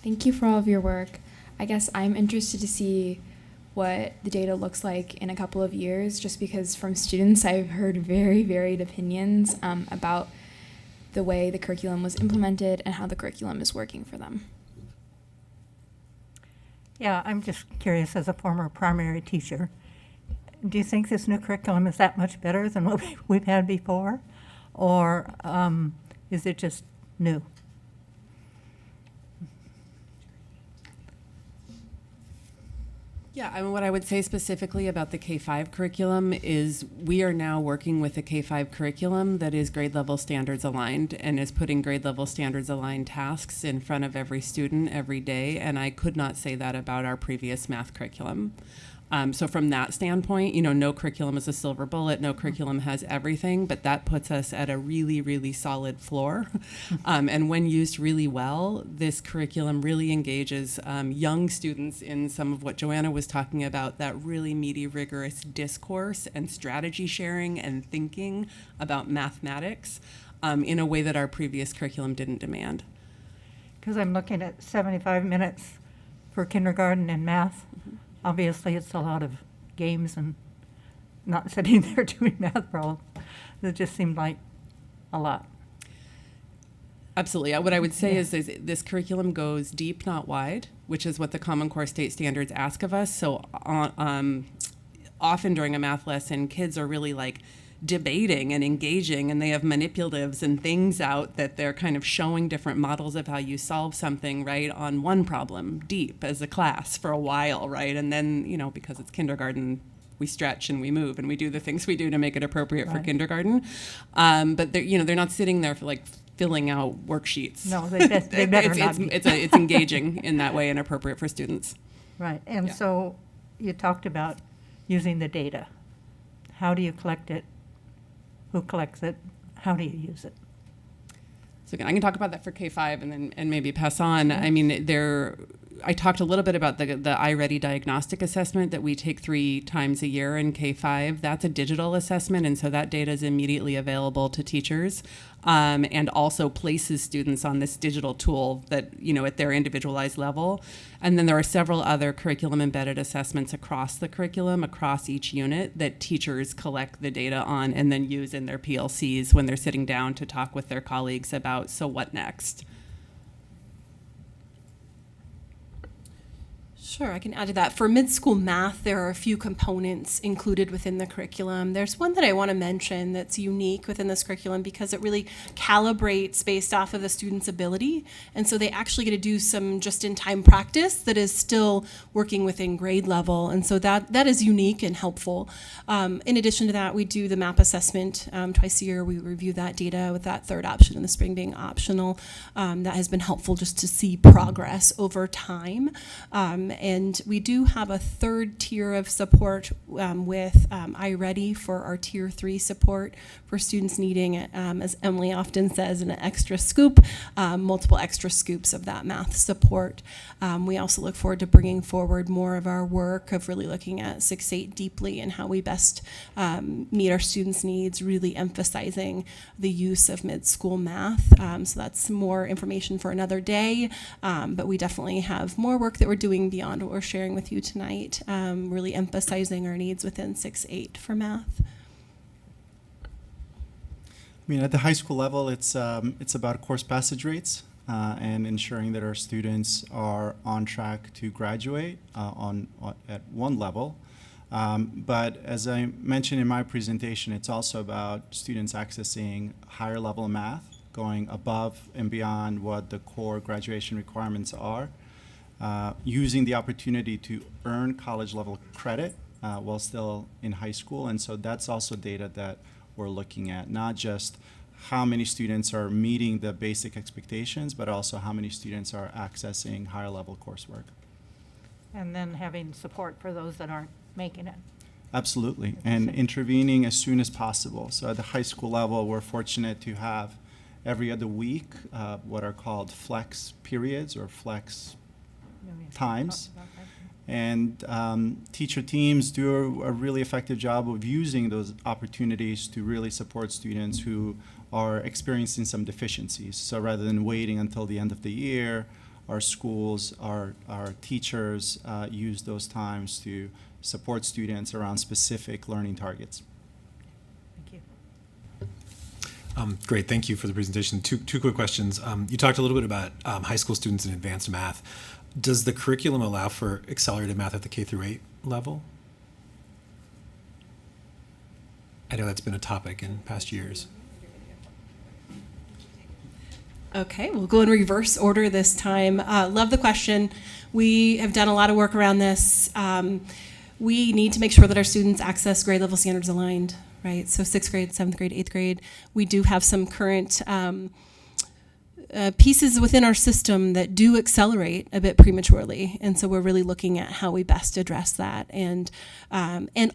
Thank you for all of your work. I guess I'm interested to see what the data looks like in a couple of years, just because from students I've heard very varied opinions about the way the curriculum was implemented and how the curriculum is working for them. Yeah, I'm just curious, as a former primary teacher, do you think this new curriculum is that much better than what we've had before? Or is it just new? Yeah, I mean, what I would say specifically about the K-5 curriculum is we are now working with a K-5 curriculum that is grade level standards aligned and is putting grade level standards aligned tasks in front of every student every day. And I could not say that about our previous math curriculum. So from that standpoint, no curriculum is a silver bullet, no curriculum has everything, but that puts us at a really, really solid floor. And when used really well, this curriculum really engages young students in some of what Joanna was talking about, that really meaty, rigorous discourse and strategy sharing and thinking about mathematics in a way that our previous curriculum didn't demand. Because I'm looking at 75 minutes for kindergarten and math. Obviously, it's a lot of games and not sitting there doing math problems. It just seemed like a lot. Absolutely. What I would say is this curriculum goes deep, not wide, which is what the Common Core state standards ask of us. So often during a math lesson, kids are really like debating and engaging, and they have manipulatives and things out that they're kind of showing different models of how you solve something, right, on one problem deep as a class for a while, right? And then, because it's kindergarten, we stretch and we move and we do the things we do to make it appropriate for kindergarten. But they're not sitting there for like filling out worksheets. No, they better not be. It's engaging in that way and appropriate for students. Right, and so you talked about using the data. How do you collect it? Who collects it? How do you use it? So again, I can talk about that for K-5 and maybe pass on. I mean, I talked a little bit about the iReady diagnostic assessment that we take 3 times a year in K-5. That's a digital assessment, and so that data is immediately available to teachers and also places students on this digital tool that, at their individualized level. And then there are several other curriculum embedded assessments across the curriculum, across each unit, that teachers collect the data on and then use in their PLCs when they're sitting down to talk with their colleagues about, so what next? Sure, I can add to that. For mid-school math, there are a few components included within the curriculum. There's one that I want to mention that's unique within this curriculum because it really calibrates based off of the student's ability. And so they actually get to do some just-in-time practice that is still working within grade level. And so that is unique and helpful. In addition to that, we do the MAP assessment twice a year. We review that data with that third option in the spring being optional. That has been helpful just to see progress over time. And we do have a third tier of support with iReady for our tier 3 support for students needing, as Emily often says, an extra scoop, multiple extra scoops of that math support. We also look forward to bringing forward more of our work of really looking at 6-8 deeply and how we best meet our students' needs, really emphasizing the use of mid-school math. So that's more information for another day, but we definitely have more work that we're doing beyond what we're sharing with you tonight, really emphasizing our needs within 6-8 for math. I mean, at the high school level, it's about course passage rates and ensuring that our students are on track to graduate at one level. But as I mentioned in my presentation, it's also about students accessing higher level math, going above and beyond what the core graduation requirements are. Using the opportunity to earn college level credit while still in high school. And so that's also data that we're looking at, not just how many students are meeting the basic expectations, but also how many students are accessing higher level coursework. And then having support for those that aren't making it. Absolutely, and intervening as soon as possible. So at the high school level, we're fortunate to have every other week what are called flex periods or flex times. And teacher teams do a really effective job of using those opportunities to really support students who are experiencing some deficiencies. So rather than waiting until the end of the year, our schools, our teachers use those times to support students around specific learning targets. Thank you. Great, thank you for the presentation. Two quick questions. You talked a little bit about high school students in advanced math. Does the curriculum allow for accelerated math at the K through 8 level? I know that's been a topic in past years. Okay, we'll go in reverse order this time. Love the question. We have done a lot of work around this. We need to make sure that our students access grade level standards aligned, right? So 6th grade, 7th grade, 8th grade. We do have some current pieces within our system that do accelerate a bit prematurely, and so we're really looking at how we best address that and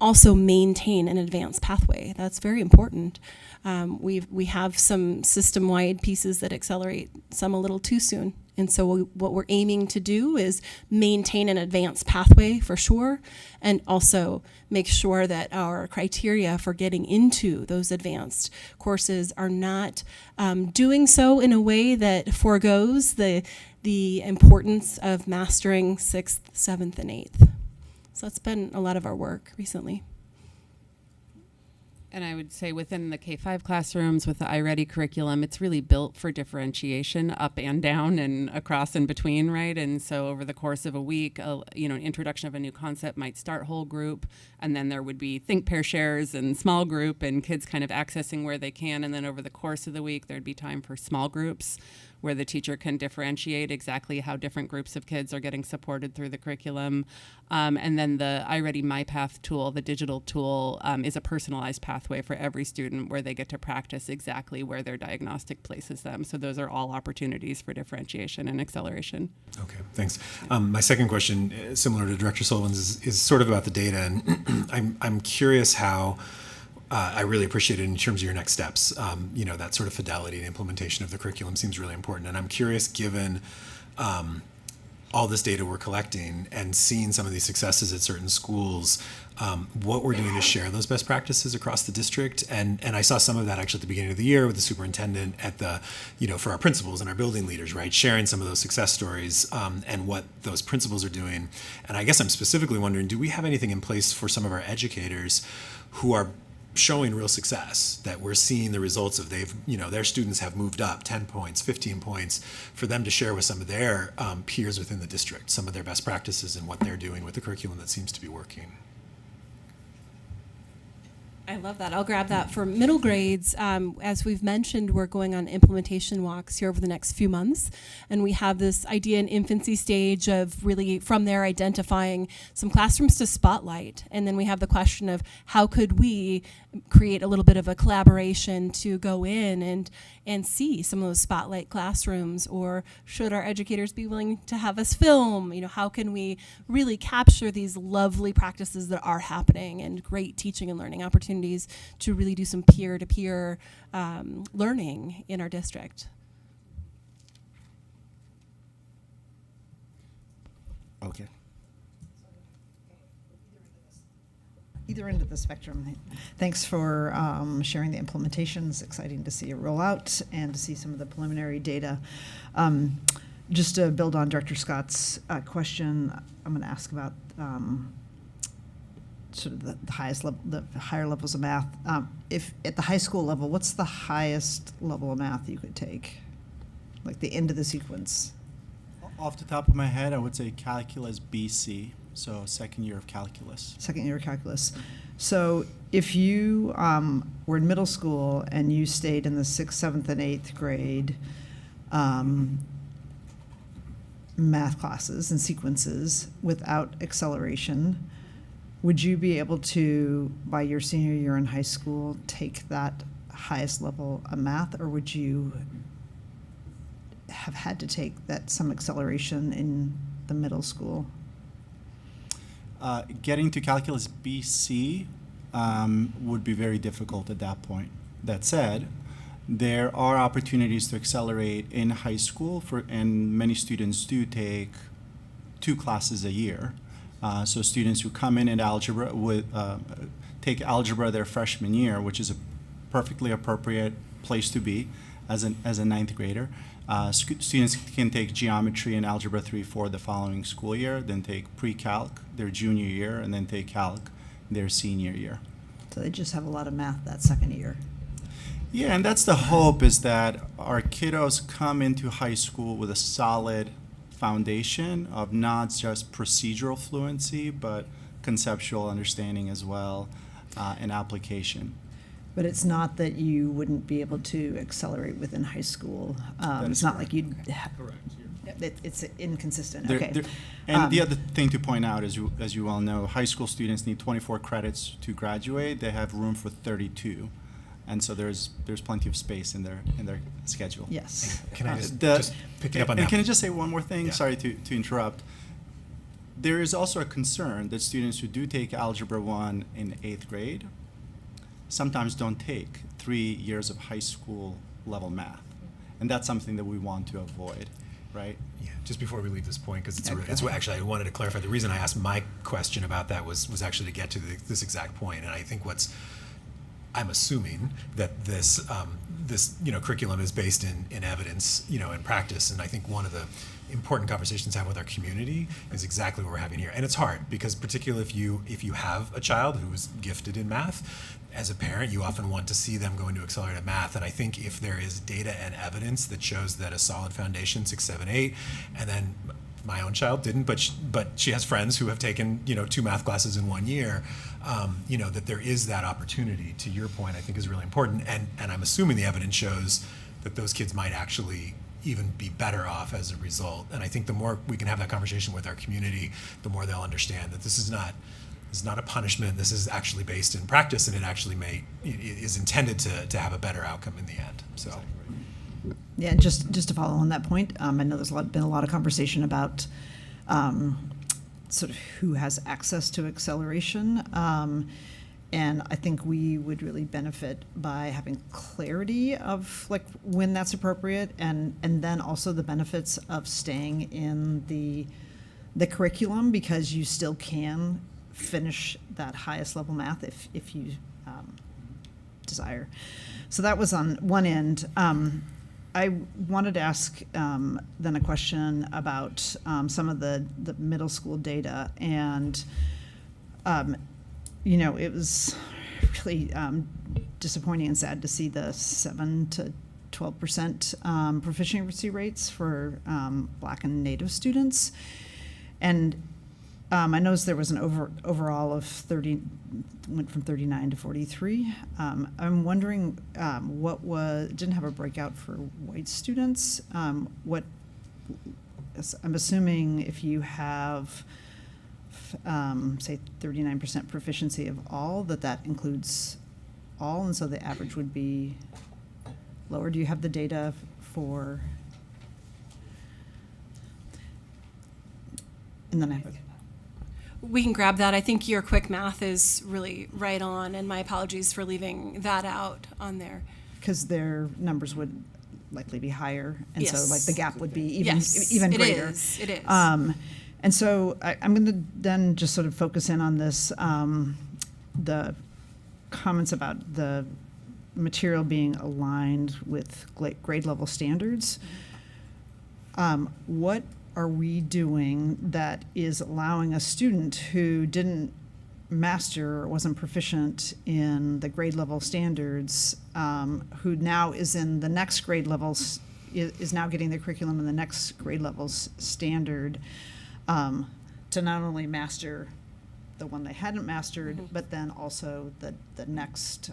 also maintain an advanced pathway. That's very important. We have some system-wide pieces that accelerate some a little too soon, and so what we're aiming to do is maintain an advanced pathway for sure, and also make sure that our criteria for getting into those advanced courses are not doing so in a way that forgoes the importance of mastering 6th, 7th, and 8th. So that's been a lot of our work recently. And I would say within the K-5 classrooms with the iReady curriculum, it's really built for differentiation up and down and across and between, right? And so over the course of a week, an introduction of a new concept might start whole group, and then there would be think, pair, shares and small group and kids kind of accessing where they can. And then over the course of the week, there'd be time for small groups where the teacher can differentiate exactly how different groups of kids are getting supported through the curriculum. And then the iReady MyPath tool, the digital tool, is a personalized pathway for every student where they get to practice exactly where their diagnostic places them. So those are all opportunities for differentiation and acceleration. Okay, thanks. My second question, similar to Director Sullivan's, is sort of about the data, and I'm curious how I really appreciate it in terms of your next steps. That sort of fidelity and implementation of the curriculum seems really important. And I'm curious, given all this data we're collecting and seeing some of these successes at certain schools, what we're doing to share those best practices across the district. And I saw some of that actually at the beginning of the year with the superintendent for our principals and our building leaders, right? Sharing some of those success stories and what those principals are doing. And I guess I'm specifically wondering, do we have anything in place for some of our educators who are showing real success, that we're seeing the results of their students have moved up 10 points, 15 points, for them to share with some of their peers within the district, some of their best practices and what they're doing with the curriculum that seems to be working? I love that. I'll grab that. For middle grades, as we've mentioned, we're going on implementation walks here over the next few months. And we have this idea in infancy stage of really from there identifying some classrooms to spotlight. And then we have the question of how could we create a little bit of a collaboration to go in and see some of those spotlight classrooms, or should our educators be willing to have us film? How can we really capture these lovely practices that are happening and great teaching and learning opportunities to really do some peer-to-peer learning in our district? Okay. Either end of the spectrum. Thanks for sharing the implementations. Exciting to see it roll out and to see some of the preliminary data. Just to build on Director Scott's question, I'm going to ask about sort of the highest level, the higher levels of math. If at the high school level, what's the highest level of math you could take, like the end of the sequence? Off the top of my head, I would say calculus BC. So second year of calculus. Second year of calculus. So if you were in middle school and you stayed in the 6th, 7th, and 8th grade math classes and sequences without acceleration, would you be able to, by your senior year in high school, take that highest level of math, or would you have had to take that some acceleration in the middle school? Getting to calculus BC would be very difficult at that point. That said, there are opportunities to accelerate in high school, and many students do take 2 classes a year. So students who come in algebra with take algebra their freshman year, which is a perfectly appropriate place to be as a ninth grader. Students can take geometry and algebra 3-4 the following school year, then take pre-calc their junior year, and then take calc their senior year. So they just have a lot of math that second year. Yeah, and that's the hope, is that our kiddos come into high school with a solid foundation of not just procedural fluency, but conceptual understanding as well, and application. But it's not that you wouldn't be able to accelerate within high school. It's not like you'd. It's inconsistent. Okay. And the other thing to point out is, as you all know, high school students need 24 credits to graduate. They have room for 32. And so there's plenty of space in their schedule. Yes. Can I just pick it up on that? Can I just say one more thing? Yeah. Sorry to interrupt. There is also a concern that students who do take Algebra 1 in 8th grade sometimes don't take 3 years of high school level math. And that's something that we want to avoid, right? Yeah, just before we leave this point, because it's actually, I wanted to clarify. The reason I asked my question about that was actually to get to this exact point. And I think I'm assuming that this curriculum is based in evidence, in practice. And I think one of the important conversations to have with our community is exactly what we're having here. And it's hard, because particularly if you have a child who's gifted in math, as a parent, you often want to see them go into accelerated math. And I think if there is data and evidence that shows that a solid foundation, 6, 7, 8, and then my own child didn't, but she has friends who have taken 2 math classes in 1 year, that there is that opportunity, to your point, I think is really important. And I'm assuming the evidence shows that those kids might actually even be better off as a result. And I think the more we can have that conversation with our community, the more they'll understand that this is not a punishment. This is actually based in practice, and it actually is intended to have a better outcome in the end. So. Yeah, just to follow on that point, I know there's been a lot of conversation about sort of who has access to acceleration, and I think we would really benefit by having clarity of like when that's appropriate, and then also the benefits of staying in the curriculum, because you still can finish that highest level math if you desire. So that was on one end. I wanted to ask then a question about some of the middle school data, and it was really disappointing and sad to see the 7 to 12% proficiency rates for Black and Native students, and I noticed there was an overall of 30, went from 39 to 43. I'm wondering didn't have a breakout for white students. I'm assuming if you have, say, 39% proficiency of all, that includes all, and so the average would be lower. Do you have the data for? And then I have We can grab that. I think your quick math is really right on, and my apologies for leaving that out on there. Because their numbers would likely be higher, and so like the gap would be even greater. It is. And so I'm going to then just sort of focus in on this, the comments about the material being aligned with grade level standards. What are we doing that is allowing a student who didn't master or wasn't proficient in the grade level standards, who now is in the next grade levels, is now getting the curriculum in the next grade levels standard, to not only master the one they hadn't mastered, but then also the next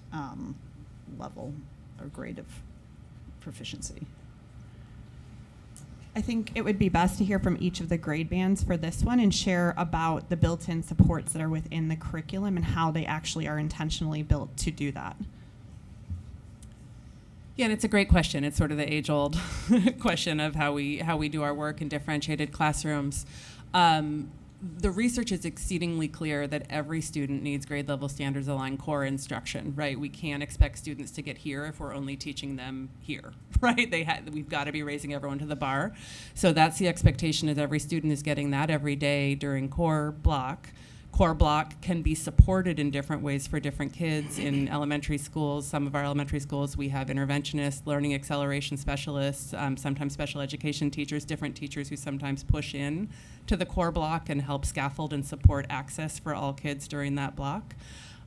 level or grade of proficiency? I think it would be best to hear from each of the grade bands for this one and share about the built-in supports that are within the curriculum and how they actually are intentionally built to do that. Yeah, and it's a great question. It's sort of the age-old question of how we do our work in differentiated classrooms. the research is exceedingly clear that every student needs grade level standards aligned core instruction, right? We can't expect students to get here if we're only teaching them here, right? We've got to be raising everyone to the bar. So that's the expectation, is every student is getting that every day during core block. Core block can be supported in different ways for different kids. In elementary schools, some of our elementary schools, we have interventionists, learning acceleration specialists, sometimes special education teachers, different teachers who sometimes push in to the core block and help scaffold and support access for all kids during that block.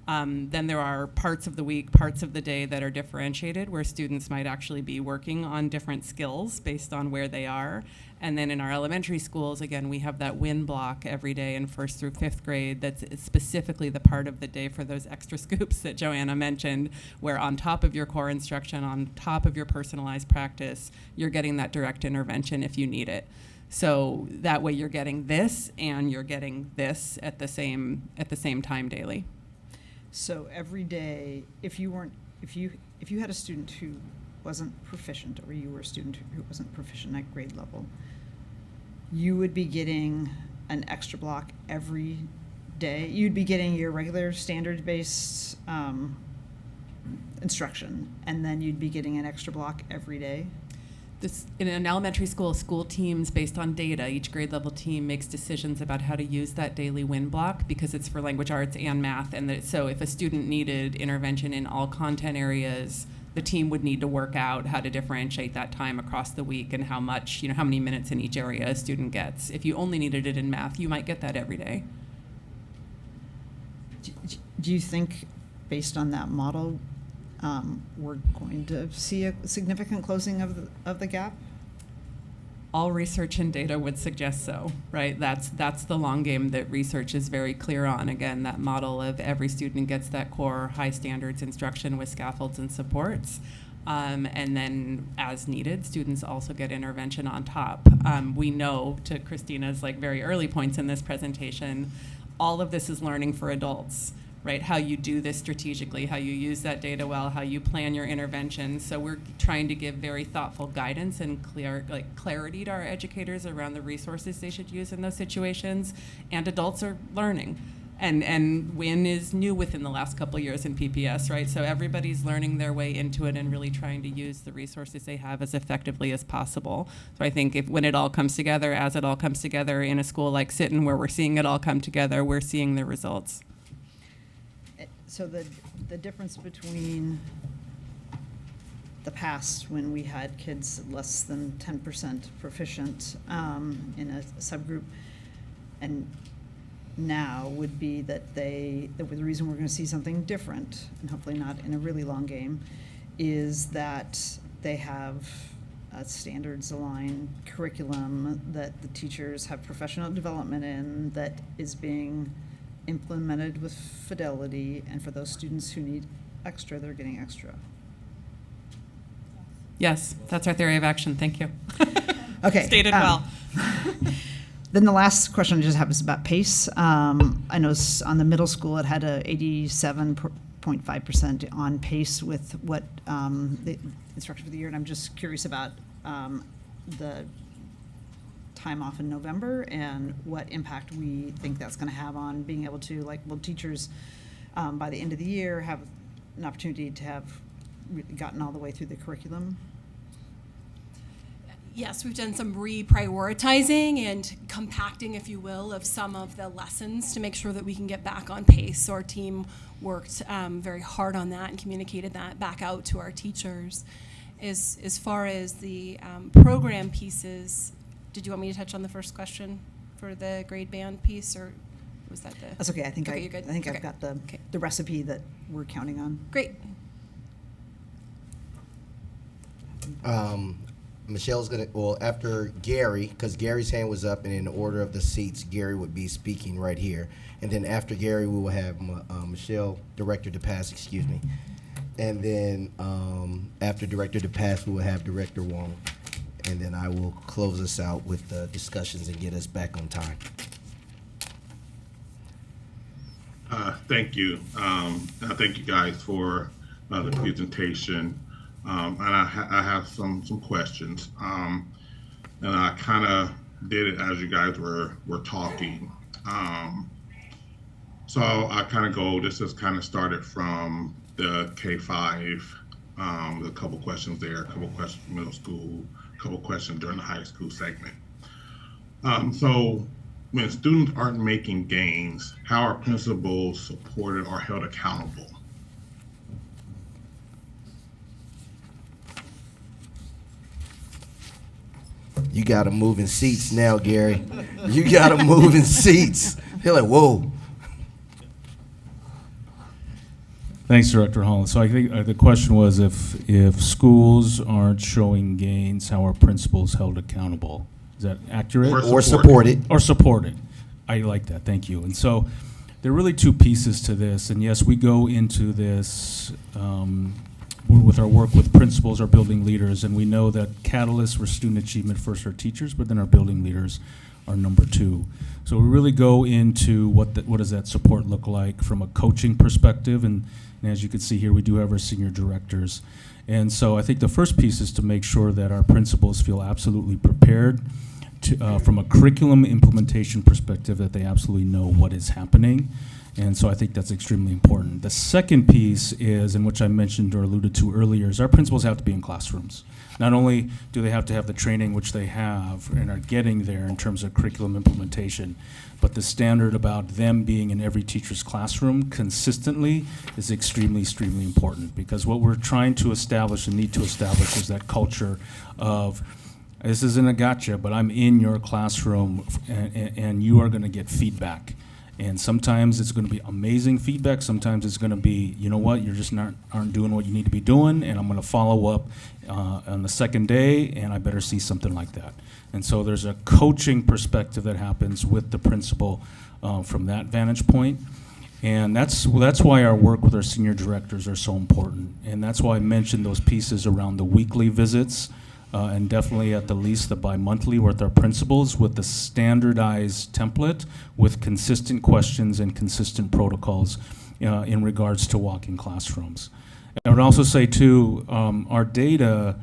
Then there are parts of the week, parts of the day that are differentiated, where students might actually be working on different skills based on where they are. And then in our elementary schools, again, we have that WIN block every day in 1st through 5th grade that's specifically the part of the day for those extra scoops that Joanna mentioned, where on top of your core instruction, on top of your personalized practice, you're getting that direct intervention if you need it. So that way you're getting this and you're getting this at the same time daily. So every day, if you had a student who wasn't proficient, or you were a student who wasn't proficient at grade level, you would be getting an extra block every day. You'd be getting your regular standard-based instruction, and then you'd be getting an extra block every day. In an elementary school, school teams, based on data, each grade level team makes decisions about how to use that daily WIN block, because it's for language arts and math. And so if a student needed intervention in all content areas, the team would need to work out how to differentiate that time across the week and how much, how many minutes in each area a student gets. If you only needed it in math, you might get that every day. Do you think, based on that model, we're going to see a significant closing of the gap? All research and data would suggest so, right? That's the long game that research is very clear on. Again, that model of every student gets that core high standards instruction with scaffolds and supports. And then as needed, students also get intervention on top. We know, to Christina's very early points in this presentation, all of this is learning for adults. Right, how you do this strategically, how you use that data well, how you plan your interventions. So we're trying to give very thoughtful guidance and clarity to our educators around the resources they should use in those situations. And adults are learning. And WIN is new within the last couple of years in PPS, right? So everybody's learning their way into it and really trying to use the resources they have as effectively as possible. So I think when it all comes together, as it all comes together in a school like Sitten, where we're seeing it all come together, we're seeing the results. So the difference between the past, when we had kids less than 10% proficient in a subgroup, and now would be that the reason we're going to see something different, and hopefully not in a really long game, is that they have a standards-aligned curriculum that the teachers have professional development in, that is being implemented with fidelity, and for those students who need extra, they're getting extra. Yes, that's our theory of action. Thank you. Okay. Stated well. Then the last question I just have is about PACE. I know on the middle school it had a 87.5% on PACE with what the instructor for the year, and I'm just curious about the time off in November and what impact we think that's going to have on being able to, will teachers by the end of the year have an opportunity to have really gotten all the way through the curriculum? Yes, we've done some reprioritizing and compacting, if you will, of some of the lessons to make sure that we can get back on pace. So our team worked very hard on that and communicated that back out to our teachers. As far as the program pieces, did you want me to touch on the first question for the grade band piece, or was that the? That's okay. I think you're good. Okay. I've got the recipe that we're counting on. Great. Michelle's after Gary, because Gary's hand was up, and in the order of the seats, Gary would be speaking right here. And then after Gary, we will have Michelle, Director DePass, excuse me. And then after Director DePass, we will have Director Wong. And then I will close us out with the discussions and get us back on time. Thank you. Thank you guys for the presentation. And I have some questions. And I kind of did it as you guys were talking. So I kind of go, this is kind of started from the K-5, a couple questions there, a couple questions from middle school, a couple questions during the high school segment. So when students aren't making gains, how are principals supported or held accountable? You got them moving seats now, Gary. You got them moving seats. They're like, whoa. Thanks, Director Holland. So I think the question was if schools aren't showing gains, how are principals held accountable? Is that accurate? Or supported. Or supported. I like that. Thank you. And so there are really two pieces to this. And yes, we go into this with our work with principals, our building leaders, and we know that catalysts for student achievement first are teachers, but then our building leaders are number two. So we really go into what does that support look like from a coaching perspective, and as you can see here, we do have our senior directors. And so I think the first piece is to make sure that our principals feel absolutely prepared to, from a curriculum implementation perspective, that they absolutely know what is happening. And so I think that's extremely important. The second piece is, and which I mentioned or alluded to earlier, is our principals have to be in classrooms. Not only do they have to have the training, which they have and are getting there in terms of curriculum implementation, but the standard about them being in every teacher's classroom consistently is extremely, extremely important, because what we're trying to establish and need to establish is that culture of, this isn't a gotcha, but I'm in your classroom and you are going to get feedback. And sometimes it's going to be amazing feedback. Sometimes it's going to be, you know what, you're just aren't doing what you need to be doing, and I'm going to follow up on the second day, and I better see something like that. And so there's a coaching perspective that happens with the principal from that vantage point. And that's why our work with our senior directors are so important. And that's why I mentioned those pieces around the weekly visits, and definitely at the least the bi-monthly with our principals, with the standardized template with consistent questions and consistent protocols in regards to walking classrooms. I would also say too, our data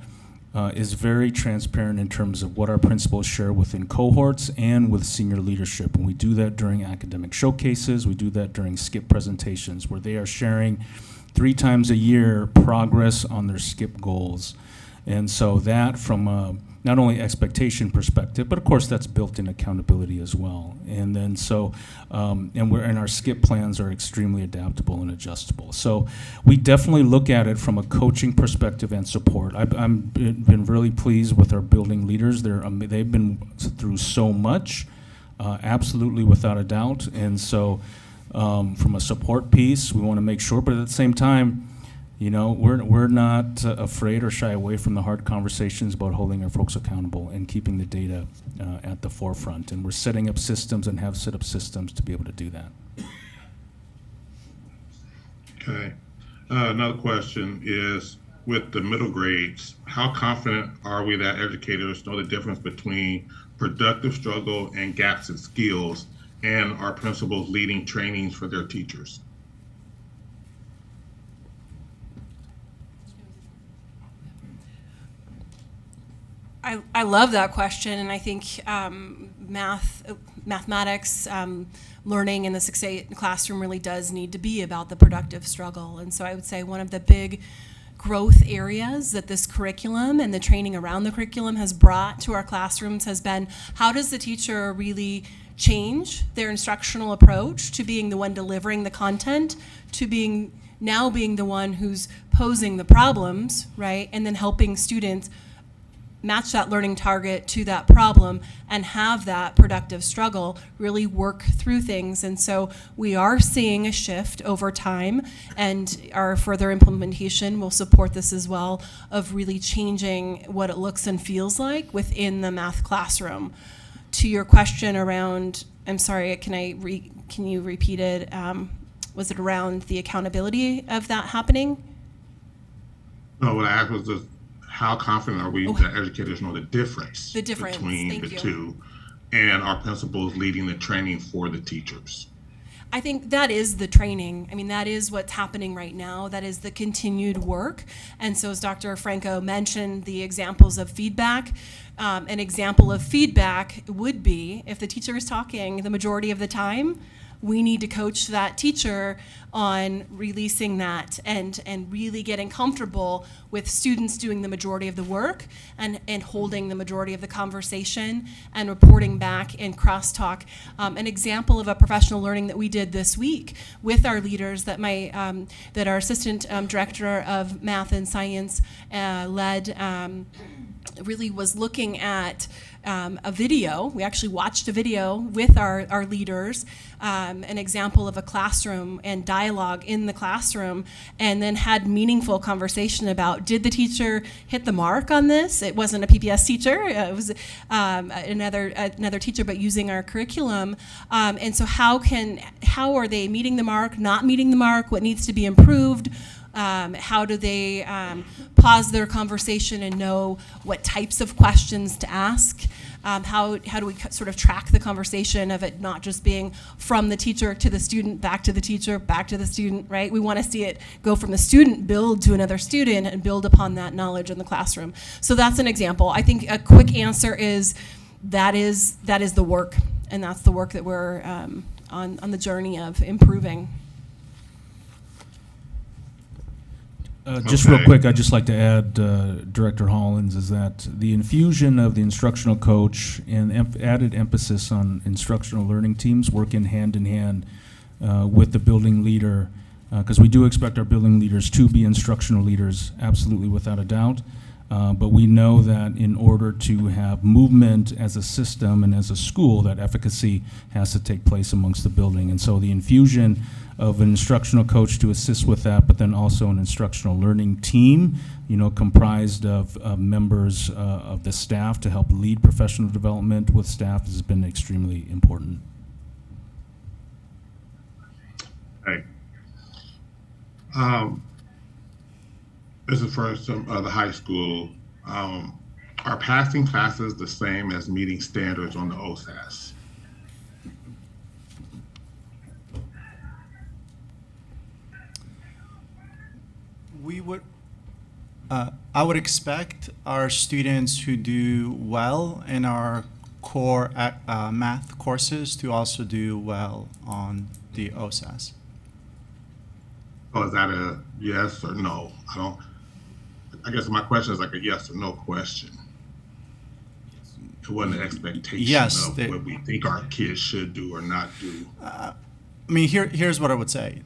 is very transparent in terms of what our principals share within cohorts and with senior leadership. And we do that during academic showcases, we do that during SCIP presentations, where they are sharing 3 times a year progress on their SCIP goals. And so that from a, not only expectation perspective, but of course that's built in accountability as well. And then so, and our SCIP plans are extremely adaptable and adjustable. So we definitely look at it from a coaching perspective and support. I've been really pleased with our building leaders. They've been through so much, absolutely without a doubt. And so from a support piece, we want to make sure, but at the same time, you know, we're not afraid or shy away from the hard conversations about holding our folks accountable and keeping the data at the forefront. And we're setting up systems and have set up systems to be able to do that. Okay. Another question is, with the middle grades, how confident are we that educators know the difference between productive struggle and gaps in skills, and are principals leading trainings for their teachers? I love that question, and I think mathematics learning in the 6-8 classroom really does need to be about the productive struggle. And so I would say one of the big growth areas that this curriculum and the training around the curriculum has brought to our classrooms has been, how does the teacher really change their instructional approach to being the one delivering the content, to now being the one who's posing the problems, right, and then helping students match that learning target to that problem and have that productive struggle, really work through things. And so we are seeing a shift over time, and our further implementation will support this as well, of really changing what it looks and feels like within the math classroom. To your question around, I'm sorry, can you repeat it? Was it around the accountability of that happening? No, what I asked was just, how confident are we that educators know the difference between the two, and our principals leading the training for the teachers? I think that is the training. I mean, that is what's happening right now. That is the continued work. And so as Dr. Franco mentioned, the examples of feedback, an example of feedback would be if the teacher is talking the majority of the time, we need to coach that teacher on releasing that and really getting comfortable with students doing the majority of the work and holding the majority of the conversation and reporting back and crosstalk. An example of a professional learning that we did this week with our leaders that that our assistant director of math and science led really was looking at a video. We actually watched a video with our leaders, an example of a classroom and dialogue in the classroom, and then had meaningful conversation about, did the teacher hit the mark on this? It wasn't a PPS teacher, it was another teacher, but using our curriculum. And so how are they meeting the mark, not meeting the mark, what needs to be improved? How do they pause their conversation and know what types of questions to ask? How do we sort of track the conversation of it not just being from the teacher to the student, back to the teacher, back to the student, right? We want to see it go from the student, build to another student, and build upon that knowledge in the classroom. So that's an example. I think a quick answer is that is the work, and that's the work that we're on the journey of improving. Just real quick, I'd just like to add, Director Hollins, is that the infusion of the instructional coach and added emphasis on instructional learning teams working hand in hand with the building leader, because we do expect our building leaders to be instructional leaders, absolutely without a doubt. But we know that in order to have movement as a system and as a school, that efficacy has to take place amongst the building. And so the infusion of an instructional coach to assist with that, but then also an instructional learning team, comprised of members of the staff to help lead professional development with staff has been extremely important. Hey. This is for the high school. Are passing classes the same as meeting standards on the OSAS? I would expect our students who do well in our core math courses to also do well on the OSAS. So is that a yes or no? I guess my question is like a yes or no question. It wasn't an expectation of what we think our kids should do or not do. I mean, here's what I would say.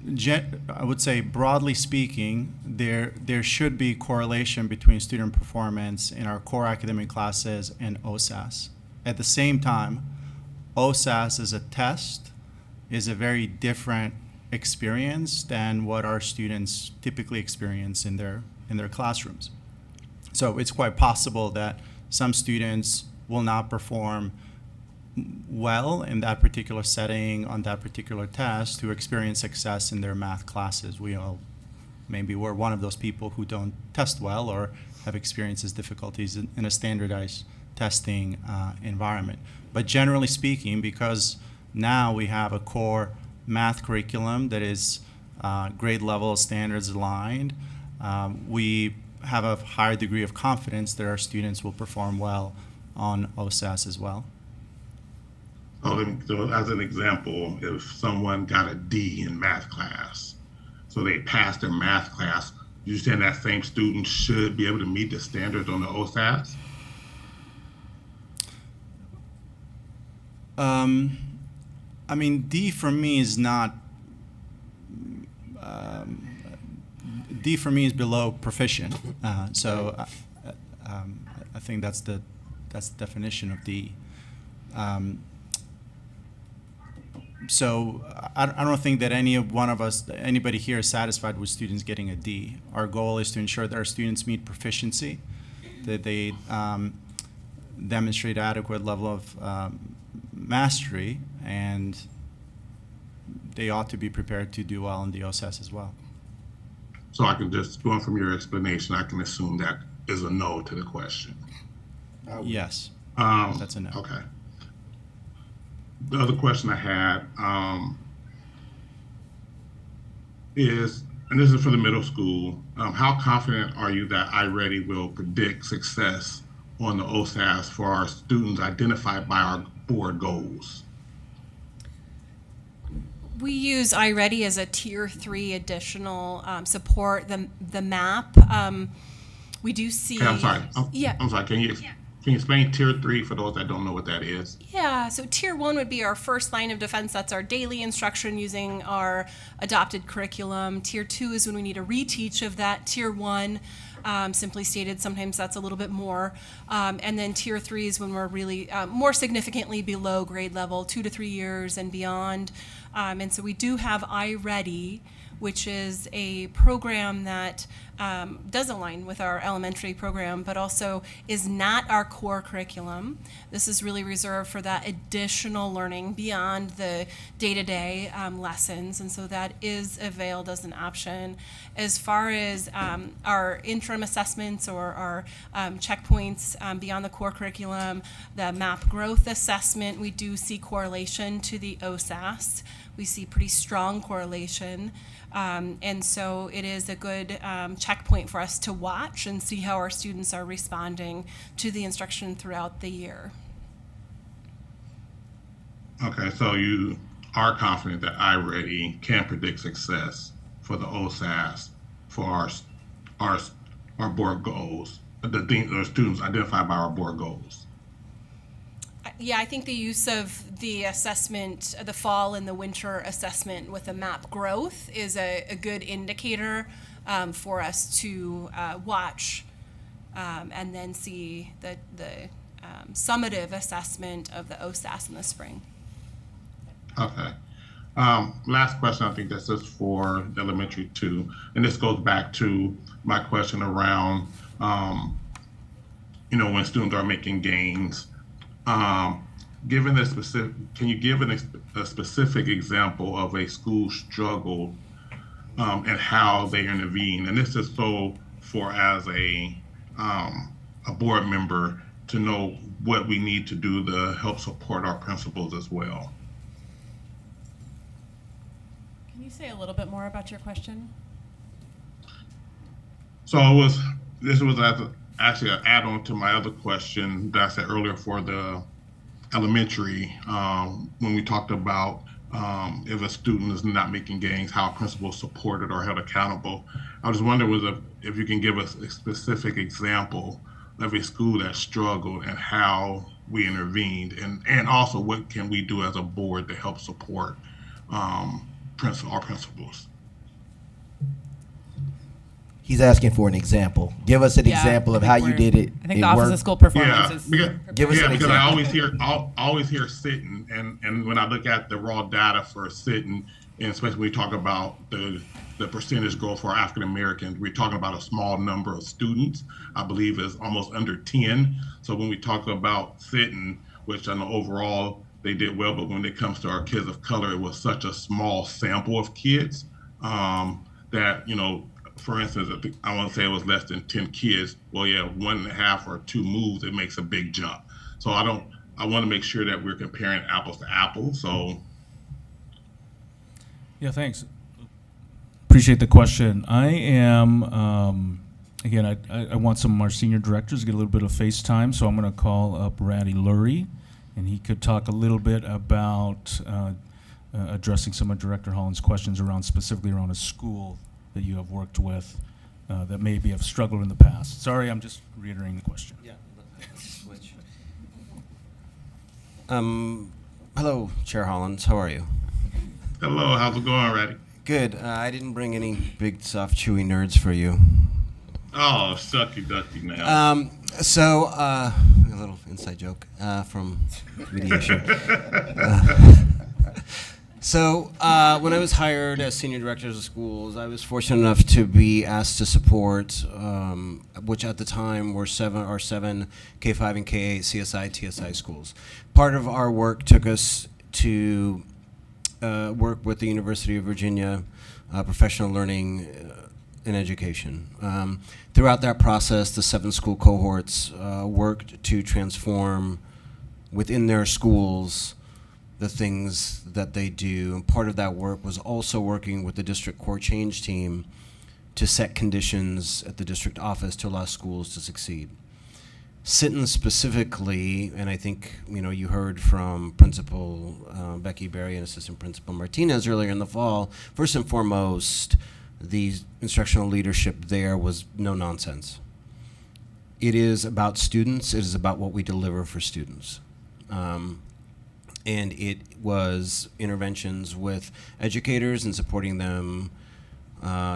I would say, broadly speaking, there should be correlation between student performance in our core academic classes and OSAS. At the same time, OSAS as a test is a very different experience than what our students typically experience in their classrooms. So it's quite possible that some students will not perform well in that particular setting on that particular test who experience success in their math classes. Maybe we're one of those people who don't test well or have experiences difficulties in a standardized testing environment. But generally speaking, because now we have a core math curriculum that is grade level standards aligned, we have a higher degree of confidence that our students will perform well on OSAS as well. So as an example, if someone got a D in math class, so they passed their math class, you saying that same student should be able to meet the standards on the OSAS? I mean, D for me is not, D for me is below proficient. So I think that's the definition of D. So I don't think that anybody here is satisfied with students getting a D. Our goal is to ensure that our students meet proficiency, that they demonstrate adequate level of mastery, and they ought to be prepared to do well in the OSAS as well. So I can just, going from your explanation, I can assume that is a no to the question. Yes, that's a no. Okay. The other question I had, is, and this is for the middle school, how confident are you that iReady will predict success on the OSAS for our students identified by our board goals? We use iReady as a tier 3 additional support. The map, we do see. Okay, I'm sorry. Yeah. I'm sorry. Can you explain tier 3 for those that don't know what that is? Yeah, so tier 1 would be our first line of defense. That's our daily instruction using our adopted curriculum. Tier 2 is when we need a reteach of that tier 1. Simply stated, sometimes that's a little bit more. And then tier 3 is when we're really more significantly below grade level, 2 to 3 years and beyond. And so we do have iReady, which is a program that does align with our elementary program, but also is not our core curriculum. This is really reserved for that additional learning beyond the day-to-day lessons, and so that is availed as an option. As far as our interim assessments or our checkpoints beyond the core curriculum, the MAP growth assessment, we do see correlation to the OSAS. We see pretty strong correlation. And so it is a good checkpoint for us to watch and see how our students are responding to the instruction throughout the year. Okay, so you are confident that iReady can predict success for the OSAS for our board goals, the students identified by our board goals. Yeah, I think the use of the assessment, the fall and the winter assessment with the MAP growth is a good indicator for us to watch and then see the summative assessment of the OSAS in the spring. Okay. Last question, I think that's just for elementary 2, and this goes back to my question around, when students are making gains. Given the specific, can you give a specific example of a school struggle and how they intervene? And this is so for as a board member to know what we need to do to help support our principals as well. Can you say a little bit more about your question? So this was actually an add-on to my other question that I said earlier for the elementary, when we talked about if a student is not making gains, how principals supported or held accountable. I was wondering if you can give us a specific example of a school that struggled and how we intervened, and also what can we do as a board to help support our principals. He's asking for an example. Give us an example of how you did it. I think the Office of School Performance is. Give us an because example. I always hear sitting, and when I look at the raw data for sitting, and especially when we talk about the percentage growth for African Americans, we're talking about a small number of students. I believe is almost under 10. So when we talk about sitting, which I know overall they did well, but when it comes to our kids of color, it was such a small sample of kids that, for instance, I want to say it was less than 10 kids. Well, yeah, 1.5 or 2 moves, it makes a big jump. So I want to make sure that we're comparing apples to apples. So. Yeah, thanks. Appreciate the question. I am, again, I want some of our senior directors to get a little bit of face time, so I'm going to call up Randy Lurie, and he could talk a little bit about addressing some of Director Holland's questions specifically around a school that you have worked with that maybe have struggled in the past. Sorry, I'm just reiterating the question. Yeah, switch. Hello, Chair Hollins. How are you? Hello, how's it going, Randy? Good. I didn't bring any big, soft, chewy nerds for you. Oh, sucky ducky now. A little inside joke from mediation. When I was hired as senior director of schools, I was fortunate enough to be asked to support, which at the time were our seven K-5 and K-8 CSI, TSI schools. Part of our work took us to work with the University of Virginia Professional Learning in Education. Throughout that process, the 7 school cohorts worked to transform within their schools the things that they do. And part of that work was also working with the district core change team to set conditions at the district office to allow schools to succeed. Sinton specifically, and I think you heard from Principal Becky Berry and Assistant Principal Martinez earlier in the fall, first and foremost, the instructional leadership there was no nonsense. It is about students. It is about what we deliver for students. And it was interventions with educators and supporting them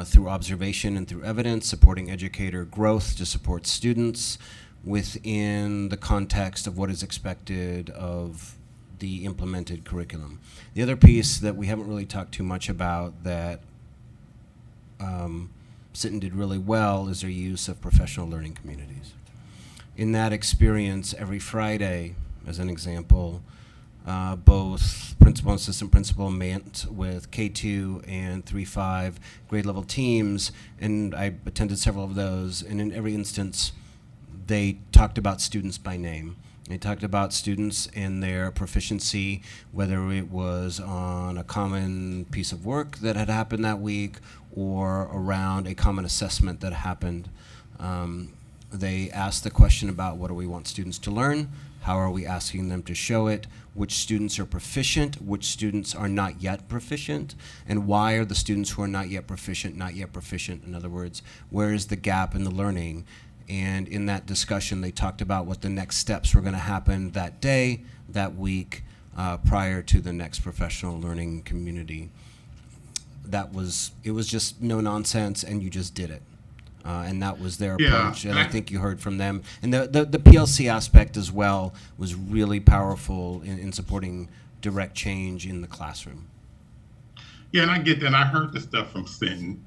through observation and through evidence, supporting educator growth to support students within the context of what is expected of the implemented curriculum. The other piece that we haven't really talked too much about that Sinton did really well is their use of professional learning communities. In that experience, every Friday, as an example, both principal and assistant principal met with K2 and 3-5 grade level teams, and I attended several of those, and in every instance, they talked about students by name. They talked about students and their proficiency, whether it was on a common piece of work that had happened that week or around a common assessment that happened. They asked the question about what do we want students to learn, how are we asking them to show it, which students are proficient, which students are not yet proficient, and why are the students who are not yet proficient not yet proficient? In other words, where is the gap in the learning? And in that discussion, they talked about what the next steps were going to happen that day, that week, prior to the next professional learning community. It was just no nonsense, and you just did it. And that was their approach, and I think you heard from them. And the PLC aspect as well was really powerful in supporting direct change in the classroom. Yeah, and I get that. And I heard the stuff from Sinton,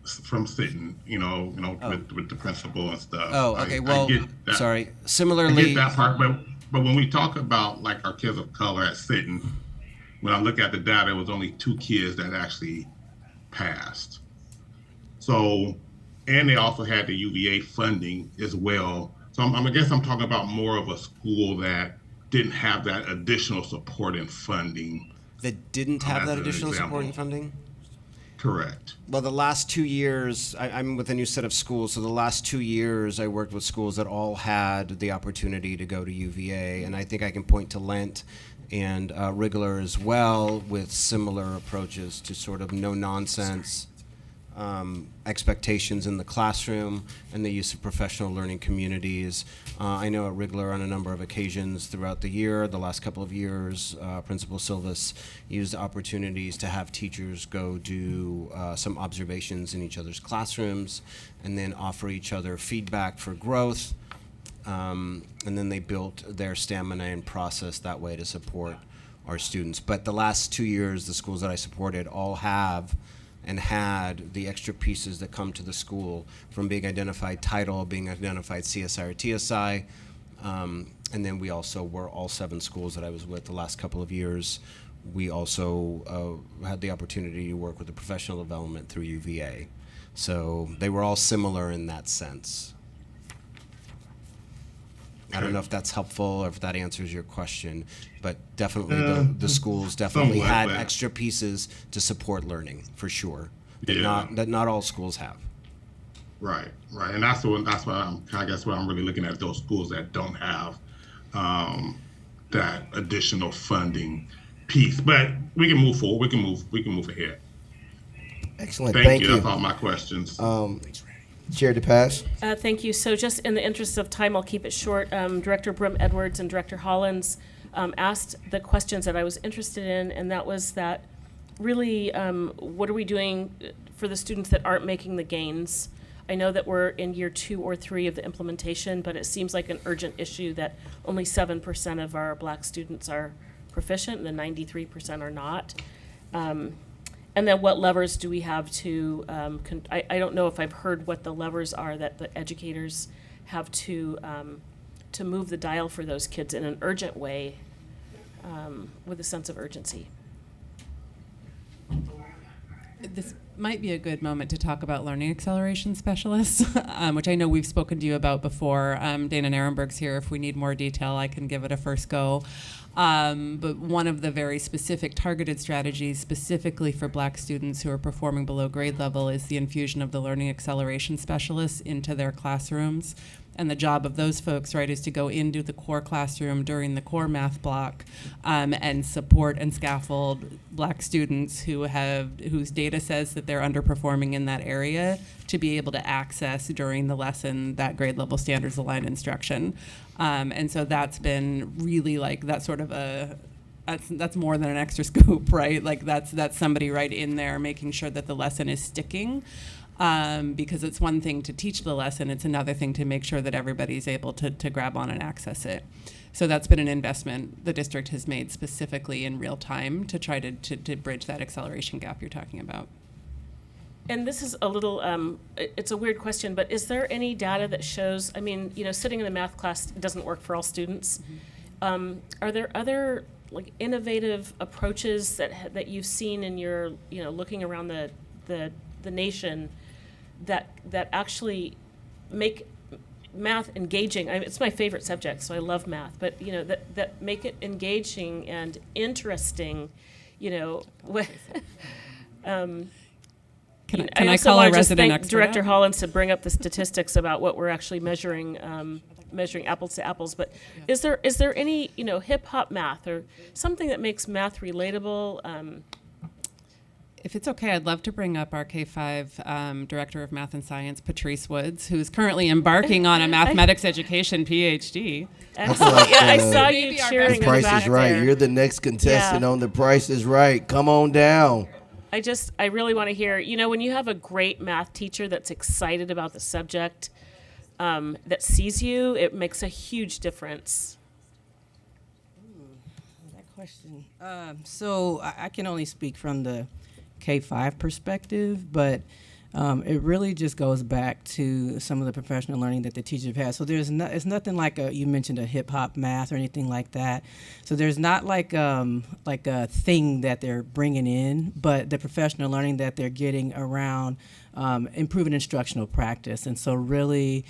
with the principal and stuff. Oh, okay. I get that. Sorry. Similarly, I get that part, but when we talk about like our kids of color at Sinton, when I look at the data, it was only 2 kids that actually passed. So, and they also had the UVA funding as well. So I guess I'm talking about more of a school that didn't have that additional support and funding. That didn't have that additional support and funding? Correct. Well, the last 2 years, I'm with a new set of schools, so the last 2 years I worked with schools that all had the opportunity to go to UVA, and I think I can point to Lent and Wrigler as well with similar approaches to sort of no-nonsense expectations in the classroom and the use of professional learning communities. I know at Wrigler on a number of occasions throughout the year, the last couple of years, Principal Silvas used opportunities to have teachers go do some observations in each other's classrooms and then offer each other feedback for growth. And then they built their stamina and process that way to support our students. But the last 2 years, the schools that I supported all have and had the extra pieces that come to the school from being identified title, being identified CSI or TSI, and then we also were all 7 schools that I was with the last couple of years. We also had the opportunity to work with the professional development through UVA. So they were all similar in that sense. I don't know if that's helpful or if that answers your question, but definitely the schools definitely had extra pieces to support learning, for sure, that not all schools have. Right, and that's why I'm really looking at those schools that don't have that additional funding piece. But we can move forward. We can move ahead. Excellent. Thank you. That's all my questions. Chair DePass. Thank you. So just in the interest of time, I'll keep it short. Director Brim-Edwards and Director Hollins asked the questions that I was interested in, and that was that really what are we doing for the students that aren't making the gains? I know that we're in year 2 or 3 of the implementation, but it seems like an urgent issue that only 7% of our Black students are proficient and the 93% are not. And then what levers do we have to, I don't know if I've heard what the levers are that the educators have to move the dial for those kids in an urgent way with a sense of urgency. might be a good moment to talk about learning acceleration specialists, which I know we've spoken to you about before. Dana Narenberg's here. If we need more detail, I can give it a first go. But one of the very specific targeted strategies specifically for Black students who are performing below grade level is the infusion of the learning acceleration specialists into their classrooms. And the job of those folks, right, is to go into the core classroom during the core math block and support and scaffold Black students whose data says that they're underperforming in that area to be able to access during the lesson that grade level standards aligned instruction. And so that's been really like that sort of that's more than an extra scoop, right? Like that's somebody right in there making sure that the lesson is sticking. Because it's one thing to teach the lesson, it's another thing to make sure that everybody's able to grab on and access it. So that's been an investment the district has made specifically in real time to try to bridge that acceleration gap you're talking about. And this is a little, it's a weird question, but is there any data that shows, I mean, sitting in a math class doesn't work for all students. Are there other like innovative approaches that you've seen in your, looking around the nation that actually make math engaging? I mean, it's my favorite subject, so I love math, but that make it engaging and interesting, Can I call a resident expert? Director Hollins to bring up the statistics about what we're actually measuring apples to apples. But is there any hip hop math or something that makes math relatable? If it's okay, I'd love to bring up our K-5 Director of Math and Science, Patrice Woods, who's currently embarking on a mathematics education PhD. Excellent. Yeah, I saw you cheering in the Price back is Right. there. You're the next contestant on The Price is Right. Come on down. I really want to hear, when you have a great math teacher that's excited about the subject, that sees you, it makes a huge difference. That question. So I can only speak from the K-5 perspective, but it really just goes back to some of the professional learning that the teachers have had. So it's nothing like you mentioned a hip hop math or anything like that. So there's not like a thing that they're bringing in, but the professional learning that they're getting around improving instructional practice. And so really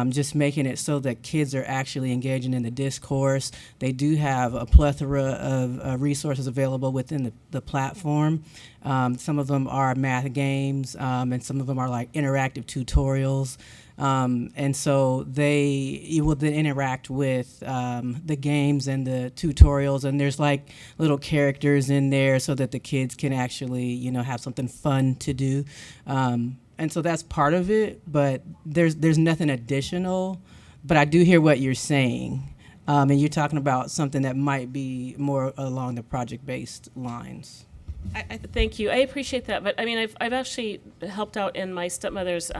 just making it so that kids are actually engaging in the discourse. They do have a plethora of resources available within the platform. Some of them are math games, and some of them are like interactive tutorials. And so you will then interact with the games and the tutorials, and there's like little characters in there so that the kids can actually, have something fun to do. And so that's part of it, but there's nothing additional. But I do hear what you're saying, and you're talking about something that might be more along the project-based lines. I thank you. I appreciate that. But I mean, I've actually helped out in my stepmother's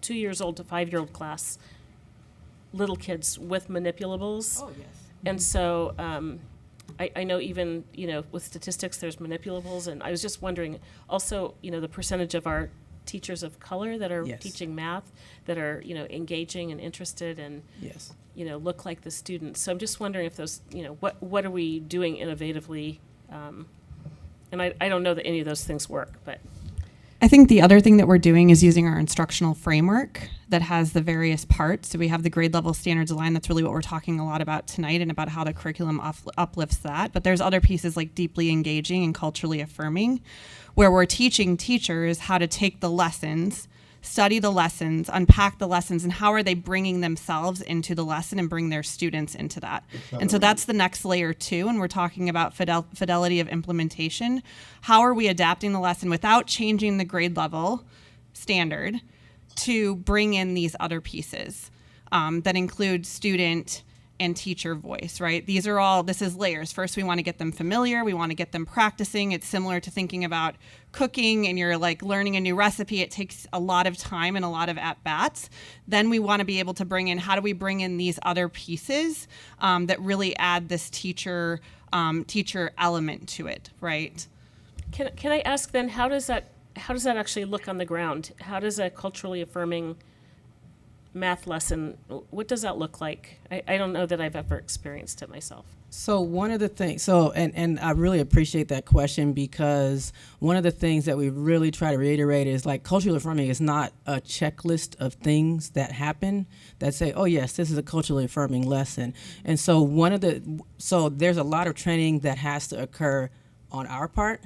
2 years old to 5-year-old class, little kids with manipulables. Oh, yes. And so I know even, with statistics, there's manipulables. And I was just wondering also, the percentage of our teachers of color that are teaching math that are, engaging and interested and, look like the students. So I'm just wondering if those, what are we doing innovatively? And I don't know that any of those things work, but. I think the other thing that we're doing is using our instructional framework that has the various parts. So we have the grade level standards aligned. That's really what we're talking a lot about tonight and about how the curriculum uplifts that. But there's other pieces like deeply engaging and culturally affirming, where we're teaching teachers how to take the lessons, study the lessons, unpack the lessons, and how are they bringing themselves into the lesson and bring their students into that. And so that's the next layer too, and we're talking about fidelity of implementation. How are we adapting the lesson without changing the grade level standard to bring in these other pieces that include student and teacher voice, right? This is layers. First, we want to get them familiar. We want to get them practicing. It's similar to thinking about cooking and you're like learning a new recipe. It takes a lot of time and a lot of at-bats. Then we want to be able to bring in, how do we bring in these other pieces that really add this teacher element to it, right? Can I ask then, how does that actually look on the ground? How does a culturally affirming math lesson, what does that look like? I don't know that I've ever experienced it myself. So one of the things, and I really appreciate that question, because one of the things that we really try to reiterate is like culturally affirming is not a checklist of things that happen that say, oh yes, this is a culturally affirming lesson. And so there's a lot of training that has to occur on our part,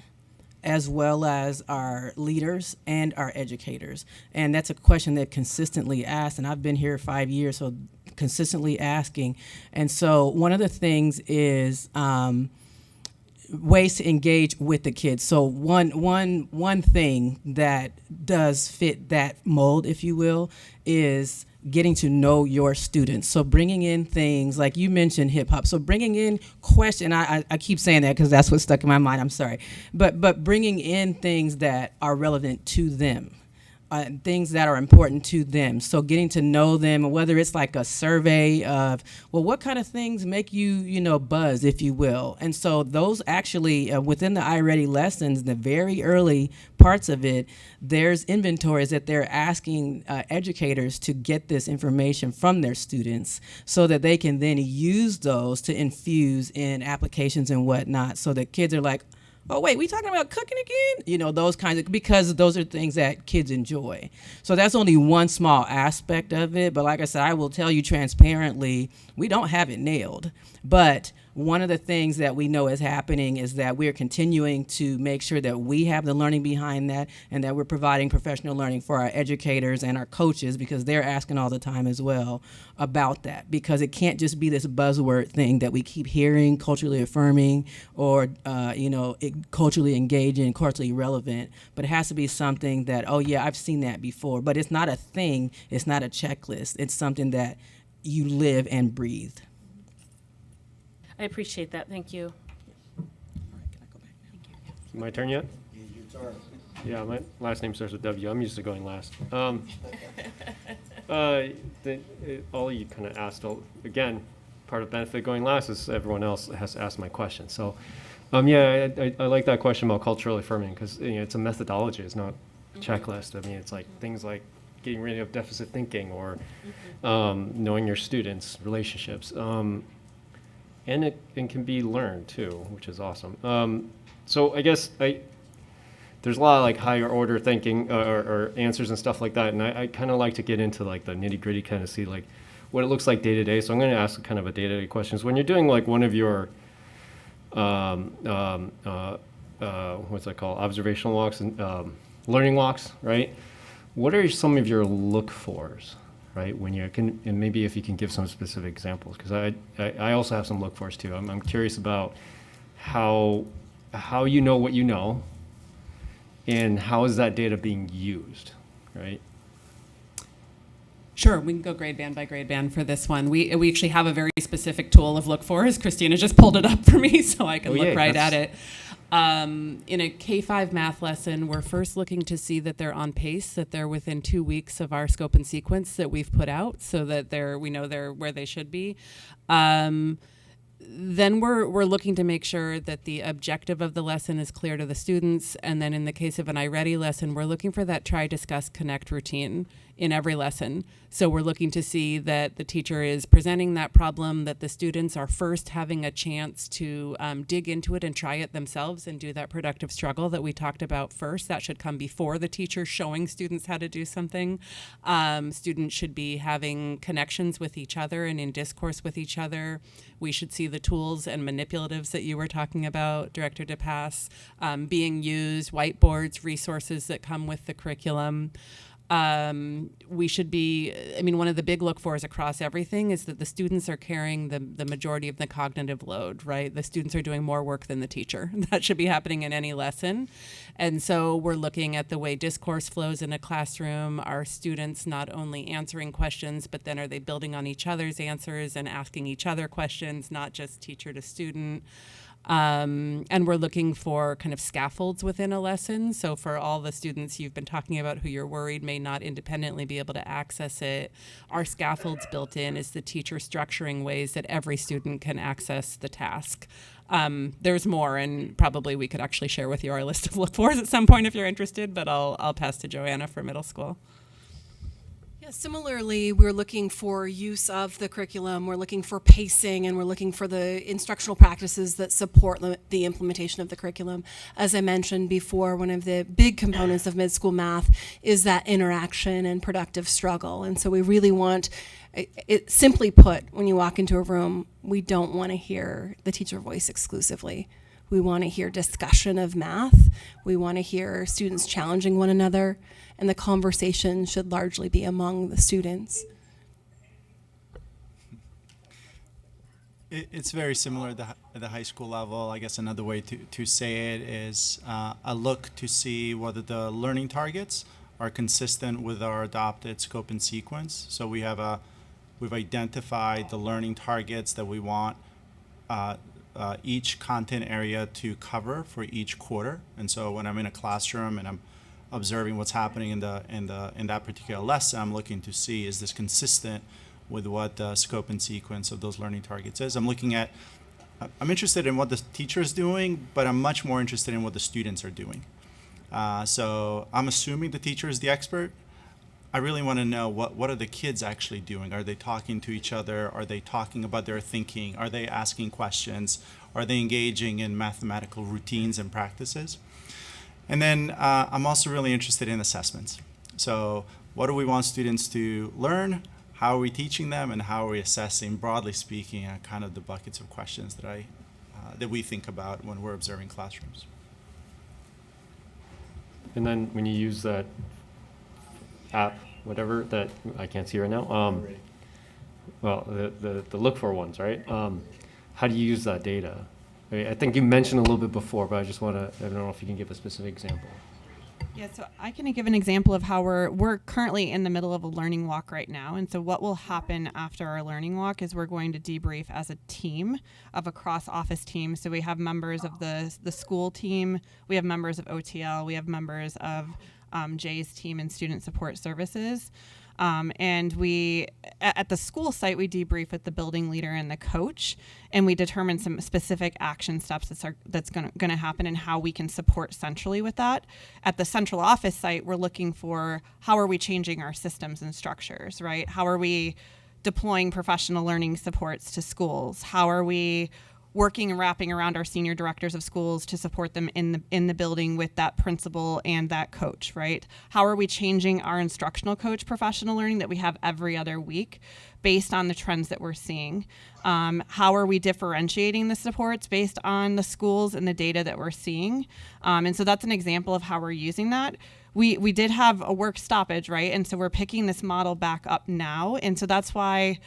as well as our leaders and our educators. And that's a question that consistently asked, and I've been here 5 years, so consistently asking. And so one of the things is ways to engage with the kids. So one thing that does fit that mold, if you will, is getting to know your students. So bringing in things like you mentioned hip hop. So bringing in question. I keep saying that because that's what's stuck in my mind. I'm sorry, but bringing in things that are relevant to them. Things that are important to them. So getting to know them, whether it's like a survey of, well, what kind of things make you, buzz, if you will. And so those actually, within the iReady lessons, the very early parts of it, there's inventories that they're asking educators to get this information from their students so that they can then use those to infuse in applications and whatnot, so that kids are like, oh, wait, we talking about cooking again? Those kinds of, because those are things that kids enjoy. So that's only one small aspect of it. But like I said, I will tell you transparently, we don't have it nailed. But one of the things that we know is happening is that we're continuing to make sure that we have the learning behind that, and that we're providing professional learning for our educators and our coaches, because they're asking all the time as well about that. Because it can't just be this buzzword thing that we keep hearing, culturally affirming, or culturally engaging, culturally relevant. But it has to be something that, oh yeah, I've seen that before. But it's not a thing. It's not a checklist. It's something that you live and breathe. I appreciate that. Thank you. My turn yet? Yeah, my last name starts with W. I'm used to going last. All you kind of asked, again, part of benefit going last is everyone else has to ask my question. So, I like that question about culturally affirming, because it's a methodology. It's not a checklist. I mean, it's like things like getting rid of deficit thinking, or knowing your students' relationships. And it can be learned too, which is awesome. So I guess there's a lot of like higher order thinking or answers and stuff like that, and I kind of like to get into like the nitty gritty, kind of see like what it looks like day to day. So I'm going to ask kind of a day to day questions. When you're doing like one of your what's that called, observational walks and learning walks, right? What are some of your look-fors? Right, when you can, and maybe if you can give some specific examples, because I also have some look-fors too. I'm curious about how you know what you know, and how is that data being used, right? Sure, we can go grade band by grade band for this one. We actually have a very specific tool of look-fors. Christina just pulled it up for me, so I can look right at it. In a K-5 math lesson, we're first looking to see that they're on pace, that they're within 2 weeks of our scope and sequence that we've put out, so that we know they're where they should be. Then we're looking to make sure that the objective of the lesson is clear to the students. And then in the case of an iReady lesson, we're looking for that try, discuss, connect routine in every lesson. So we're looking to see that the teacher is presenting that problem, that the students are first having a chance to dig into it and try it themselves and do that productive struggle that we talked about first. That should come before the teacher showing students how to do something. Students should be having connections with each other and in discourse with each other. We should see the tools and manipulatives that you were talking about, Director DePass, being used, whiteboards, resources that come with the curriculum. We should be, one of the big look-fors across everything is that the students are carrying the majority of the cognitive load, right? The students are doing more work than the teacher. That should be happening in any lesson. And so we're looking at the way discourse flows in a classroom. Are students not only answering questions, but then are they building on each other's answers and asking each other questions, not just teacher to student? And we're looking for kind of scaffolds within a lesson. So for all the students you've been talking about who you're worried may not independently be able to access it, our scaffolds built in is the teacher structuring ways that every student can access the task. There's more, and probably we could actually share with you our list of look-fors at some point if you're interested, but I'll pass to Joanna for middle school. Yeah, similarly, we're looking for use of the curriculum, we're looking for pacing, and we're looking for the instructional practices that support the implementation of the curriculum. As I mentioned before, one of the big components of mid-school math is that interaction and productive struggle. And so we really want, simply put, when you walk into a room, we don't want to hear the teacher voice exclusively. We want to hear discussion of math. We want to hear students challenging one another, and the conversation should largely be among the students. It's very similar at the high school level. I guess another way to say it is a look to see whether the learning targets are consistent with our adopted scope and sequence. So we've identified the learning targets that we want each content area to cover for each quarter. And so when I'm in a classroom and I'm observing what's happening in that particular lesson, I'm looking to see, is this consistent with what the scope and sequence of those learning targets is. I'm interested in what the teacher is doing, but I'm much more interested in what the students are doing. So I'm assuming the teacher is the expert. I really want to know what are the kids actually doing? Are they talking to each other? Are they talking about their thinking? Are they asking questions? Are they engaging in mathematical routines and practices? And then I'm also really interested in assessments. So what do we want students to learn? How are we teaching them? And how are we assessing, broadly speaking, kind of the buckets of questions that we think about when we're observing classrooms? And then when you use that app, whatever that I can't see right now, well, the look for ones, right? How do you use that data? I think you mentioned a little bit before, but I don't know if you can give a specific example. Yeah, so I can give an example of how we're currently in the middle of a learning walk right now. And so what will happen after our learning walk is we're going to debrief as a team of a cross-office team. So we have members of the school team, we have members of OTL, we have members of Jay's team and student support services. And we, at the school site, we debrief with the building leader and the coach, and we determine some specific action steps that's going to happen and how we can support centrally with that. At the central office site, we're looking for how are we changing our systems and structures, right? How are we deploying professional learning supports to schools? How are we working and wrapping around our senior directors of schools to support them in the building with that principal and that coach, right? How are we changing our instructional coach professional learning that we have every other week based on the trends that we're seeing? How are we differentiating the supports based on the schools and the data that we're seeing? And so that's an example of how we're using that. We did have a work stoppage, right? And so we're picking this model back up now. And so that's why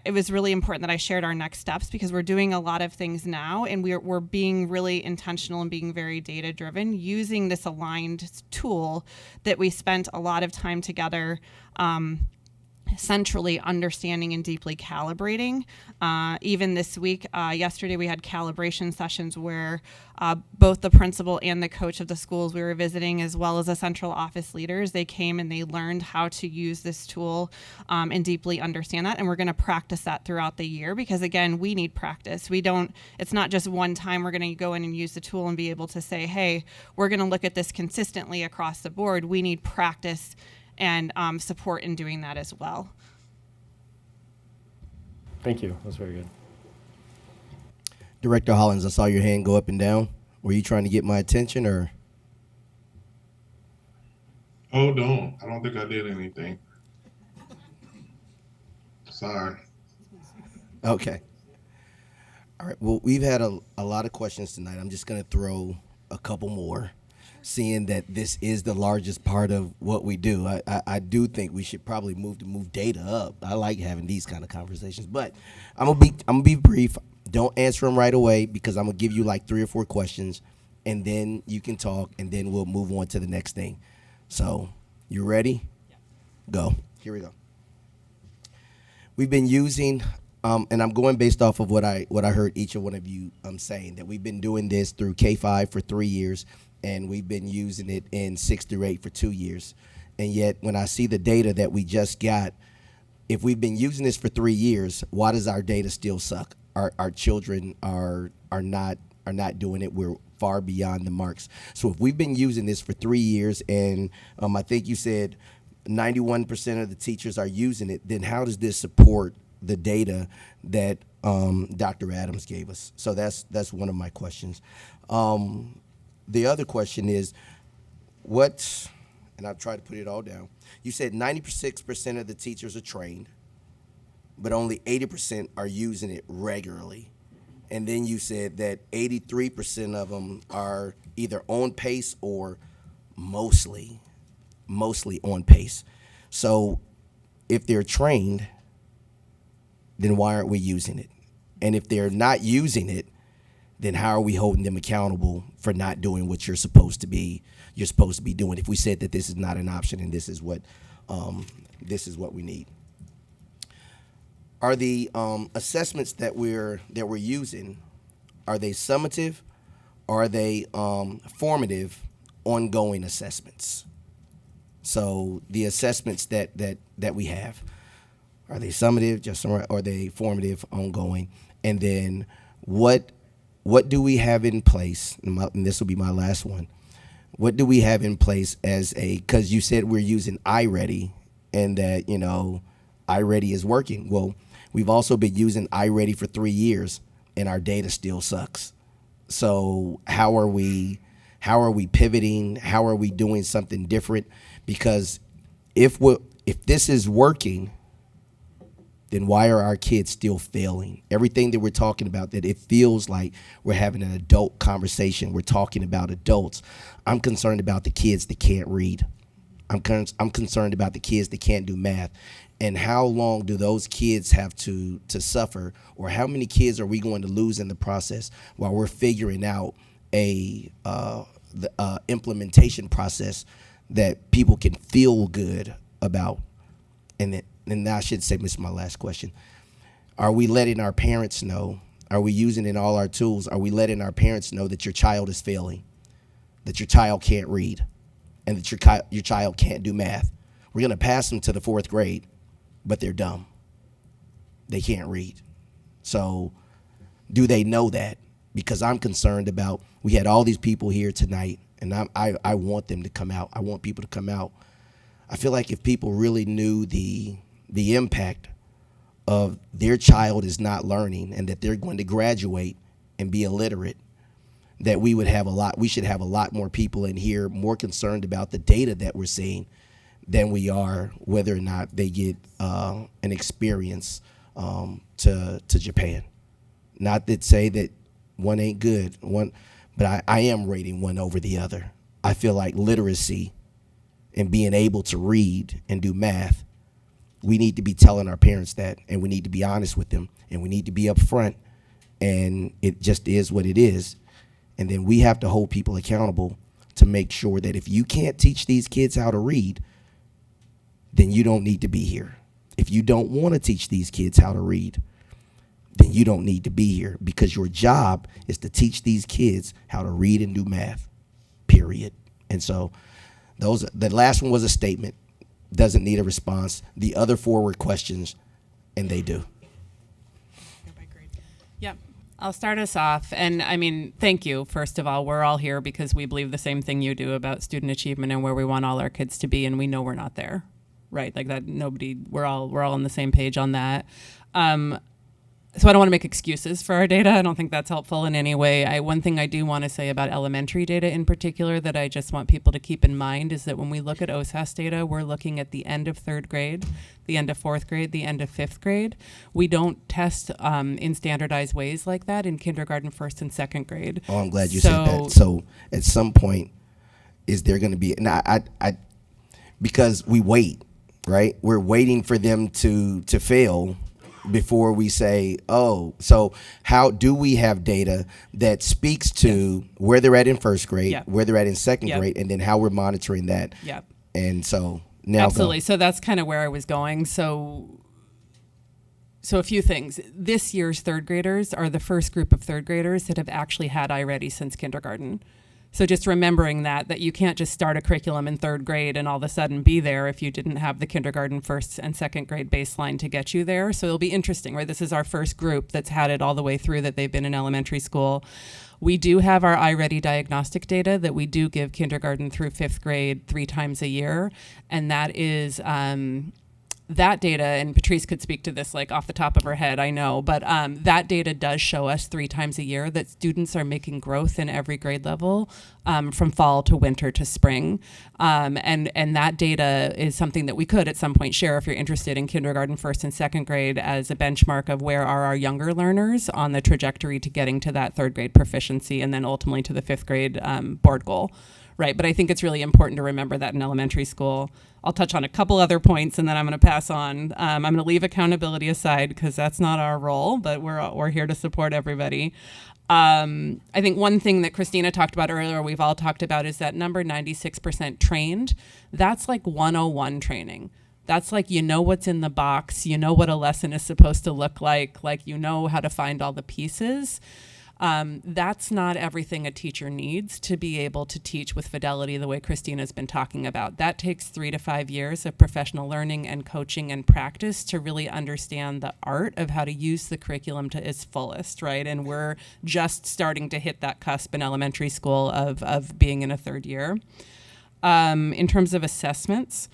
it was really important that I shared our next steps, because we're doing a lot of things now, and we're being really intentional and being very data driven using this aligned tool that we spent a lot of time together centrally understanding and deeply calibrating. Even this week, yesterday we had calibration sessions where both the principal and the coach of the schools we were visiting, as well as the central office leaders, they came and they learned how to use this tool and deeply understand that. And we're going to practice that throughout the year, because again, we need practice. It's not just one time we're going to go in and use the tool and be able to say, hey, we're going to look at this consistently across the board. We need practice and support in doing that as well. Thank you. That was very good. Director Hollins, I saw your hand go up and down. Were you trying to get my attention, or? Hold on. I don't think I did anything. Sorry. Okay. All right. Well, we've had a lot of questions tonight. I'm just going to throw a couple more, seeing that this is the largest part of what we do. I do think we should probably move data up. I like having these kind of conversations, but I'm gonna be brief. Don't answer them right away, because I'm gonna give you like 3 or 4 questions, and then you can talk, and then we'll move on to the next thing. So, you ready? Yeah. Go. Here we go. We've been using, and I'm going based off of what I heard each and one of you saying, that we've been doing this through K-5 for 3 years, and we've been using it in 6 through 8 for 2 years. And yet, when I see the data that we just got, if we've been using this for 3 years, why does our data still suck? Our children are not doing it. We're far beyond the marks. So if we've been using this for 3 years, and I think you said 91% of the teachers are using it, then how does this support the data that Dr. Adams gave us? So that's one of my questions. The other question is, and I've tried to put it all down. You said 96% of the teachers are trained, but only 80% are using it regularly. And then you said that 83% of them are either on pace or mostly on pace. So if they're trained, then why aren't we using it? And if they're not using it, then how are we holding them accountable for not doing what you're supposed to be doing? If we said that this is not an option and this is what we need. Are the assessments that we're using, are they summative, or are they formative, ongoing assessments? So the assessments that we have, are they summative, or are they formative, ongoing? And then what do we have in place? And this will be my last one. What do we have in place because you said we're using iReady and that, iReady is working. Well, we've also been using iReady for 3 years and our data still sucks. So how are we pivoting? How are we doing something different? Because if this is working, then why are our kids still failing? Everything that we're talking about, that it feels like we're having an adult conversation. We're talking about adults. I'm concerned about the kids that can't read. I'm concerned about the kids that can't do math. And how long do those kids have to suffer, or how many kids are we going to lose in the process while we're figuring out the implementation process that people can feel good about? And I should say, this is my last question. Are we letting our parents know? Are we using in all our tools? Are we letting our parents know that your child is failing, that your child can't read, and that your child can't do math? We're going to pass them to the 4th grade, but they're dumb. They can't read. So do they know that? Because I'm concerned about, we had all these people here tonight, and I want them to come out. I want people to come out. I feel like if people really knew the impact of their child is not learning and that they're going to graduate and be illiterate, that we should have a lot more people in here more concerned about the data that we're seeing than we are whether or not they get an experience to Japan. Not that say that one ain't good, but I am rating one over the other. I feel like literacy and being able to read and do math, we need to be telling our parents that, and we need to be honest with them, and we need to be upfront, and it just is what it is. And then we have to hold people accountable to make sure that if you can't teach these kids how to read, then you don't need to be here. If you don't want to teach these kids how to read, then you don't need to be here, because your job is to teach these kids how to read and do math, period. And so the last one was a statement, doesn't need a response. The other 4 were questions, and they do. Yep. I'll start us off. And I mean, thank you. First of all, we're all here because we believe the same thing you do about student achievement and where we want all our kids to be. And we know we're not there, right? Like that, we're all on the same page on that. So I don't want to make excuses for our data. I don't think that's helpful in any way. One thing I do want to say about elementary data in particular that I just want people to keep in mind is that when we look at OSAS data, we're looking at the end of 3rd grade, the end of 4th grade, the end of 5th grade. We don't test in standardized ways like that in kindergarten, 1st and 2nd grade. Oh, I'm glad you said that. So at some point, is there going to be, because we wait, right? We're waiting for them to fail before we say, oh, so how do we have data that speaks to where they're at in 1st grade, where they're at in 2nd grade, and then how we're monitoring that? Yep. And so now absolutely. So that's kind of where I was going. So a few things. This year's 3rd graders are the first group of 3rd graders that have actually had iReady since kindergarten. So just remembering that you can't just start a curriculum in 3rd grade and all of a sudden be there if you didn't have the kindergarten, 1st and 2nd grade baseline to get you there. So it'll be interesting, right? This is our first group that's had it all the way through, that they've been in elementary school. We do have our iReady diagnostic data that we do give kindergarten through 5th grade 3 times a year. And that is that data, and Patrice could speak to this like off the top of her head, I know, but that data does show us 3 times a year that students are making growth in every grade level from fall to winter to spring. And that data is something that we could at some point share if you're interested in kindergarten, 1st and 2nd grade as a benchmark of where are our younger learners on the trajectory to getting to that 3rd grade proficiency and then ultimately to the 5th grade board goal. Right, but I think it's really important to remember that in elementary school. I'll touch on a couple other points and then I'm going to pass on. I'm going to leave accountability aside because that's not our role, but we're here to support everybody. I think one thing that Christina talked about earlier, we've all talked about, is that number 96% trained. That's like 101 training. That's like, you know what's in the box, you know what a lesson is supposed to look like you know how to find all the pieces. That's not everything a teacher needs to be able to teach with fidelity the way Christina's been talking about. That takes 3 to 5 years of professional learning and coaching and practice to really understand the art of how to use the curriculum to its fullest, right? And we're just starting to hit that cusp in elementary school of being in a 3rd year. In terms of assessments,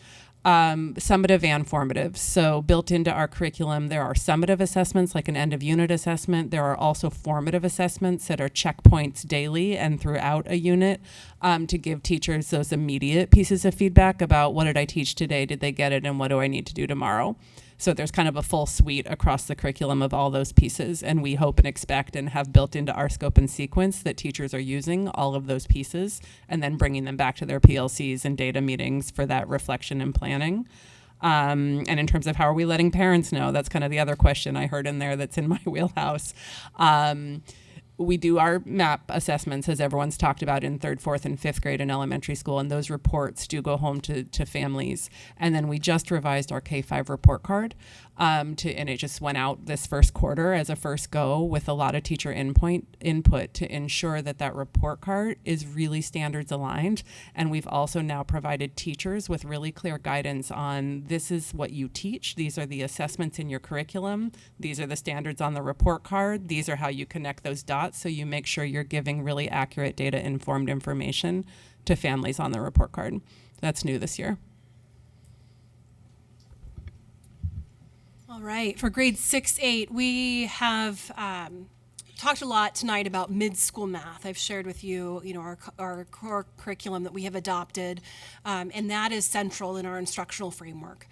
summative and formative. So built into our curriculum, there are summative assessments like an end of unit assessment. There are also formative assessments that are checkpoints daily and throughout a unit to give teachers those immediate pieces of feedback about what did I teach today, did they get it, and what do I need to do tomorrow. So there's kind of a full suite across the curriculum of all those pieces, and we hope and expect and have built into our scope and sequence that teachers are using all of those pieces and then bringing them back to their PLCs and data meetings for that reflection and planning. And in terms of how are we letting parents know, that's kind of the other question I heard in there that's in my wheelhouse. We do our MAP assessments, as everyone's talked about, in 3rd, 4th, and 5th grade in elementary school, and those reports do go home to families. And then we just revised our K-5 report card, and it just went out this first quarter as a first go with a lot of teacher input to ensure that that report card is really standards aligned. And we've also now provided teachers with really clear guidance on this is what you teach, these are the assessments in your curriculum, these are the standards on the report card, these are how you connect those dots so you make sure you're giving really accurate data-informed information to families on the report card. That's new this year. All right, for grades 6-8, we have talked a lot tonight about mid-school math. I've shared with you, our core curriculum that we have adopted, and that is central in our instructional framework.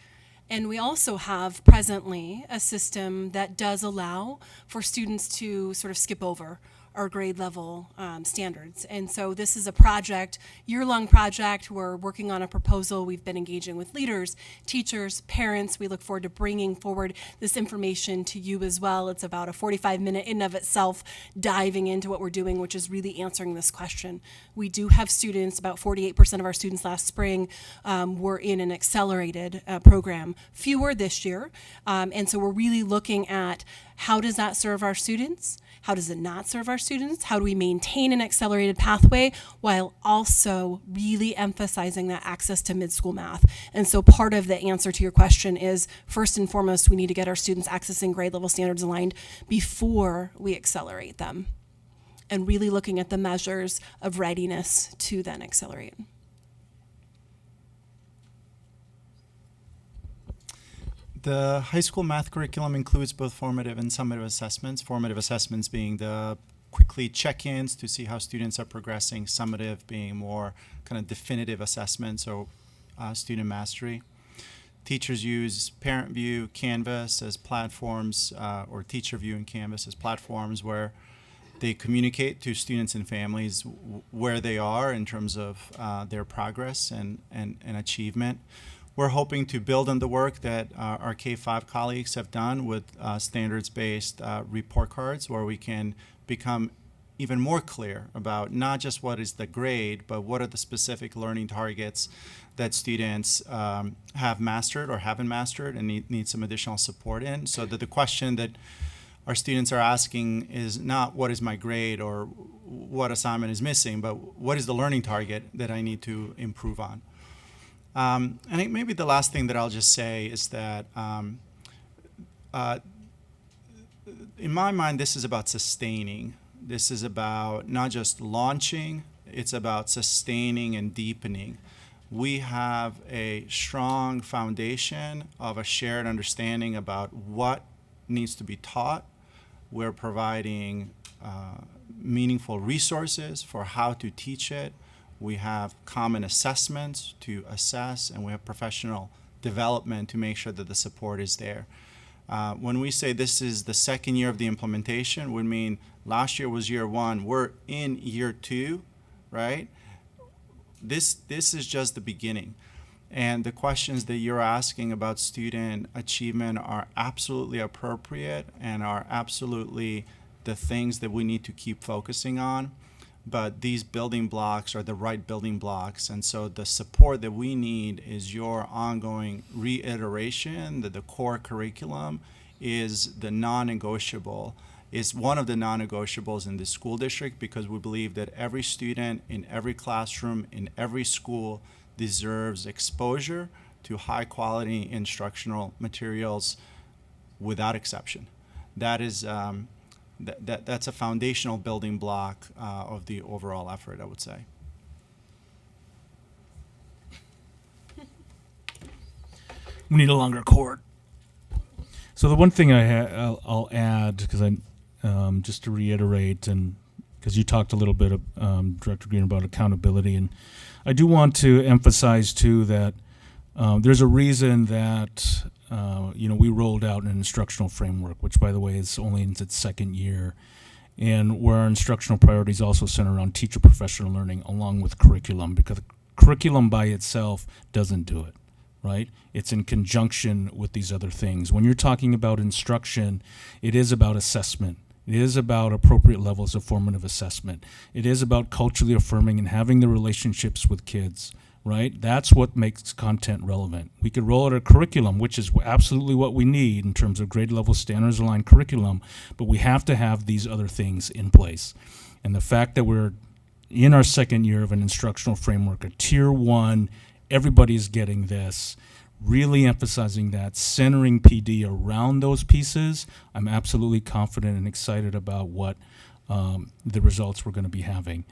And we also have presently a system that does allow for students to sort of skip over our grade level standards. And so this is a project, year-long project. We're working on a proposal. We've been engaging with leaders, teachers, parents. We look forward to bringing forward this information to you as well. It's about a 45-minute in of itself diving into what we're doing, which is really answering this question. We do have students, about 48% of our students last spring were in an accelerated program, fewer this year. And so we're really looking at how does that serve our students? How does it not serve our students? How do we maintain an accelerated pathway while also really emphasizing that access to mid-school math? And so part of the answer to your question is, first and foremost, we need to get our students accessing grade level standards aligned before we accelerate them, and really looking at the measures of readiness to then accelerate. The high school math curriculum includes both formative and summative assessments. Formative assessments being the quickly check-ins to see how students are progressing, summative being more kind of definitive assessments or student mastery. Teachers use Parent View, Canvas as platforms, or Teacher View and Canvas as platforms where they communicate to students and families where they are in terms of their progress and achievement. We're hoping to build on the work that our K-5 colleagues have done with standards-based report cards, where we can become even more clear about not just what is the grade, but what are the specific learning targets that students have mastered or haven't mastered and need some additional support in, so that the question that our students are asking is not what is my grade or what assignment is missing, but what is the learning target that I need to improve on. And I think maybe the last thing that I'll just say is that in my mind, this is about sustaining. This is about not just launching, it's about sustaining and deepening. We have a strong foundation of a shared understanding about what needs to be taught. We're providing meaningful resources for how to teach it. We have common assessments to assess, and we have professional development to make sure that the support is there. When we say this is the second year of the implementation, we mean last year was year one. We're in year two, right? This is just the beginning. And the questions that you're asking about student achievement are absolutely appropriate and are absolutely the things that we need to keep focusing on. But these building blocks are the right building blocks. And so the support that we need is your ongoing reiteration that the core curriculum is the non-negotiable, is one of the non-negotiables in the school district, because we believe that every student in every classroom, in every school, deserves exposure to high quality instructional materials without exception. That is that's a foundational building block of the overall effort, I would say. We need a longer cord. So the one thing I'll add, because I just to reiterate, and because you talked a little bit, Director Green, about accountability, and I do want to emphasize too that there's a reason that we rolled out an instructional framework, which, by the way, is only in its second year, and where our instructional priorities also center around teacher professional learning along with curriculum, because curriculum by itself doesn't do it, right? It's in conjunction with these other things. When you're talking about instruction, it is about assessment. It is about appropriate levels of formative assessment. It is about culturally affirming and having the relationships with kids, right? That's what makes content relevant. We could roll out a curriculum, which is absolutely what we need in terms of grade level standards aligned curriculum, but we have to have these other things in place. And the fact that we're in our second year of an instructional framework, a tier one, everybody's getting this, really emphasizing that, centering PD around those pieces, I'm absolutely confident and excited about what the results we're going to be having.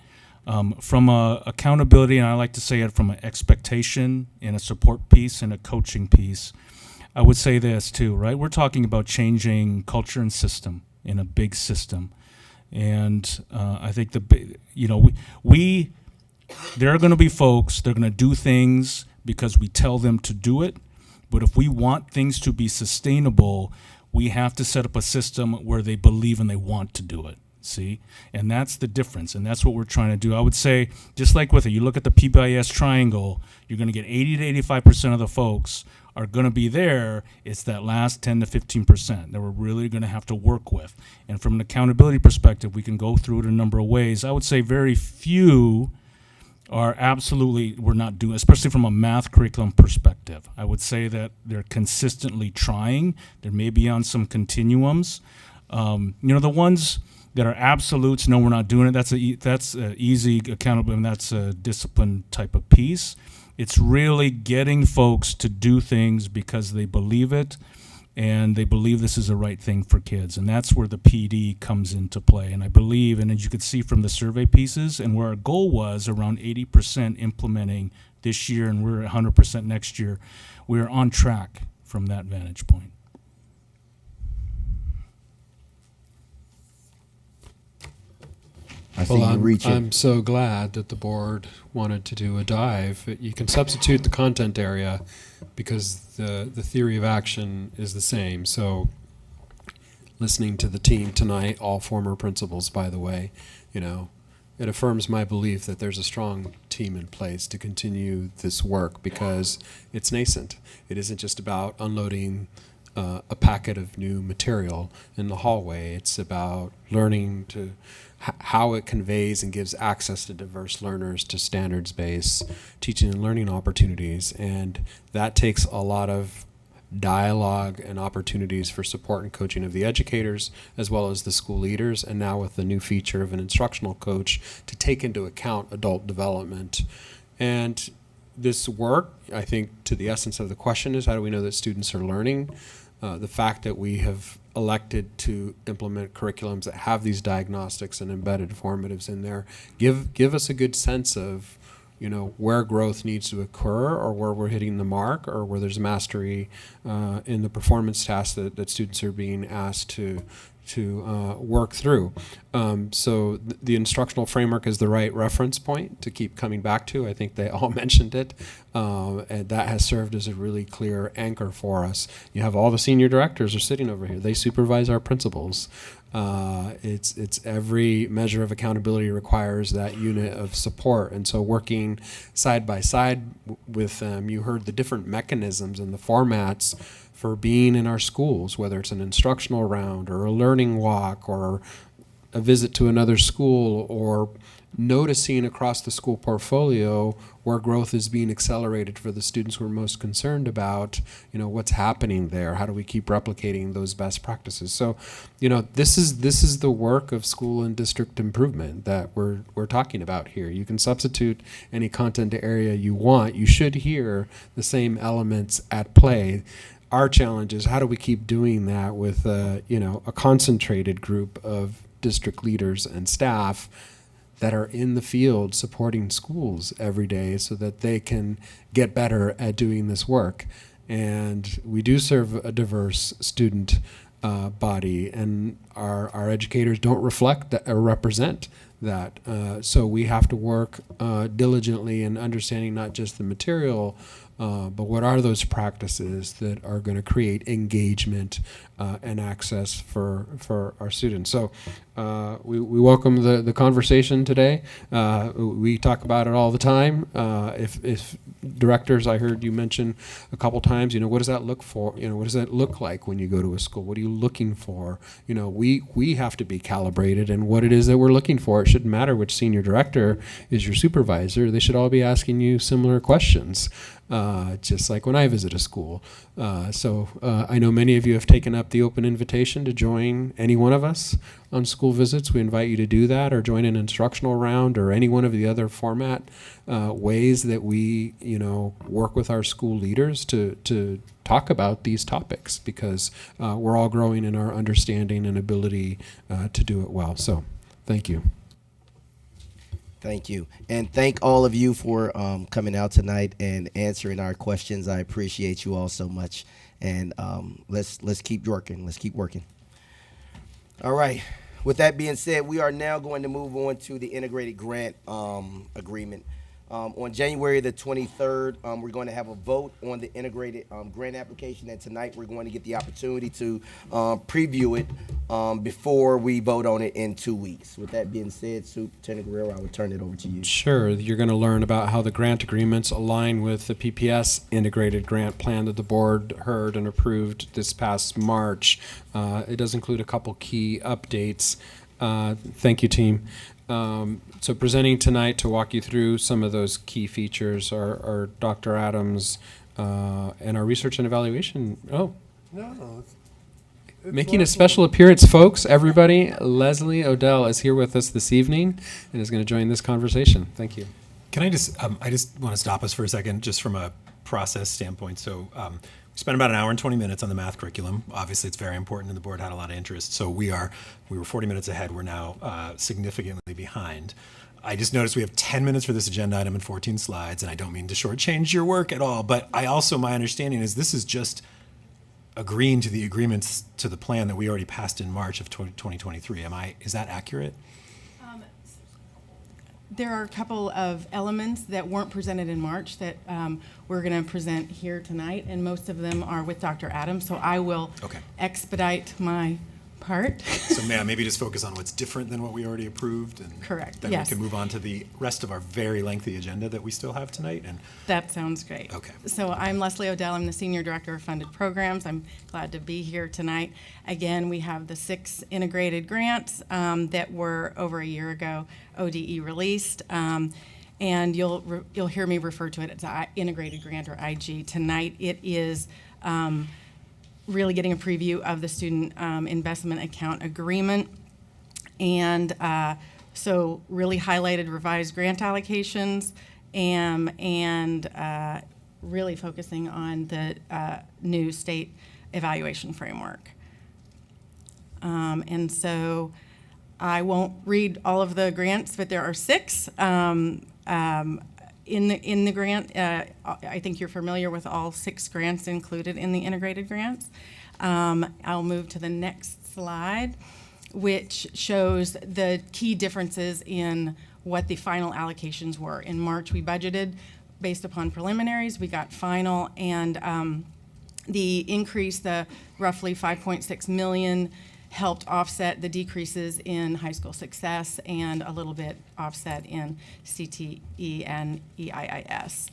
From a accountability, and I like to say it from an expectation and a support piece and a coaching piece, I would say this too, right? We're talking about changing culture and system in a big system. And I think there are going to be folks, they're going to do things because we tell them to do it. But if we want things to be sustainable, we have to set up a system where they believe and they want to do it. See? And that's the difference. And that's what we're trying to do. I would say, just like with it, you look at the PBIS triangle, you're going to get 80 to 85% of the folks are going to be there. It's that last 10 to 15% that we're really going to have to work with. And from an accountability perspective, we can go through it a number of ways. I would say very few are absolutely, we're not doing, especially from a math curriculum perspective. I would say that they're consistently trying. There may be on some continuums. The ones that are absolutes, no, we're not doing it. That's a easy accountable, and that's a discipline type of piece. It's really getting folks to do things because they believe it, and they believe this is the right thing for kids. And that's where the PD comes into play. And I believe, and as you could see from the survey pieces, and where our goal was around 80% implementing this year, and we're at 100% next year, we're on track from that vantage point. I'm so glad that the board wanted to do a dive. You can substitute the content area because the theory of action is the same. So listening to the team tonight, all former principals, by the way, it affirms my belief that there's a strong team in place to continue this work because it's nascent. It isn't just about unloading a packet of new material in the hallway. It's about learning to how it conveys and gives access to diverse learners to standards-based teaching and learning opportunities. And that takes a lot of dialogue and opportunities for support and coaching of the educators as well as the school leaders, and now with the new feature of an instructional coach to take into account adult development. And this work, I think, to the essence of the question is, how do we know that students are learning? The fact that we have elected to implement curriculums that have these diagnostics and embedded formatives in there give us a good sense of, you know, where growth needs to occur, or where we're hitting the mark, or where there's mastery in the performance tasks that students are being asked to work through. So the instructional framework is the right reference point to keep coming back to. I think they all mentioned it, and that has served as a really clear anchor for us. You have all the senior directors are sitting over here. They supervise our principals. It's every measure of accountability requires that unit of support, and so working side by side with them, you heard the different mechanisms and the formats for being in our schools, whether it's an instructional round or a learning walk or a visit to another school, or noticing across the school portfolio where growth is being accelerated for the students we're most concerned about, you know, what's happening there, how do we keep replicating those best practices. So, you know, this is the work of school and district improvement that we're talking about here. You can substitute any content area you want. You should hear the same elements at play. Our challenge is, how do we keep doing that with you know, a concentrated group of district leaders and staff that are in the field supporting schools every day so that they can get better at doing this work. And we do serve a diverse student body, and our educators don't reflect that or represent that. So we have to work diligently in understanding not just the material, but what are those practices that are going to create engagement and access for our students. So we welcome the conversation today. We talk about it all the time. If directors, I heard you mention a couple times, you know, what does that look for? You know, what does that look like when you go to a school? What are you looking for? You know, we have to be calibrated in what it is that we're looking for. It shouldn't matter which senior director is your supervisor. They should all be asking you similar questions. Just like when I visit a school. So I know many of you have taken up the open invitation to join any one of us on school visits. We invite you to do that, or join an instructional round, or any one of the other format ways that we, you know, work with our school leaders to talk about these topics, because we're all growing in our understanding and ability to do it well. So thank you. Thank you. And thank all of you for coming out tonight and answering our questions. I appreciate you all so much. And let's keep working. Let's keep working. All right. With that being said, we are now going to move on to the integrated grant agreement. On January the 23rd, we're going to have a vote on the integrated grant application, and tonight we're going to get the opportunity to preview it before we vote on it in 2 weeks. With that being said, Superintendent Guerrero, I will turn it over to you. Sure. You're going to learn about how the grant agreements align with the PPS integrated grant plan that the board heard and approved this past March. It does include a couple key updates. Thank you, team. So presenting tonight to walk you through some of those key features are Dr. Adams and our research and evaluation. Oh, No, it's making a special appearance, folks. Everybody, Leslie Odell is here with us this evening and is going to join this conversation. Thank you. Can I just want to stop us for a second, just from a process standpoint. So we spent about an hour and 20 minutes on the math curriculum. Obviously, it's very important, and the board had a lot of interest. So we were 40 minutes ahead. We're now significantly behind. I just noticed we have 10 minutes for this agenda item and 14 slides, and I don't mean to shortchange your work at all, but my understanding is this is just agreeing to the agreements to the plan that we already passed in March of 2023. Is that accurate? There are a couple of elements that weren't presented in March that we're going to present here tonight, and most of them are with Dr. Adams, so I will expedite my part. So maybe just focus on what's different than what we already approved, and correct. Then Yes. we can move on to the rest of our very lengthy agenda that we still have tonight. And that sounds great. Okay. So I'm Leslie Odell. I'm the Senior Director of Funded Programs. I'm glad to be here tonight. Again, we have the 6 integrated grants that were over a year ago ODE released. And you'll hear me refer to it as integrated grant, or IG. Tonight it is really getting a preview of the student investment account agreement. And so really highlighted revised grant allocations and really focusing on the new state evaluation framework. And so I won't read all of the grants, but there are 6. In the grant, I think you're familiar with all 6 grants included in the integrated grants. I'll move to the next slide, which shows the key differences in what the final allocations were. In March, we budgeted based upon preliminaries. We got final, and the increase, the roughly 5.6 million, helped offset the decreases in high school success and a little bit offset in CTE and EIIS.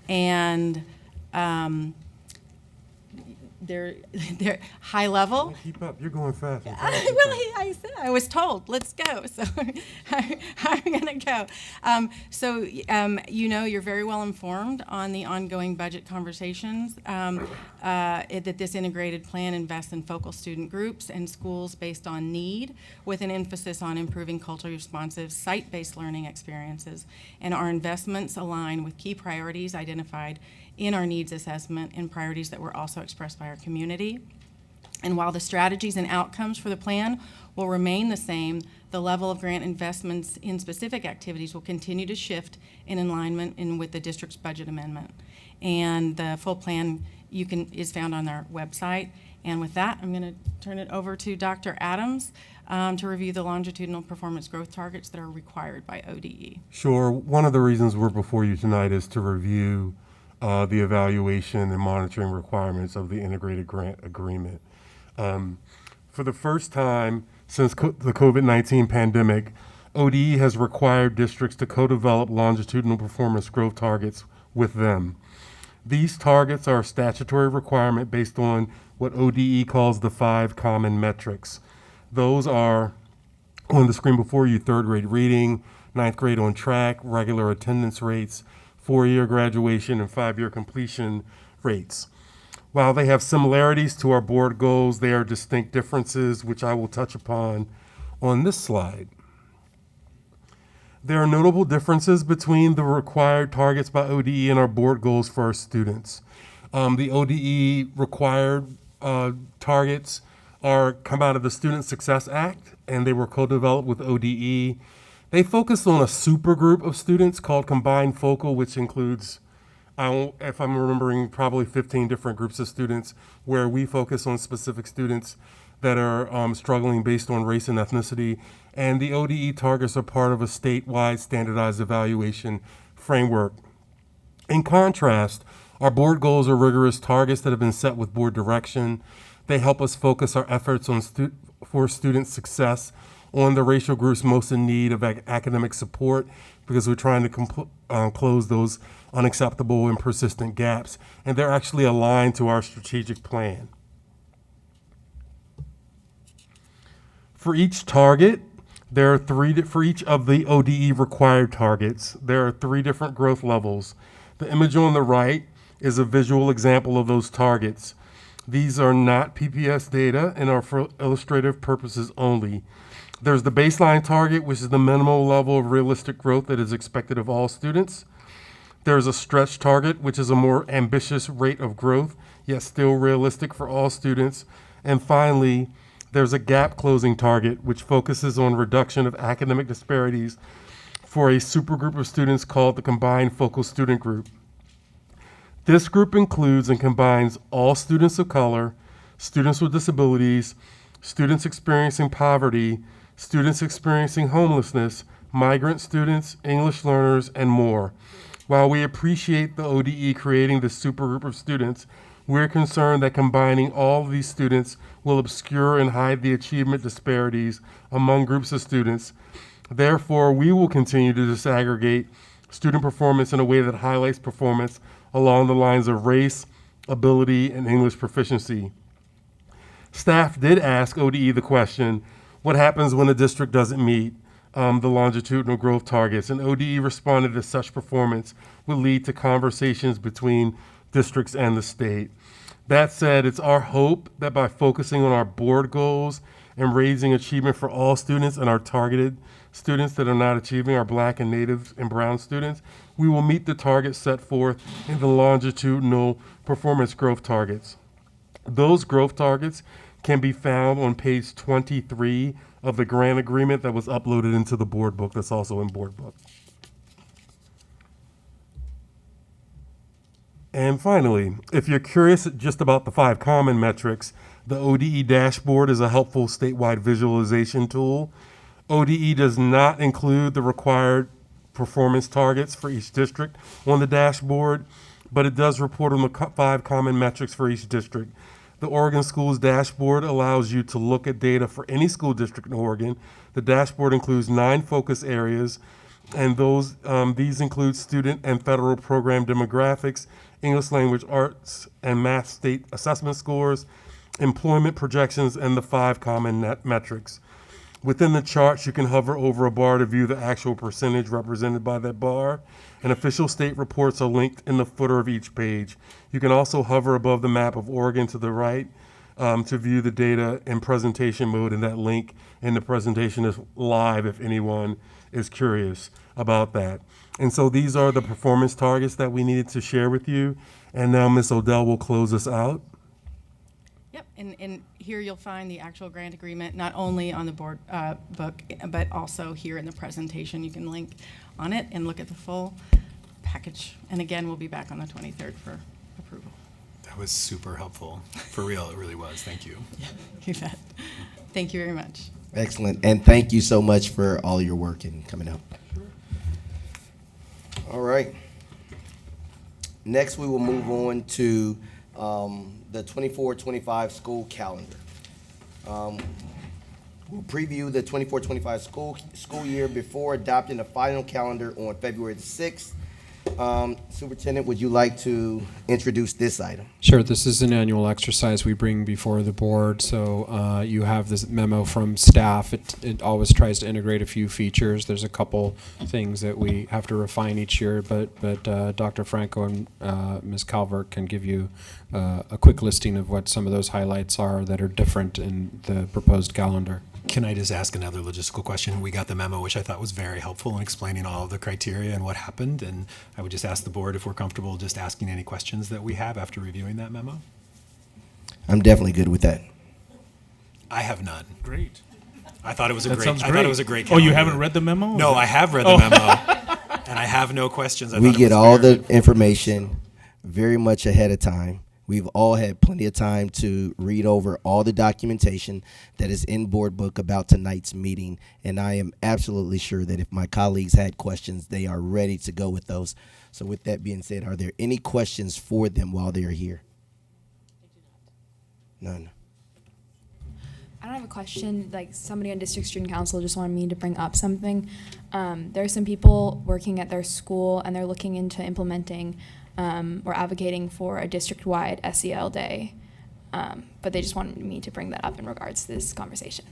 And they're high level. Keep up, you're going fast. Well, I said I was told, let's go. So I'm going to go. You're very well informed on the ongoing budget conversations that this integrated plan invests in focal student groups and schools based on need, with an emphasis on improving culturally responsive, site-based learning experiences. And our investments align with key priorities identified in our needs assessment and priorities that were also expressed by our community. And while the strategies and outcomes for the plan will remain the same, the level of grant investments in specific activities will continue to shift in alignment with the district's budget amendment. And the full plan is found on our website. And with that, I'm going to turn it over to Dr. Adams to review the longitudinal performance growth targets that are required by ODE. Sure. One of the reasons we're before you tonight is to review the evaluation and monitoring requirements of the integrated grant agreement. For the first time since the COVID-19 pandemic, ODE has required districts to co-develop longitudinal performance growth targets with them. These targets are a statutory requirement based on what ODE calls the 5 common metrics. Those are on the screen before you: 3rd grade reading, 9th grade on track, regular attendance rates, 4-year graduation, and 5-year completion rates. While they have similarities to our board goals, they are distinct differences, which I will touch upon on this slide. There are notable differences between the required targets by ODE and our board goals for our students. The ODE required targets come out of the Student Success Act, and they were co-developed with ODE. They focus on a super group of students called Combined Focal, which includes, if I'm remembering, probably 15 different groups of students, where we focus on specific students that are struggling based on race and ethnicity. And the ODE targets are part of a statewide standardized evaluation framework. In contrast, our board goals are rigorous targets that have been set with board direction. They help us focus our efforts on for student success on the racial groups most in need of academic support, because we're trying to close those unacceptable and persistent gaps, and they're actually aligned to our strategic plan. For each target, there are for each of the ODE required targets, there are 3 different growth levels. The image on the right is a visual example of those targets. These are not PPS data and are for illustrative purposes only. There's the baseline target, which is the minimal level of realistic growth that is expected of all students. There's a stretch target, which is a more ambitious rate of growth, yet still realistic for all students. And finally, there's a gap closing target, which focuses on reduction of academic disparities for a supergroup of students called the Combined Focal Student Group. This group includes and combines all students of color, students with disabilities, students experiencing poverty, students experiencing homelessness, migrant students, English learners, and more. While we appreciate the ODE creating this supergroup of students, we're concerned that combining all of these students will obscure and hide the achievement disparities among groups of students. Therefore, we will continue to disaggregate student performance in a way that highlights performance along the lines of race, ability, and English proficiency. Staff did ask ODE the question, what happens when a district doesn't meet the longitudinal growth targets? And ODE responded that such performance would lead to conversations between districts and the state. That said, it's our hope that by focusing on our board goals and raising achievement for all students and our targeted students that are not achieving, our Black and Native and Brown students, we will meet the targets set forth in the longitudinal performance growth targets. Those growth targets can be found on page 23 of the grant agreement that was uploaded into the board book that's also in board book. And finally, if you're curious just about the 5 common metrics, the ODE dashboard is a helpful statewide visualization tool. ODE does not include the required performance targets for each district on the dashboard, but it does report on the 5 common metrics for each district. The Oregon Schools dashboard allows you to look at data for any school district in Oregon. The dashboard includes 9 focus areas, and these include student and federal program demographics, English language arts and math state assessment scores, employment projections, and the 5 common net metrics. Within the charts, you can hover over a bar to view the actual percentage represented by that bar, and official state reports are linked in the footer of each page. You can also hover above the map of Oregon to the right to view the data in presentation mode, and that link in the presentation is live if anyone is curious about that. And so these are the performance targets that we needed to share with you, and now Ms. Odell will close us out. Yep, and here you'll find the actual grant agreement, not only on the board book, but also here in the presentation. You can link on it and look at the full package. And again, we'll be back on the 23rd for approval. That was super helpful. For real, it really was. Thank you. You bet. Thank you very much. Excellent, and thank you so much for all your work and coming out. All right. Next, we will move on to the 24-25 school calendar. We'll preview the 24-25 school year before adopting the final calendar on February the 6th. Superintendent, would you like to introduce this item? Sure. This is an annual exercise we bring before the board. So you have this memo from staff. It always tries to integrate a few features. There's a couple things that we have to refine each year, but Dr. Franco and Ms. Calvert can give you a quick listing of what some of those highlights are that are different in the proposed calendar. Can I just ask another logistical question? We got the memo, which I thought was very helpful in explaining all of the criteria and what happened. And I would just ask the board if we're comfortable just asking any questions that we have after reviewing that memo. I'm definitely good with that. I have none. Great. I thought it was a That great. sounds I thought great. it was a great. Oh, you calendar. haven't read the memo? No, I have read the memo, and I have no questions. I We thought it get was all very- the information very much ahead of time. We've all had plenty of time to read over all the documentation that is in board book about tonight's meeting, and I am absolutely sure that if my colleagues had questions, they are ready to go with those. So with that being said, are there any questions for them while they're here? None. I don't have a question. Like, somebody on district student council just wanted me to bring up something. There are some people working at their school, and they're looking into implementing or advocating for a district-wide SEL day, but they just wanted me to bring that up in regards to this conversation.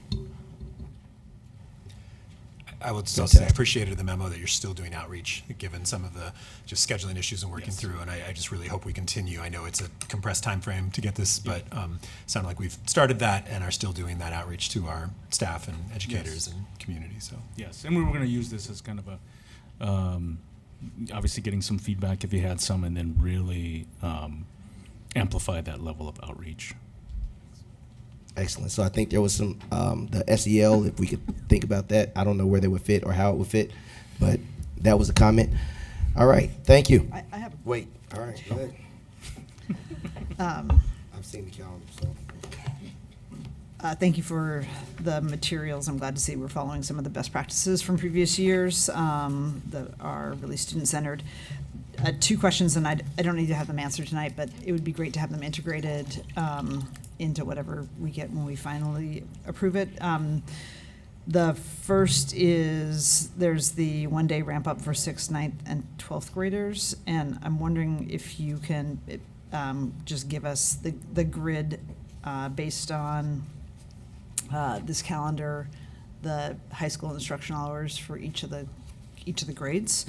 I would still say I appreciated the memo that you're still doing outreach, given some of the just scheduling issues and working through. And I just really hope we continue. I know it's a compressed time frame to get this, but sounded like we've started that and are still doing that outreach to our staff and educators and community. So Yes, and we were going to use this as kind of a, obviously getting some feedback if you had some, and then really amplify that level of outreach. Excellent. So I think there was some, the SEL, if we could think about that. I don't know where they would fit or how it would fit, but that was a comment. All right, thank you. I have. Wait, all right, go ahead. I've seen the calendar, so. Thank you for the materials. I'm glad to see we're following some of the best practices from previous years that are really student-centered. 2 questions, and I don't need to have them answered tonight, but it would be great to have them integrated into whatever we get when we finally approve it. The first is there's the one-day ramp-up for 6th, 9th, and 12th graders, and I'm wondering if you can just give us the grid based on this calendar, the high school instructional hours for each of the grades.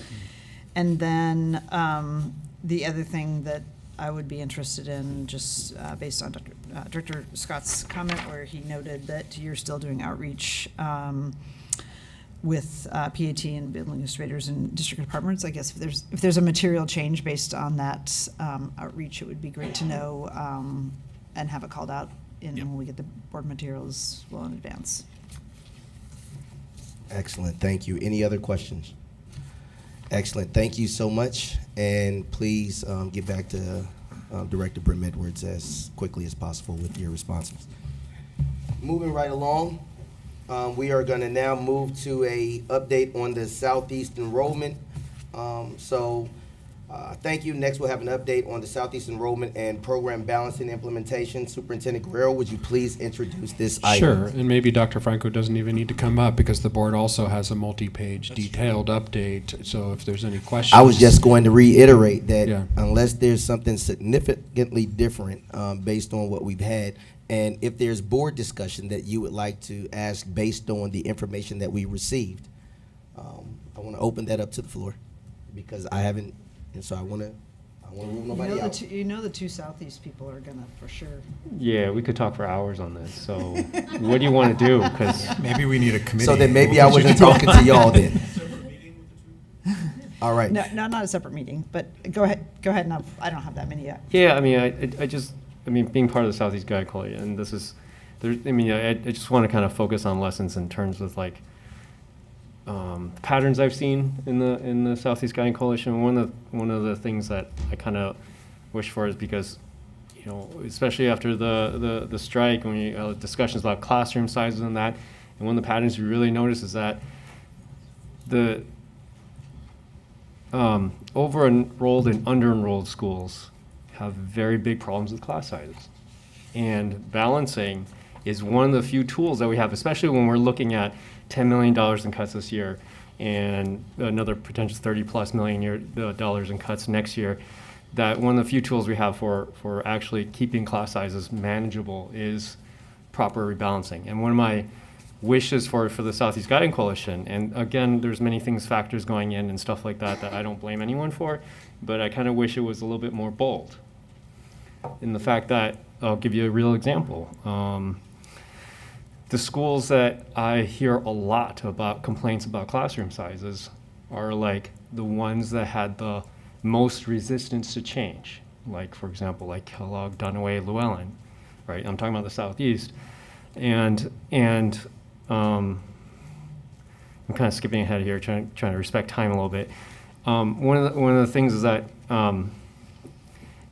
And then the other thing that I would be interested in, just based on Director Scott's comment where he noted that you're still doing outreach with PAT and building administrators and district departments. I guess if there's a material change based on that outreach, it would be great to know and have it called out when we get the board materials well in advance. Excellent, thank you. Any other questions? Excellent, thank you so much. And please get back to Director Brim Edwards as quickly as possible with your responses. Moving right along, we are going to now move to a update on the Southeast enrollment. Thank you. Next, we'll have an update on the Southeast enrollment and program balancing implementation. Superintendent Guerrero, would you please introduce this item? Sure, and maybe Dr. Franco doesn't even need to come up because the board also has a multi-page detailed update. So if there's any questions. I was just going to reiterate that Yeah. unless there's something significantly different based on what we've had, and if there's board discussion that you would like to ask based on the information that we received, I want to open that up to the floor because I haven't, and so I want to rule nobody out. The two Southeast people are gonna for sure. Yeah, we could talk for hours on this. So what do you want to do? Because maybe we need a committee. So then maybe I wasn't talking to y'all then. All right. No, not a separate meeting, but go ahead, and I don't have that many yet. Yeah, I mean, being part of the Southeast Guide Coalition, and this is, I just want to kind of focus on lessons in terms of like patterns I've seen in the Southeast Guide Coalition. One of the things that I kind of wish for is because, especially after the strike, when we had discussions about classroom sizes and that, and one of the patterns we really notice is that the over-enrolled and under-enrolled schools have very big problems with class sizes. And balancing is one of the few tools that we have, especially when we're looking at $10 million in cuts this year and another potential $30+ million dollars in cuts next year, that one of the few tools we have for actually keeping class sizes manageable is proper rebalancing. And one of my wishes for the Southeast Guiding Coalition, and again, there's many factors going in and stuff like that I don't blame anyone for, but I kind of wish it was a little bit more bold. In the fact that, I'll give you a real example. The schools that I hear a lot about complaints about classroom sizes are like the ones that had the most resistance to change. Like, for example, like Kellogg, Dunaway, Llewellyn, right? I'm talking about the Southeast. And I'm kind of skipping ahead here, trying to respect time a little bit. One of the things is that, I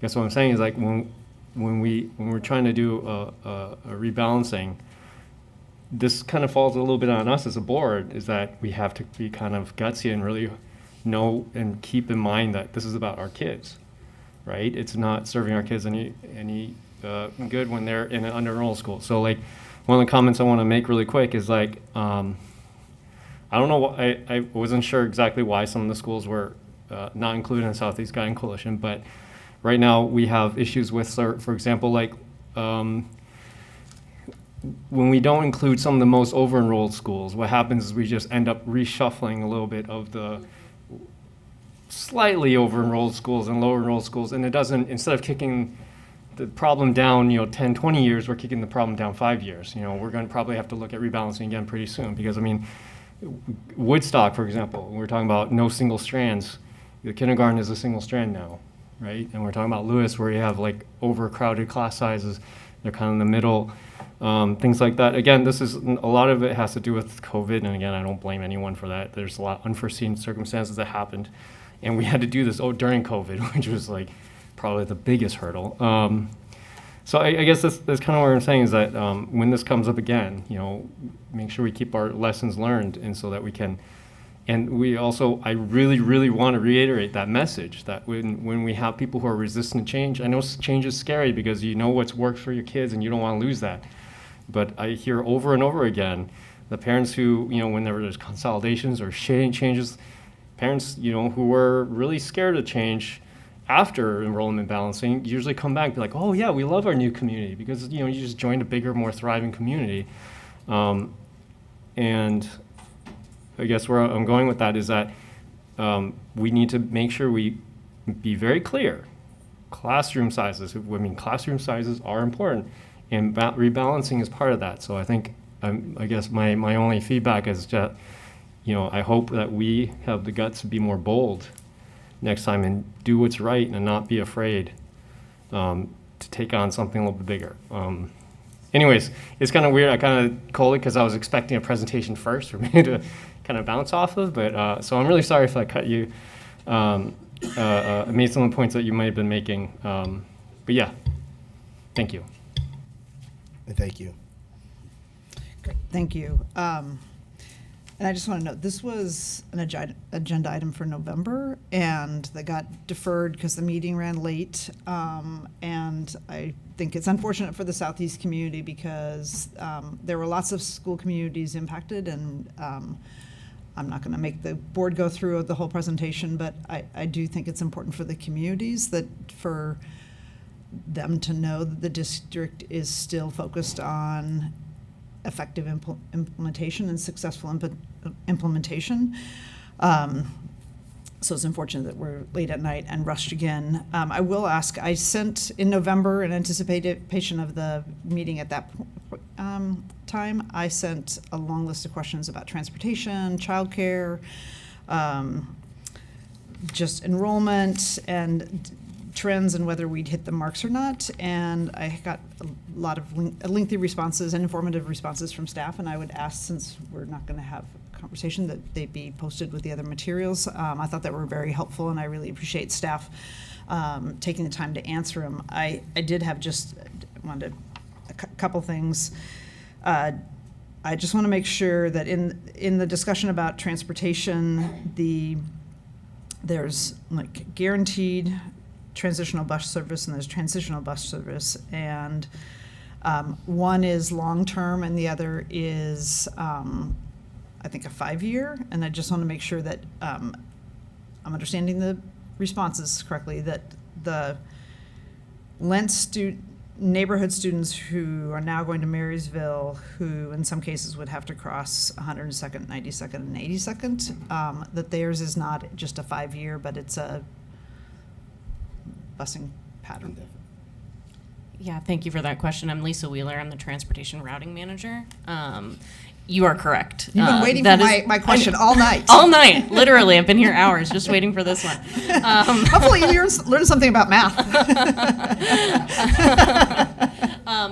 guess what I'm saying is like when we're trying to do a rebalancing, this kind of falls a little bit on us as a board, is that we have to be kind of gutsy and really know and keep in mind that this is about our kids, right? It's not serving our kids any good when they're in an under-enrolled school. So like, one of the comments I want to make really quick is like, I don't know, I wasn't sure exactly why some of the schools were not included in the Southeast Guiding Coalition, but right now we have issues with, for example, like when we don't include some of the most over-enrolled schools, what happens is we just end up reshuffling a little bit of the slightly over-enrolled schools and lower-enrolled schools, and it doesn't, instead of kicking the problem down, 10, 20 years, we're kicking the problem down 5 years. We're going to probably have to look at rebalancing again pretty soon because, I mean, Woodstock, for example, we're talking about no single strands. The kindergarten is a single strand now, right? And we're talking about Lewis, where you have like overcrowded class sizes. They're kind of in the middle, things like that. Again, a lot of it has to do with COVID, and again, I don't blame anyone for that. There's a lot of unforeseen circumstances that happened, and we had to do this during COVID, which was like probably the biggest hurdle. So I guess that's kind of what I'm saying is that when this comes up again, make sure we keep our lessons learned, and so that we can. And we also, I really, really want to reiterate that message that when we have people who are resistant to change, I know change is scary because you know what's worked for your kids and you don't want to lose that. But I hear over and over again, the parents who, when there's consolidations or changes, parents, who were really scared of change after enrollment balancing usually come back and be like, oh yeah, we love our new community because, you just joined a bigger, more thriving community. And I guess where I'm going with that is that we need to make sure we be very clear classroom sizes. I mean, classroom sizes are important, and rebalancing is part of that. So I think, I guess my only feedback is that, I hope that we have the guts to be more bold next time and do what's right and not be afraid to take on something a little bit bigger. Anyways, it's kind of weird. I kind of called it because I was expecting a presentation first for me to kind of bounce off of. But so I'm really sorry if I cut you. I made some of the points that you might have been making. But yeah, thank you. Thank you. Thank you. And I just want to note, this was an agenda item for November, and that got deferred because the meeting ran late. And I think it's unfortunate for the Southeast community because there were lots of school communities impacted, and I'm not going to make the board go through the whole presentation, but I do think it's important for the communities for them to know that the district is still focused on effective implementation and successful implementation. So it's unfortunate that we're late at night and rushed again. I will ask, I sent in November in anticipation of the meeting at that time, I sent a long list of questions about transportation, childcare, just enrollment and trends and whether we'd hit the marks or not. And I got a lot of lengthy responses and informative responses from staff. And I would ask, since we're not going to have a conversation, that they be posted with the other materials. I thought that were very helpful, and I really appreciate staff taking the time to answer them. I did have wanted a couple things. I just want to make sure that in the discussion about transportation, there's like guaranteed transitional bus service and there's transitional bus service, and one is long-term and the other is I think a 5-year, and I just want to make sure that I'm understanding the responses correctly, that the Lent neighborhood students who are now going to Marysville, who in some cases would have to cross 102nd, 92nd, and 82nd, that theirs is not just a 5-year, but it's a busing pattern. Yeah, thank you for that question. I'm Lisa Wheeler. I'm the transportation routing manager. You are correct. You've been waiting for my question all night. All night, literally. I've been here hours just waiting for this one. Hopefully you learned something about math.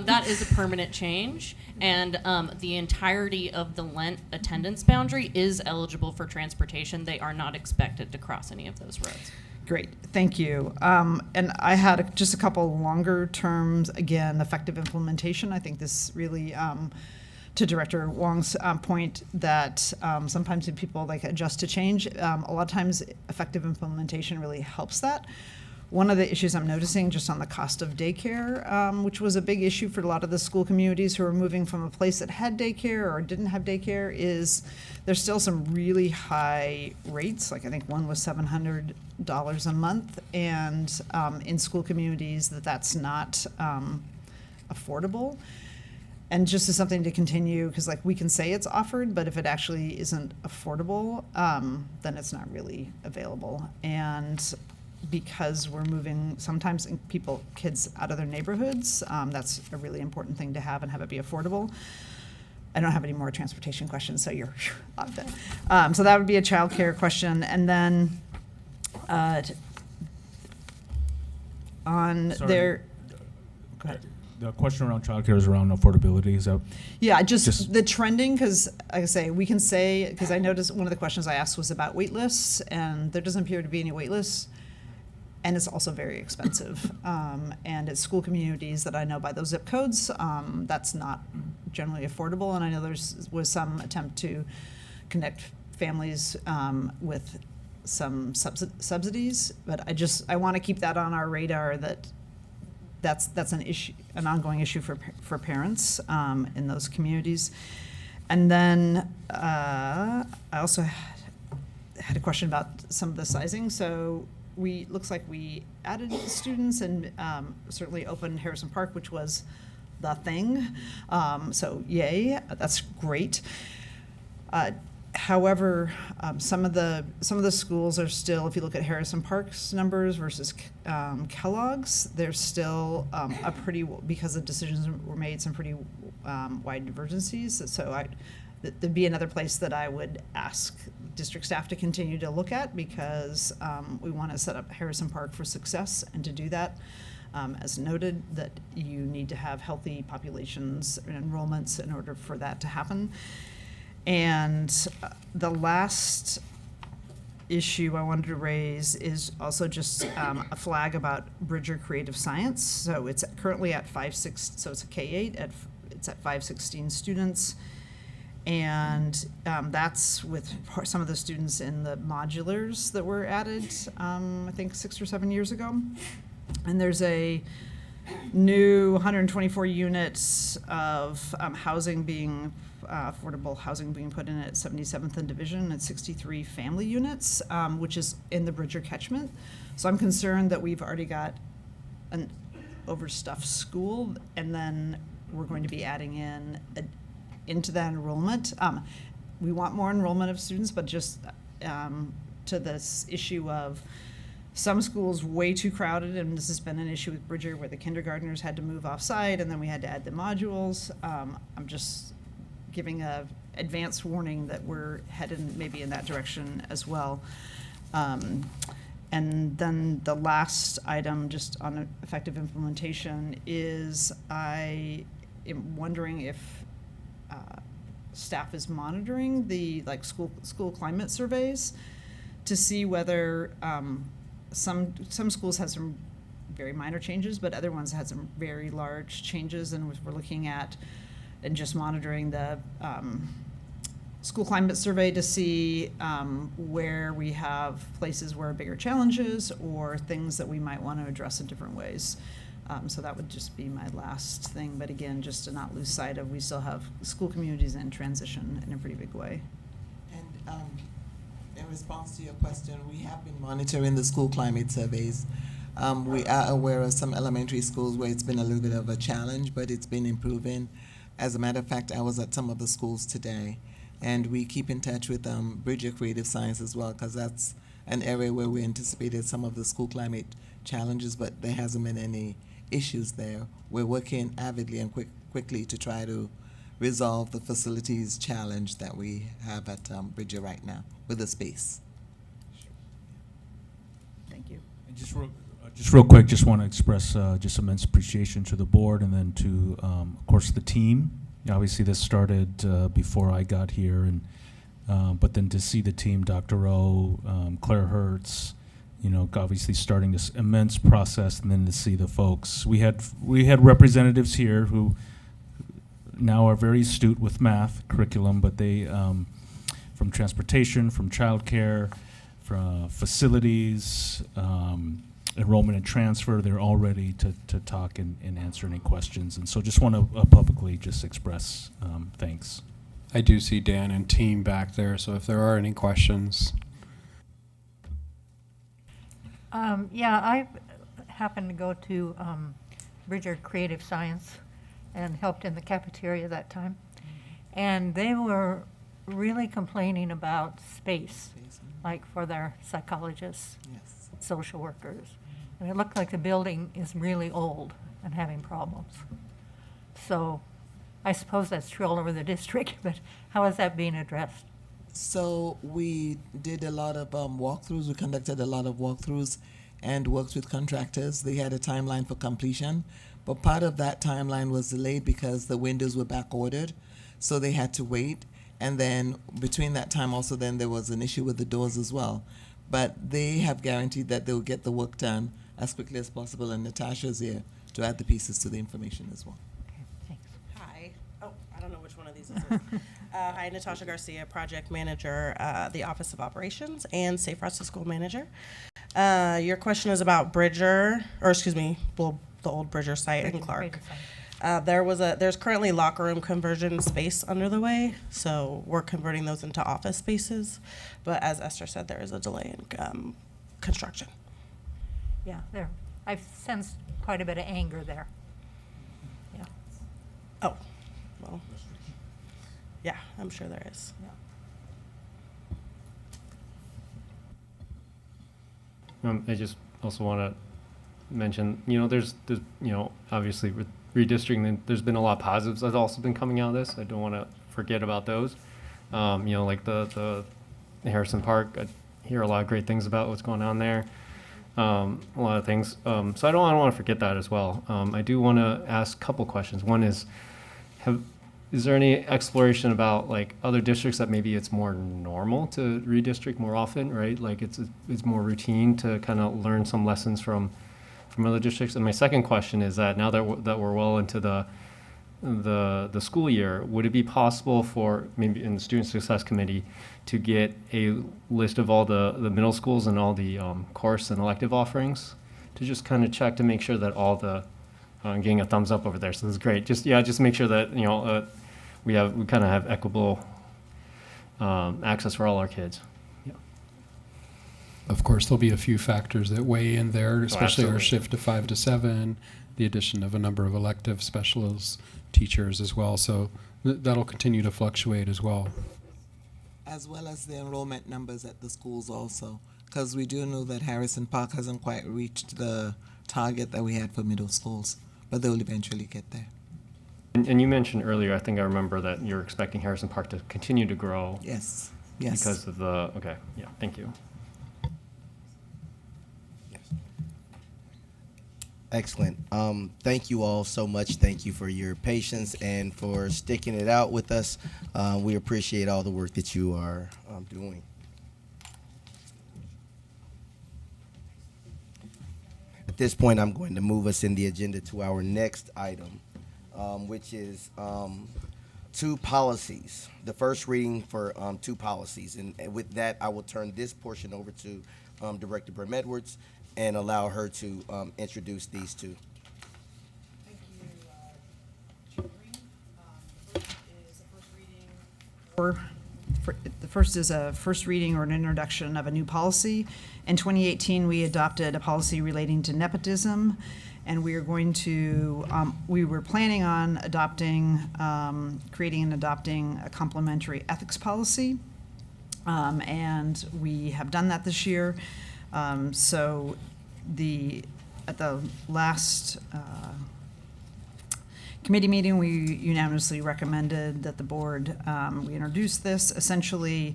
That is a permanent change, and the entirety of the Lent attendance boundary is eligible for transportation. They are not expected to cross any of those roads. Great, thank you. And I had just a couple longer terms, again, effective implementation. I think this really, to Director Wong's point, that sometimes when people adjust to change, a lot of times effective implementation really helps that. One of the issues I'm noticing just on the cost of daycare, which was a big issue for a lot of the school communities who are moving from a place that had daycare or didn't have daycare, is there's still some really high rates. Like I think one was $700 a month, and in school communities that's not affordable. And just as something to continue, because we can say it's offered, but if it actually isn't affordable, then it's not really available. And because we're moving sometimes kids out of their neighborhoods, that's a really important thing to have and have it be affordable. I don't have any more transportation questions, so you're off that. So that would be a childcare question. And then on Sorry. there, go ahead. The question around childcare is around affordability. Is that? Yeah, just the trending, because like I say, we can say, because I noticed one of the questions I asked was about wait lists, and there doesn't appear to be any wait lists. And it's also very expensive. And it's school communities that I know by those zip codes, that's not generally affordable. And I know was some attempt to connect families with some subsidies, but I want to keep that on our radar, that's an issue, an ongoing issue for parents in those communities. And then I also had a question about some of the sizing. So looks like we added students and certainly opened Harrison Park, which was the thing. So yay, that's great. However, some of the schools are still, if you look at Harrison Park's numbers versus Kellogg's, there's still a pretty, because of decisions were made, some pretty wide divergencies. So there'd be another place that I would ask district staff to continue to look at, because we want to set up Harrison Park for success, and to do that, as noted, that you need to have healthy populations and enrollments in order for that to happen. And the last issue I wanted to raise is also just a flag about Bridger Creative Science. So it's currently at 5-6, so it's a K-8, it's at 516 students. And that's with some of the students in the modulars that were added, I think 6 or 7 years ago. And there's a new 124 units of housing being, affordable housing being put in at 77th and Division, and 63 family units, which is in the Bridger catchment. So I'm concerned that we've already got an overstuffed school, and then we're going to be adding into that enrollment. We want more enrollment of students, but just to this issue of some schools way too crowded, and this has been an issue with Bridger where the kindergartners had to move off-site, and then we had to add the modules. I'm just giving a advance warning that we're headed maybe in that direction as well. And then the last item, just on effective implementation, is I am wondering if staff is monitoring the school climate surveys to see whether some schools had some very minor changes, but other ones had some very large changes, and we're looking at and just monitoring the school climate survey to see where we have places where bigger challenges or things that we might want to address in different ways. So that would just be my last thing. But again, just to not lose sight of, we still have school communities in transition in a pretty big way. And in response to your question, we have been monitoring the school climate surveys. We are aware of some elementary schools where it's been a little bit of a challenge, but it's been improving. As a matter of fact, I was at some of the schools today, and we keep in touch with Bridger Creative Science as well, because that's an area where we anticipated some of the school climate challenges, but there hasn't been any issues there. We're working avidly and quickly to try to resolve the facilities challenge that we have at Bridger right now with the space. Thank you. And just real quick, just want to express just immense appreciation to the board, and then to, of course, the team. Obviously, this started before I got here, and but then to see the team, Dr. O, Claire Hertz, obviously starting this immense process, and then to see the folks. We had representatives here who now are very astute with math curriculum, but they from transportation, from childcare, from facilities, enrollment and transfer, they're all ready to talk and answer any questions. And so just want to publicly just express thanks. I do see Dan and team back there, so if there are any questions. Yeah, I happened to go to Bridger Creative Science and helped in the cafeteria that time. And they were really complaining about space, like for their psychologists, social workers. And it looked like the building is really old and having problems. So I suppose that's true all over the district, but how is that being addressed? So we did a lot of walkthroughs. We conducted a lot of walkthroughs and worked with contractors. They had a timeline for completion, but part of that timeline was delayed because the windows were back ordered, so they had to wait. And then between that time also then there was an issue with the doors as well. But they have guaranteed that they'll get the work done as quickly as possible, and Natasha's here to add the pieces to the information as well. Hi. Oh, I don't know which one of these this is. Hi, Natasha Garcia, Project Manager, the Office of Operations, and Safe Routes to School Manager. Your question is about Bridger, or excuse me, well, the old Bridger site in Clark. There's currently locker room conversion space under the way, so we're converting those into office spaces. But as Esther said, there is a delay in construction. Yeah, I've sensed quite a bit of anger there. Yeah. Oh, well, yeah, I'm sure there is. Yeah. I just also want to mention, there's obviously with redistricting, there's been a lot of positives that's also been coming out of this. I don't want to forget about those. Like the Harrison Park, I hear a lot of great things about what's going on there. A lot of things. So I don't want to forget that as well. I do want to ask a couple questions. One is, is there any exploration about like other districts that maybe it's more normal to redistrict more often, right? Like it's more routine to kind of learn some lessons from other districts. And my second question is that now that we're well into the school year, would it be possible for maybe in the Student Success Committee to get a list of all the middle schools and all the course and elective offerings to just kind of check to make sure that all the I'm getting a thumbs up over there, so this is great. Just make sure that we kind of have equitable access for all our kids. Yeah. Of course, there'll be a few factors that weigh in there, especially our absolutely. shift to 5 to 7, the addition of a number of elective specialists, teachers as well. So that'll continue to fluctuate as well. As well as the enrollment numbers at the schools also, because we do know that Harrison Park hasn't quite reached the target that we had for middle schools, but they'll eventually get there. And you mentioned earlier, I think I remember that you're expecting Harrison Park to continue to grow. Yes. Because of the, okay, yeah, thank you. Excellent. Thank you all so much. Thank you for your patience and for sticking it out with us. We appreciate all the work that you are doing. At this point, I'm going to move us in the agenda to our next item, which is 2 policies. The first reading for 2 policies. And with that, I will turn this portion over to Director Brim Edwards and allow her to introduce these 2. Thank you, Chair Green. The first is a first reading or an introduction of a new policy. In 2018, we adopted a policy relating to nepotism, and we are going to, we were planning on adopting, creating and adopting a complementary ethics policy, and we have done that this year. So at the last committee meeting, we unanimously recommended that the board, we introduce this. Essentially,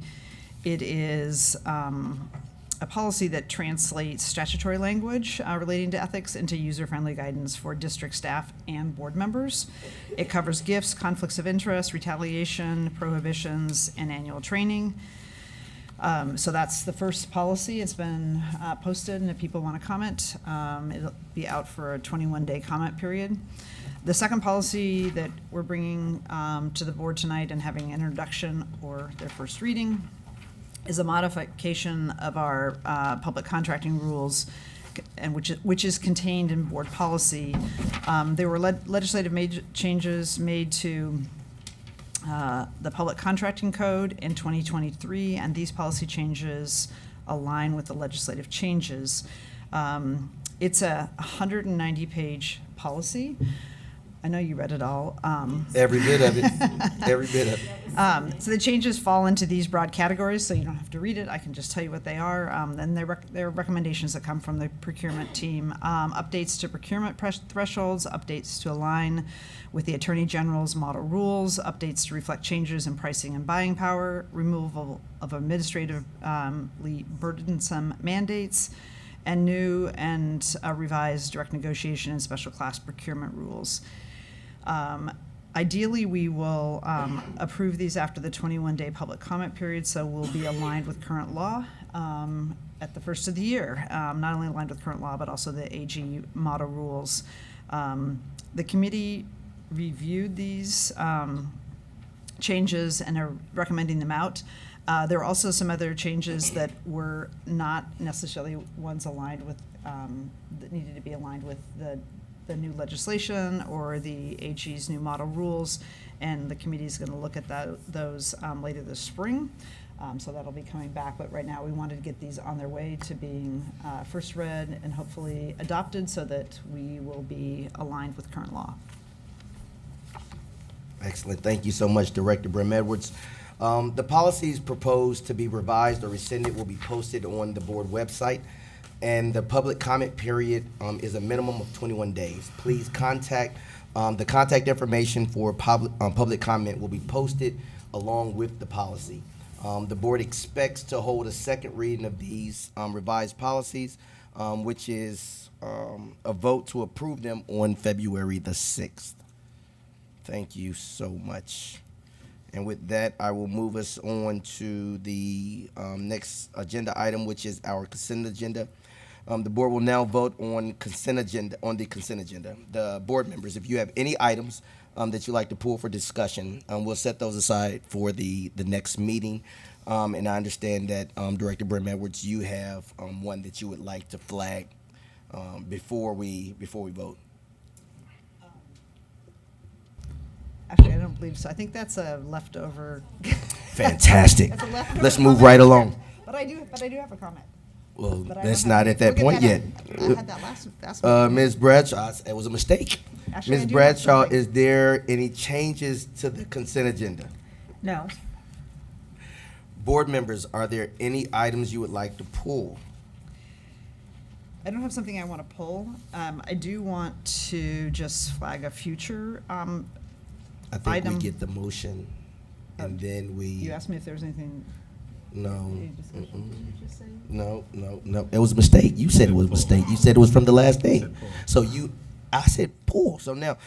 it is a policy that translates statutory language relating to ethics into user-friendly guidance for district staff and board members. It covers gifts, conflicts of interest, retaliation, prohibitions, and annual training. So that's the first policy. It's been posted, and if people want to comment, it'll be out for a 21-day comment period. The second policy that we're bringing to the board tonight and having an introduction or their first reading is a modification of our public contracting rules, and which is contained in board policy. There were legislative changes made to the public contracting code in 2023, and these policy changes align with the legislative changes. It's a 190-page policy. I know you read it all. Every bit of it. Every bit of it. So the changes fall into these broad categories, so you don't have to read it. I can just tell you what they are. Then there are recommendations that come from the procurement team. Updates to procurement thresholds, updates to align with the Attorney General's model rules, updates to reflect changes in pricing and buying power, removal of administratively burdensome mandates, and new and revised direct negotiation and special class procurement rules. Ideally, we will approve these after the 21-day public comment period, so we'll be aligned with current law at the first of the year. Not only aligned with current law, but also the AG model rules. The committee reviewed these changes and are recommending them out. There are also some other changes that were not necessarily ones aligned with, that needed to be aligned with the new legislation or the AG's new model rules, and the committee is going to look at those later this spring. So that'll be coming back, but right now we wanted to get these on their way to being first read and hopefully adopted so that we will be aligned with current law. Excellent. Thank you so much, Director Brim Edwards. The policies proposed to be revised or rescinded will be posted on the board website. and the public comment period is a minimum of 21 days. Please contact, the contact information for public comment will be posted along with the policy. The board expects to hold a second reading of these revised policies, which is a vote to approve them on February the 6th. Thank you so much. And with that, I will move us on to the next agenda item, which is our consent agenda. The board will now vote on the consent agenda. The board members, if you have any items that you'd like to pull for discussion, we'll set those aside for the next meeting. And I understand that Director Brim Edwards, you have one that you would like to flag before we vote. Actually, I don't believe so. I think that's a leftover. Fantastic. That's a leftover Let's move comment. right along. But I do have a comment. Well, But I that's don't not have at that it. We'll point get yet. that I had that last meeting. Ms. Bradshaw, it was a mistake. Actually, I Ms. do have Bradshaw, something. is there any changes to the consent agenda? No. Board members, are there any items you would like to pull? I don't have something I want to pull. I do want to just flag a future I think item. we get the motion, and then we. You asked me if there was anything. No. Any discussion? Did you just say? No. It was a mistake. You said it was a mistake. You said it was from the last thing. So I said pull. So now,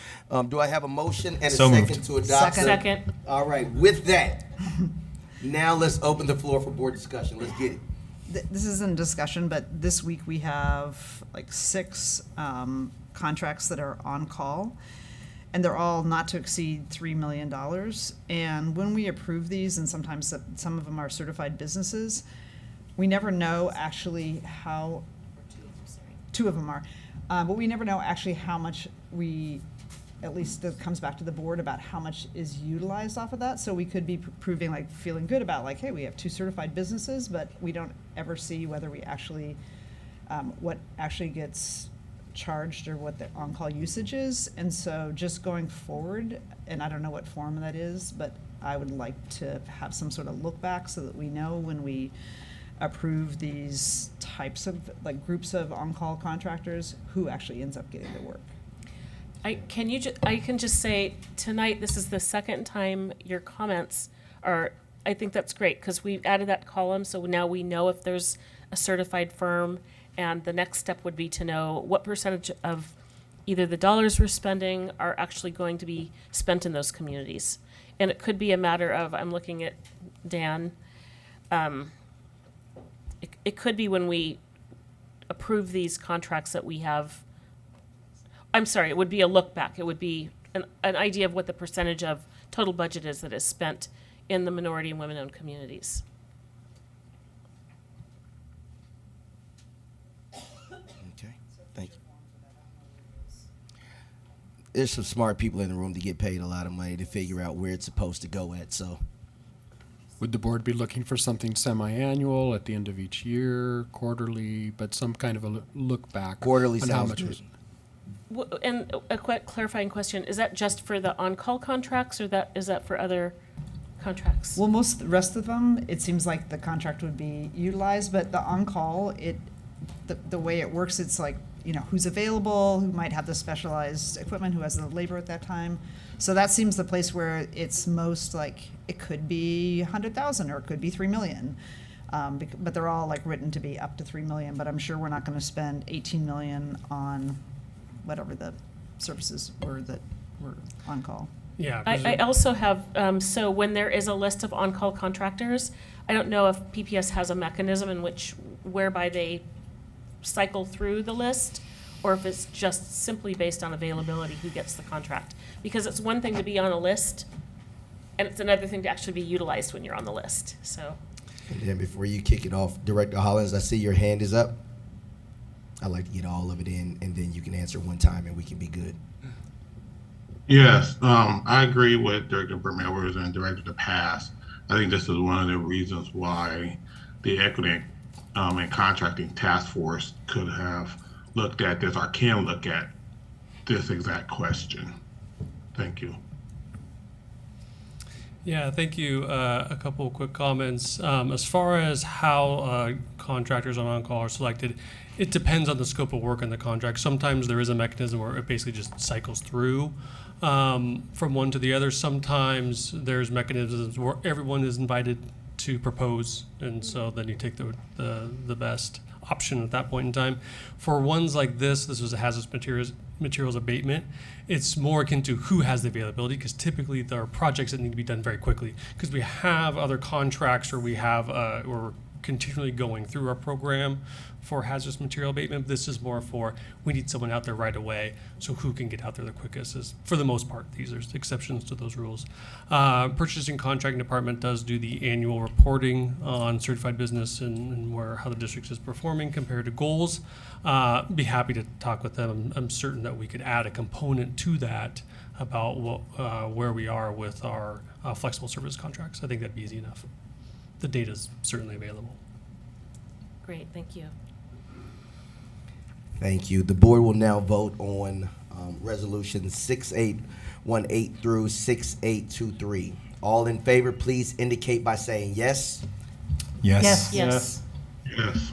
do I have a motion and a So second moved. to adopt? Second. All right. With that, now let's open the floor for board discussion. Let's get it. This isn't discussion, but this week we have like 6 contracts that are on call, and they're all not to exceed $3 million. And when we approve these, and sometimes some of them are certified businesses, we never know actually how. 2 of them are, but we never know actually how much at least that comes back to the board about how much is utilized off of that. So we could be proving, like, feeling good about, like, hey, we have 2 certified businesses, but we don't ever see whether we actually, what actually gets charged or what the on-call usage is. And so just going forward, and I don't know what form that is, but I would like to have some sort of look back so that we know when we approve these types of, like, groups of on-call contractors, who actually ends up getting the work. I can just say tonight, this is the second time your comments are, I think that's great, because we've added that column, so now we know if there's a certified firm, and the next step would be to know what percentage of either the dollars we're spending are actually going to be spent in those communities. And it could be a matter of, I'm looking at Dan, it could be when we approve these contracts that we have, I'm sorry, it would be a look back. It would be an idea of what the percentage of total budget is that is spent in the minority and women-owned communities. Okay, thank you. There's some smart people in the room to get paid a lot of money to figure out where it's supposed to go at, so. Would the board be looking for something semi-annual at the end of each year, quarterly, but some kind of a look back? Quarterly on how sounds much good. was- And a quick clarifying question, is that just for the on-call contracts, or is that for other contracts? Well, most, the rest of them, it seems like the contract would be utilized, but the on-call, the way it works, it's like, who's available, who might have the specialized equipment, who has the labor at that time. So that seems the place where it's most like, it could be 100,000 or it could be 3 million. But they're all like written to be up to 3 million, but I'm sure we're not gonna spend 18 million on whatever the services were that were on call. Yeah. I also have, so when there is a list of on-call contractors, I don't know if PPS has a mechanism whereby they cycle through the list, or if it's just simply based on availability who gets the contract. Because it's one thing to be on a list, and it's another thing to actually be utilized when you're on the list, so. And then before you kick it off, Director Hollins, I see your hand is up. I'd like to get all of it in, and then you can answer one time, and we can be good. Yes, I agree with Director Bermewers and Director DePass. I think this is one of the reasons why the Equity and Contracting Task Force could have looked at this, or can look at this exact question. Thank you. Yeah, thank you. A couple of quick comments. As far as how contractors on on-call are selected, it depends on the scope of work in the contract. Sometimes there is a mechanism where it basically just cycles through from one to the other. Sometimes there's mechanisms where everyone is invited to propose, and so then you take the best option at that point in time. For ones like this was a hazardous materials abatement. It's more akin to who has the availability, because typically there are projects that need to be done very quickly, because we have other contracts, or we're continually going through our program for hazardous material abatement. This is more for, we need someone out there right away, so who can get out there the quickest is, for the most part. These are exceptions to those rules. Purchasing contracting department does do the annual reporting on certified business and how the district is performing compared to goals. Be happy to talk with them. I'm certain that we could add a component to that about where we are with our flexible service contracts. I think that'd be easy enough. The data is certainly available. Great, thank you. Thank you. The board will now vote on resolutions 6818 through 6823. All in favor, please indicate by saying yes. Yes. Yes. Yes.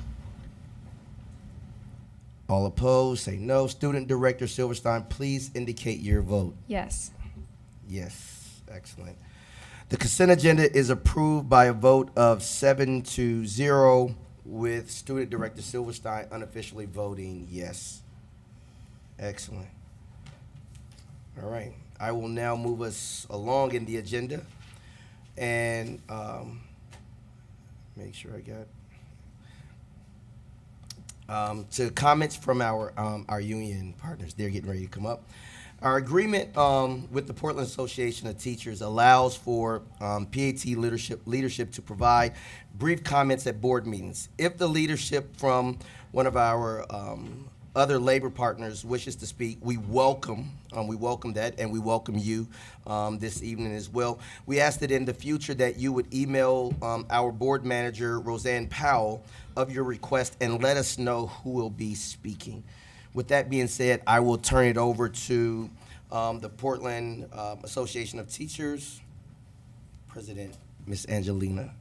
All opposed, say no. Student Director Silverstein, please indicate your vote. Yes. Yes, excellent. The consent agenda is approved by a vote of 7-0, with Student Director Silverstein unofficially voting yes. Excellent. All right, I will now move us along in the agenda and make sure I got to comments from our union partners. They're getting ready to come up. Our agreement with the Portland Association of Teachers allows for PAT leadership to provide brief comments at board meetings. If the leadership from one of our other labor partners wishes to speak, we welcome that, and we welcome you this evening as well. We ask that in the future that you would email our board manager, Roseanne Powell, of your request and let us know who will be speaking. With that being said, I will turn it over to the Portland Association of Teachers President, Miss Angelina.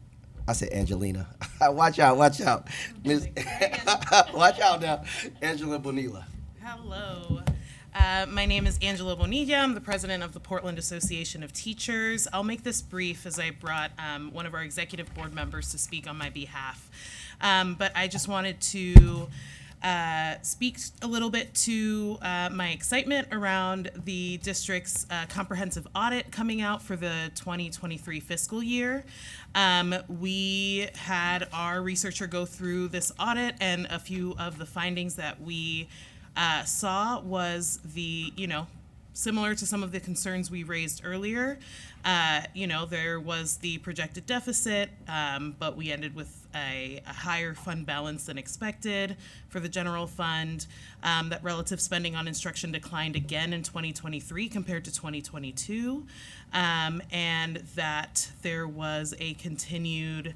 I said Angelina. Watch out. Miss, watch out now. Angela Bonilla. Hello. My name is Angela Bonilla. I'm the president of the Portland Association of Teachers. I'll make this brief as I brought one of our executive board members to speak on my behalf. But I just wanted to speak a little bit to my excitement around the district's comprehensive audit coming out for the 2023 fiscal year. We had our researcher go through this audit, and a few of the findings that we saw was similar to some of the concerns we raised earlier. There was the projected deficit, but we ended with a higher fund balance than expected for the general fund. That relative spending on instruction declined again in 2023 compared to 2022, and that there was a continued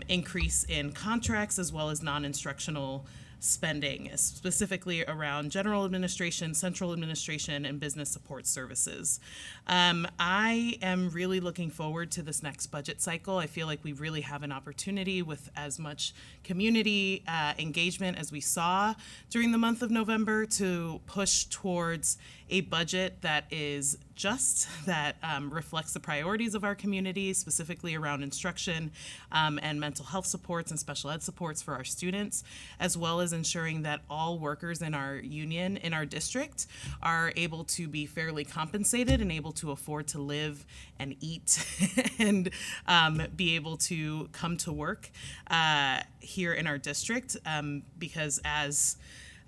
increase in contracts as well as non-instructional spending, specifically around general administration, central administration, and business support services. I am really looking forward to this next budget cycle. I feel like we really have an opportunity with as much community engagement as we saw during the month of November to push towards a budget that is just, that reflects the priorities of our community, specifically around instruction and mental health supports and special ed supports for our students, as well as ensuring that all workers in our union, in our district, are able to be fairly compensated and able to afford to live and eat and be able to come to work here in our district, because as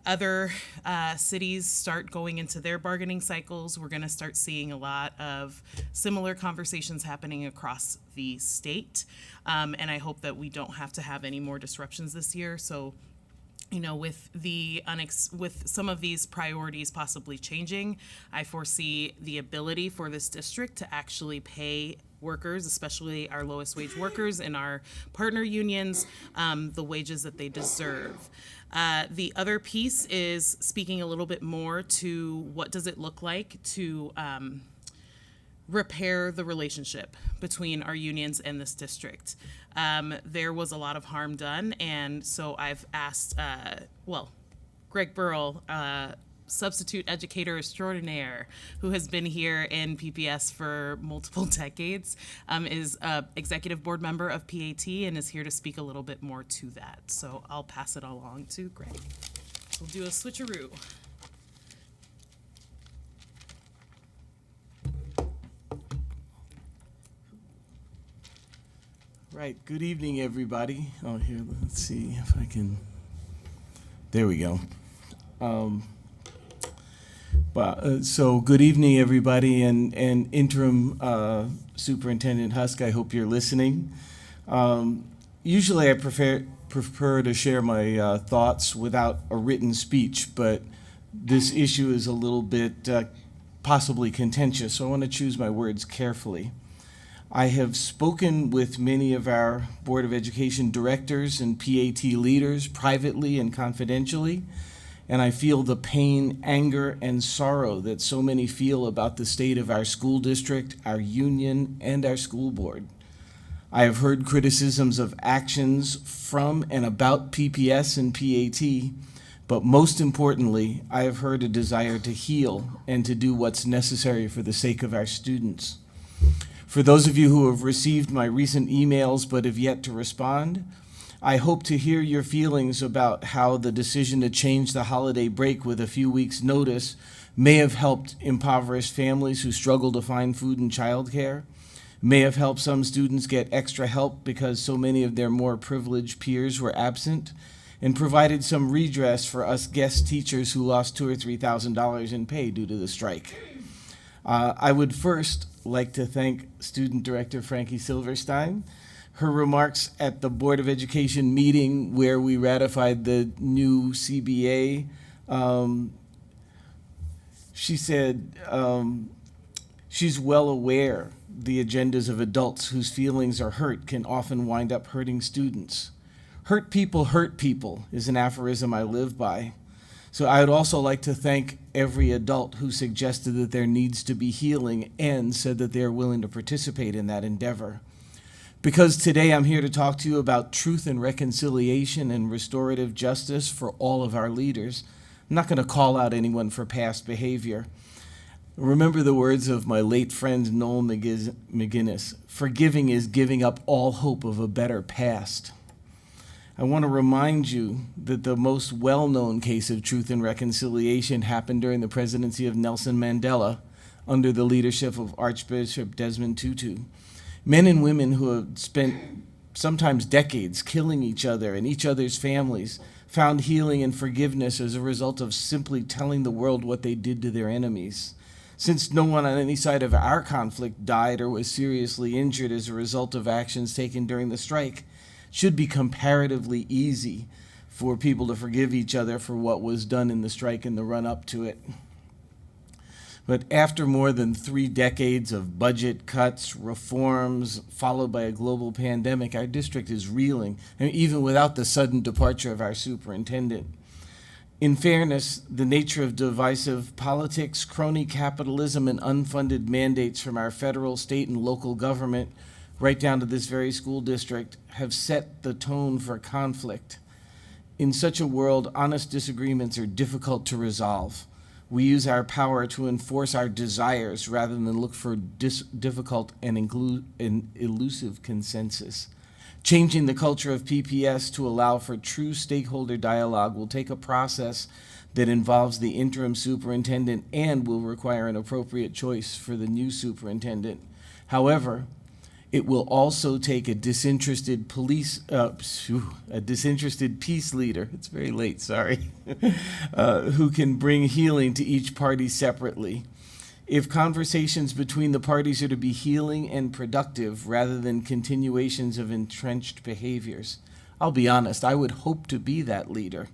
other cities start going into their bargaining cycles, we're going to start seeing a lot of similar conversations happening across the state. And I hope that we don't have to have any more disruptions this year. So, with with some of these priorities possibly changing, I foresee the ability for this district to actually pay workers, especially our lowest wage workers in our partner unions, the wages that they deserve. The other piece is speaking a little bit more to what does it look like to repair the relationship between our unions and this district. There was a lot of harm done, and so I've asked, Greg Burrell, substitute educator extraordinaire, who has been here in PPS for multiple decades, is executive board member of PAT and is here to speak a little bit more to that. So I'll pass it along to Greg. We'll do a switcheroo. Right. Good evening, everybody. Oh, here, let's see if I can. There we go. So good evening, everybody, and Interim Superintendent Husk, I hope you're listening. Usually I prefer to share my thoughts without a written speech, but this issue is a little bit possibly contentious, so I want to choose my words carefully. I have spoken with many of our Board of Education directors and PAT leaders privately and confidentially, and I feel the pain, anger, and sorrow that so many feel about the state of our school district, our union, and our school board. I have heard criticisms of actions from and about PPS and PAT, but most importantly, I have heard a desire to heal and to do what's necessary for the sake of our students. For those of you who have received my recent emails but have yet to respond, I hope to hear your feelings about how the decision to change the holiday break with a few weeks' notice may have helped impoverished families who struggle to find food and childcare, may have helped some students get extra help because so many of their more privileged peers were absent, and provided some redress for us guest teachers who lost $2,000 or $3,000 in pay due to the strike. I would first like to thank Student Director Frankie Silverstein. Her remarks at the Board of Education meeting where we ratified the new CBA, she said she's well aware the agendas of adults whose feelings are hurt can often wind up hurting students. Hurt people is an aphorism I live by. So I would also like to thank every adult who suggested that there needs to be healing and said that they're willing to participate in that endeavor. Because today I'm here to talk to you about truth and reconciliation and restorative justice for all of our leaders. I'm not going to call out anyone for past behavior. Remember the words of my late friend Noel McGinnis, forgiving is giving up all hope of a better past. I want to remind you that the most well-known case of truth and reconciliation happened during the presidency of Nelson Mandela under the leadership of Archbishop Desmond Tutu. Men and women who have spent sometimes decades killing each other and each other's families found healing and forgiveness as a result of simply telling the world what they did to their enemies. Since no one on any side of our conflict died or was seriously injured as a result of actions taken during the strike, should be comparatively easy for people to forgive each other for what was done in the strike and the run-up to it. But after more than 3 decades of budget cuts, reforms, followed by a global pandemic, our district is reeling, and even without the sudden departure of our superintendent. In fairness, the nature of divisive politics, crony capitalism, and unfunded mandates from our federal, state, and local government right down to this very school district, have set the tone for conflict. In such a world, honest disagreements are difficult to resolve. We use our power to enforce our desires rather than look for difficult and elusive consensus. Changing the culture of PPS to allow for true stakeholder dialogue will take a process that involves the interim superintendent and will require an appropriate choice for the new superintendent. However, it will also take a disinterested peace leader, it's very late, sorry, who can bring healing to each party separately. If conversations between the parties are to be healing and productive rather than continuations of entrenched behaviors, I'll be honest, I would hope to be that leader.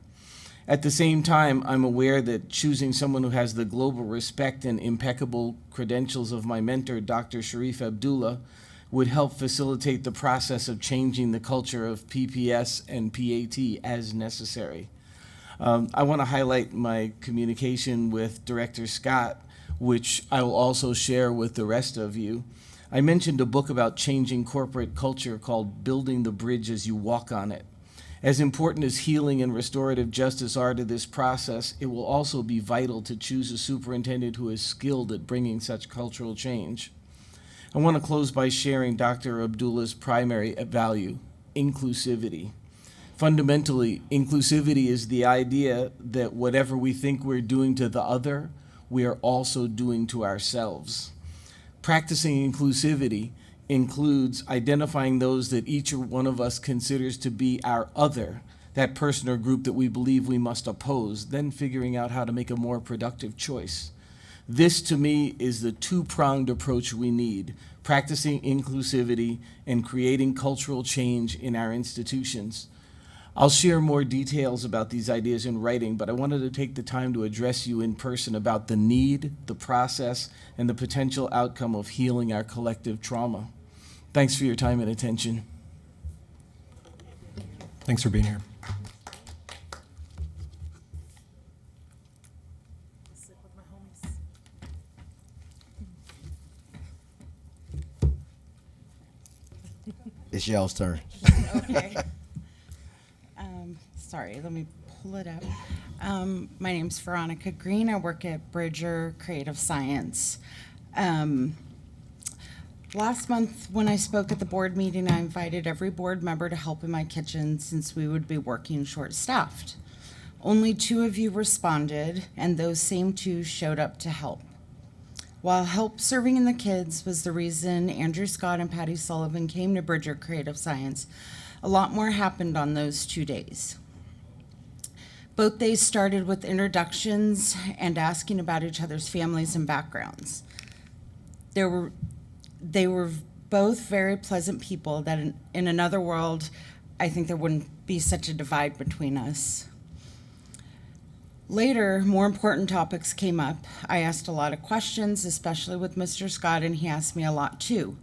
At the same time, I'm aware that choosing someone who has the global respect and impeccable credentials of my mentor, Dr. Sharif Abdullah, would help facilitate the process of changing the culture of PPS and PAT as necessary. I want to highlight my communication with Director Scott, which I will also share with the rest of you. I mentioned a book about changing corporate culture called Building the Bridge as You Walk on It. As important as healing and restorative justice are to this process, it will also be vital to choose a superintendent who is skilled at bringing such cultural change. I want to close by sharing Dr. Abdullah's primary value, inclusivity. Fundamentally, inclusivity is the idea that whatever we think we're doing to the other, we are also doing to ourselves. Practicing inclusivity includes identifying those that each one of us considers to be our other, that person or group that we believe we must oppose, then figuring out how to make a more productive choice. This, to me, is the two-pronged approach we need, practicing inclusivity and creating cultural change in our institutions. I'll share more details about these ideas in writing, but I wanted to take the time to address you in person about the need, the process, and the potential outcome of healing our collective trauma. Thanks for your time and attention. Thanks for being here. It's y'all's turn. Okay. Sorry, let me pull it up. My name's Veronica Green. I work at Bridger Creative Science. Last month, when I spoke at the board meeting, I invited every board member to help in my kitchen since we would be working short-staffed. Only 2 of you responded, and those same 2 showed up to help. While help serving in the kids was the reason Andrew Scott and Patty Sullivan came to Bridger Creative Science, a lot more happened on those 2 days. Both days started with introductions and asking about each other's families and backgrounds. They were both very pleasant people that in another world, I think there wouldn't be such a divide between us. Later, more important topics came up. I asked a lot of questions, especially with Mr. Scott, and he asked me a lot too.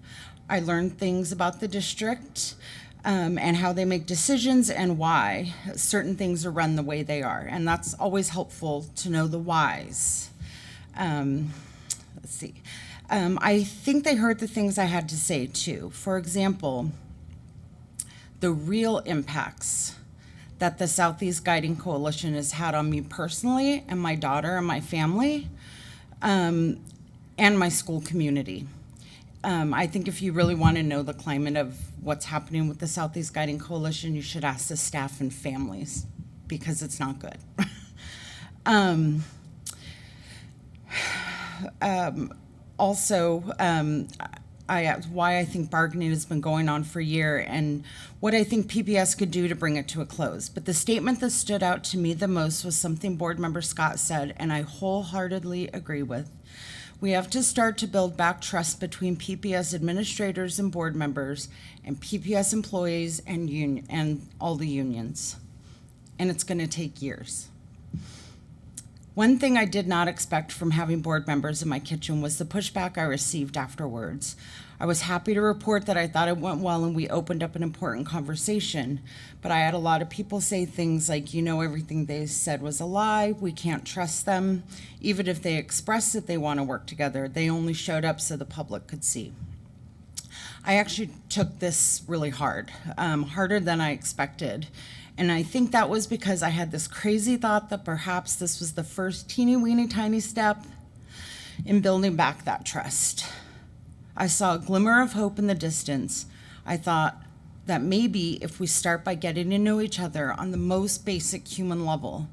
I learned things about the district and how they make decisions and why certain things are run the way they are. And that's always helpful to know the whys. Let's see. I think they heard the things I had to say too. For example, the real impacts that the Southeast Guiding Coalition has had on me personally and my daughter and my family and my school community. I think if you really want to know the climate of what's happening with the Southeast Guiding Coalition, you should ask the staff and families because it's not good. Why I think bargaining has been going on for a year and what I think PBS could do to bring it to a close. But the statement that stood out to me the most was something Board Member Scott said, and I wholeheartedly agree with. We have to start to build back trust between PPS administrators and board members and PPS employees and all the unions. And it's going to take years. One thing I did not expect from having board members in my kitchen was the pushback I received afterwards. I was happy to report that I thought it went well and we opened up an important conversation, but I had a lot of people say things like, everything they said was a lie, we can't trust them. Even if they expressed that they want to work together, they only showed up so the public could see. I actually took this really hard, harder than I expected. And I think that was because I had this crazy thought that perhaps this was the first teeny weeny tiny step in building back that trust. I saw a glimmer of hope in the distance. I thought that maybe if we start by getting to know each other on the most basic human level,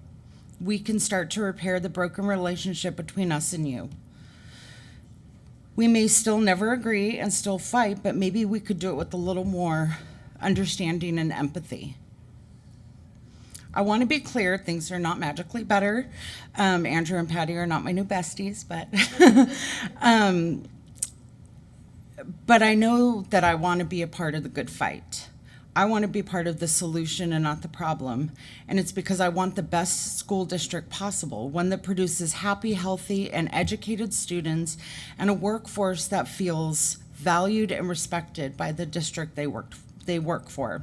we can start to repair the broken relationship between us and you. We may still never agree and still fight, but maybe we could do it with a little more understanding and empathy. I want to be clear, things are not magically better. Andrew and Patty are not my new besties, but I know that I want to be a part of the good fight. I want to be part of the solution and not the problem. And it's because I want the best school district possible, one that produces happy, healthy, and educated students and a workforce that feels valued and respected by the district they work for.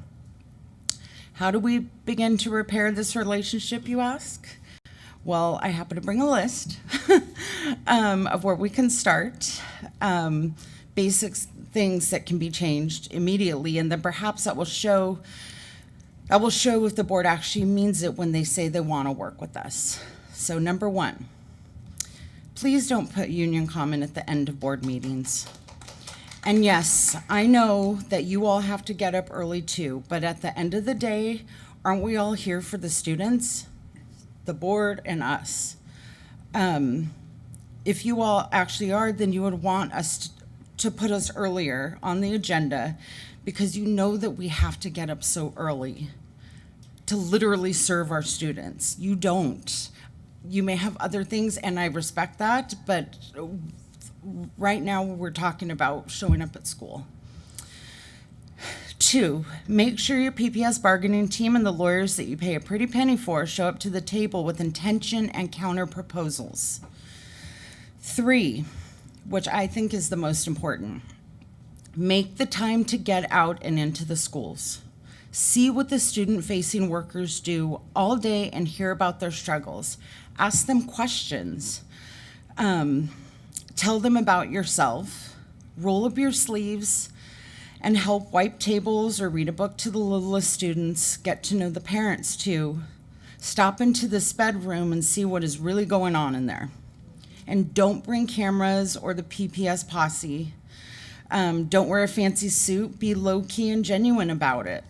How do we begin to repair this relationship, you ask? Well, I happen to bring a list. of where we can start, basic things that can be changed immediately, and then perhaps that will show if the board actually means it when they say they want to work with us. So number one, please don't put union comment at the end of board meetings. And yes, I know that you all have to get up early too, but at the end of the day, aren't we all here for the students, the board, and us? If you all actually are, then you would want us to put us earlier on the agenda, because you know that we have to get up so early to literally serve our students. You don't. You may have other things, and I respect that, but right now we're talking about showing up at school. 2, make sure your PPS bargaining team and the lawyers that you pay a pretty penny for show up to the table with intention and counter proposals. 3, which I think is the most important, make the time to get out and into the schools. See what the student-facing workers do all day and hear about their struggles. Ask them questions. Tell them about yourself. Roll up your sleeves and help wipe tables or read a book to the littlest students. Get to know the parents too. Stop into the sped room and see what is really going on in there. And don't bring cameras or the PPS posse. Don't wear a fancy suit. Be low-key and genuine about it.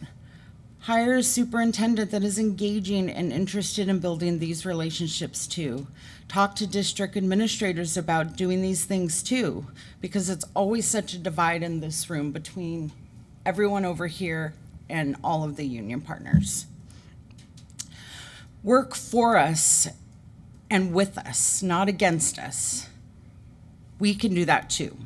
Hire a superintendent that is engaging and interested in building these relationships too. Talk to district administrators about doing these things too, because it's always such a divide in this room between everyone over here and all of the union partners. Work for us and with us, not against us. We can do that too.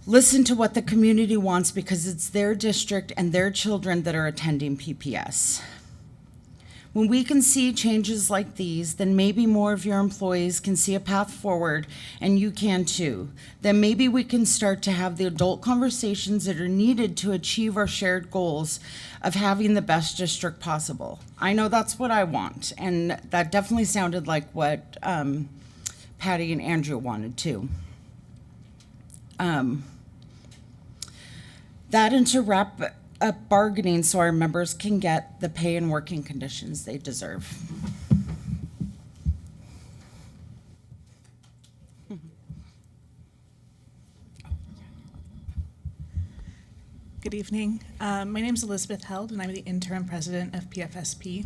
Listen to what the community wants, because it's their district and their children that are attending PPS. When we can see changes like these, then maybe more of your employees can see a path forward, and you can too. Then maybe we can start to have the adult conversations that are needed to achieve our shared goals of having the best district possible. I know that's what I want, and that definitely sounded like what Patty and Andrew wanted too. That and to wrap up bargaining so our members can get the pay and working conditions they deserve. Good evening. My name is Elizabeth Held, and I'm the interim president of PFSP.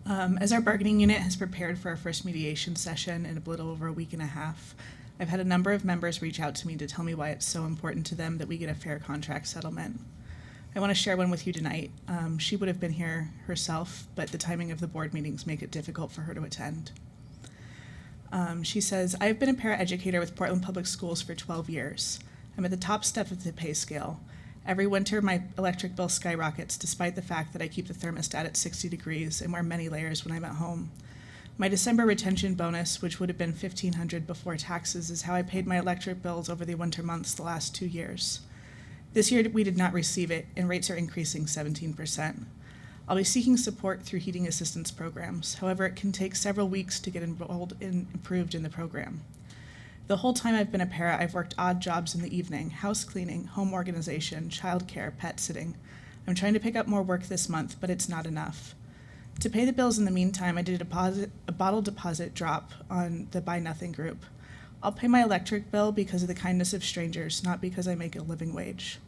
As our bargaining unit has prepared for our first mediation session in a little over a week and a half, I've had a number of members reach out to me to tell me why it's so important to them that we get a fair contract settlement. I want to share one with you tonight. She would have been here herself, but the timing of the board meetings make it difficult for her to attend. She says, I've been a paraeducator with Portland Public Schools for 12 years. I'm at the top step of the pay scale. Every winter, my electric bill skyrockets despite the fact that I keep the thermostat at 60 degrees and wear many layers when I'm at home. My December retention bonus, which would have been $1,500 before taxes, is how I paid my electric bills over the winter months the last 2 years. This year, we did not receive it, and rates are increasing 17%. I'll be seeking support through heating assistance programs. However, it can take several weeks to get enrolled and approved in the program. The whole time I've been a para, I've worked odd jobs in the evening: house cleaning, home organization, childcare, pet sitting. I'm trying to pick up more work this month, but it's not enough. To pay the bills in the meantime, I did a bottle deposit drop on the Buy Nothing group. I'll pay my electric bill because of the kindness of strangers, not because I make a living wage.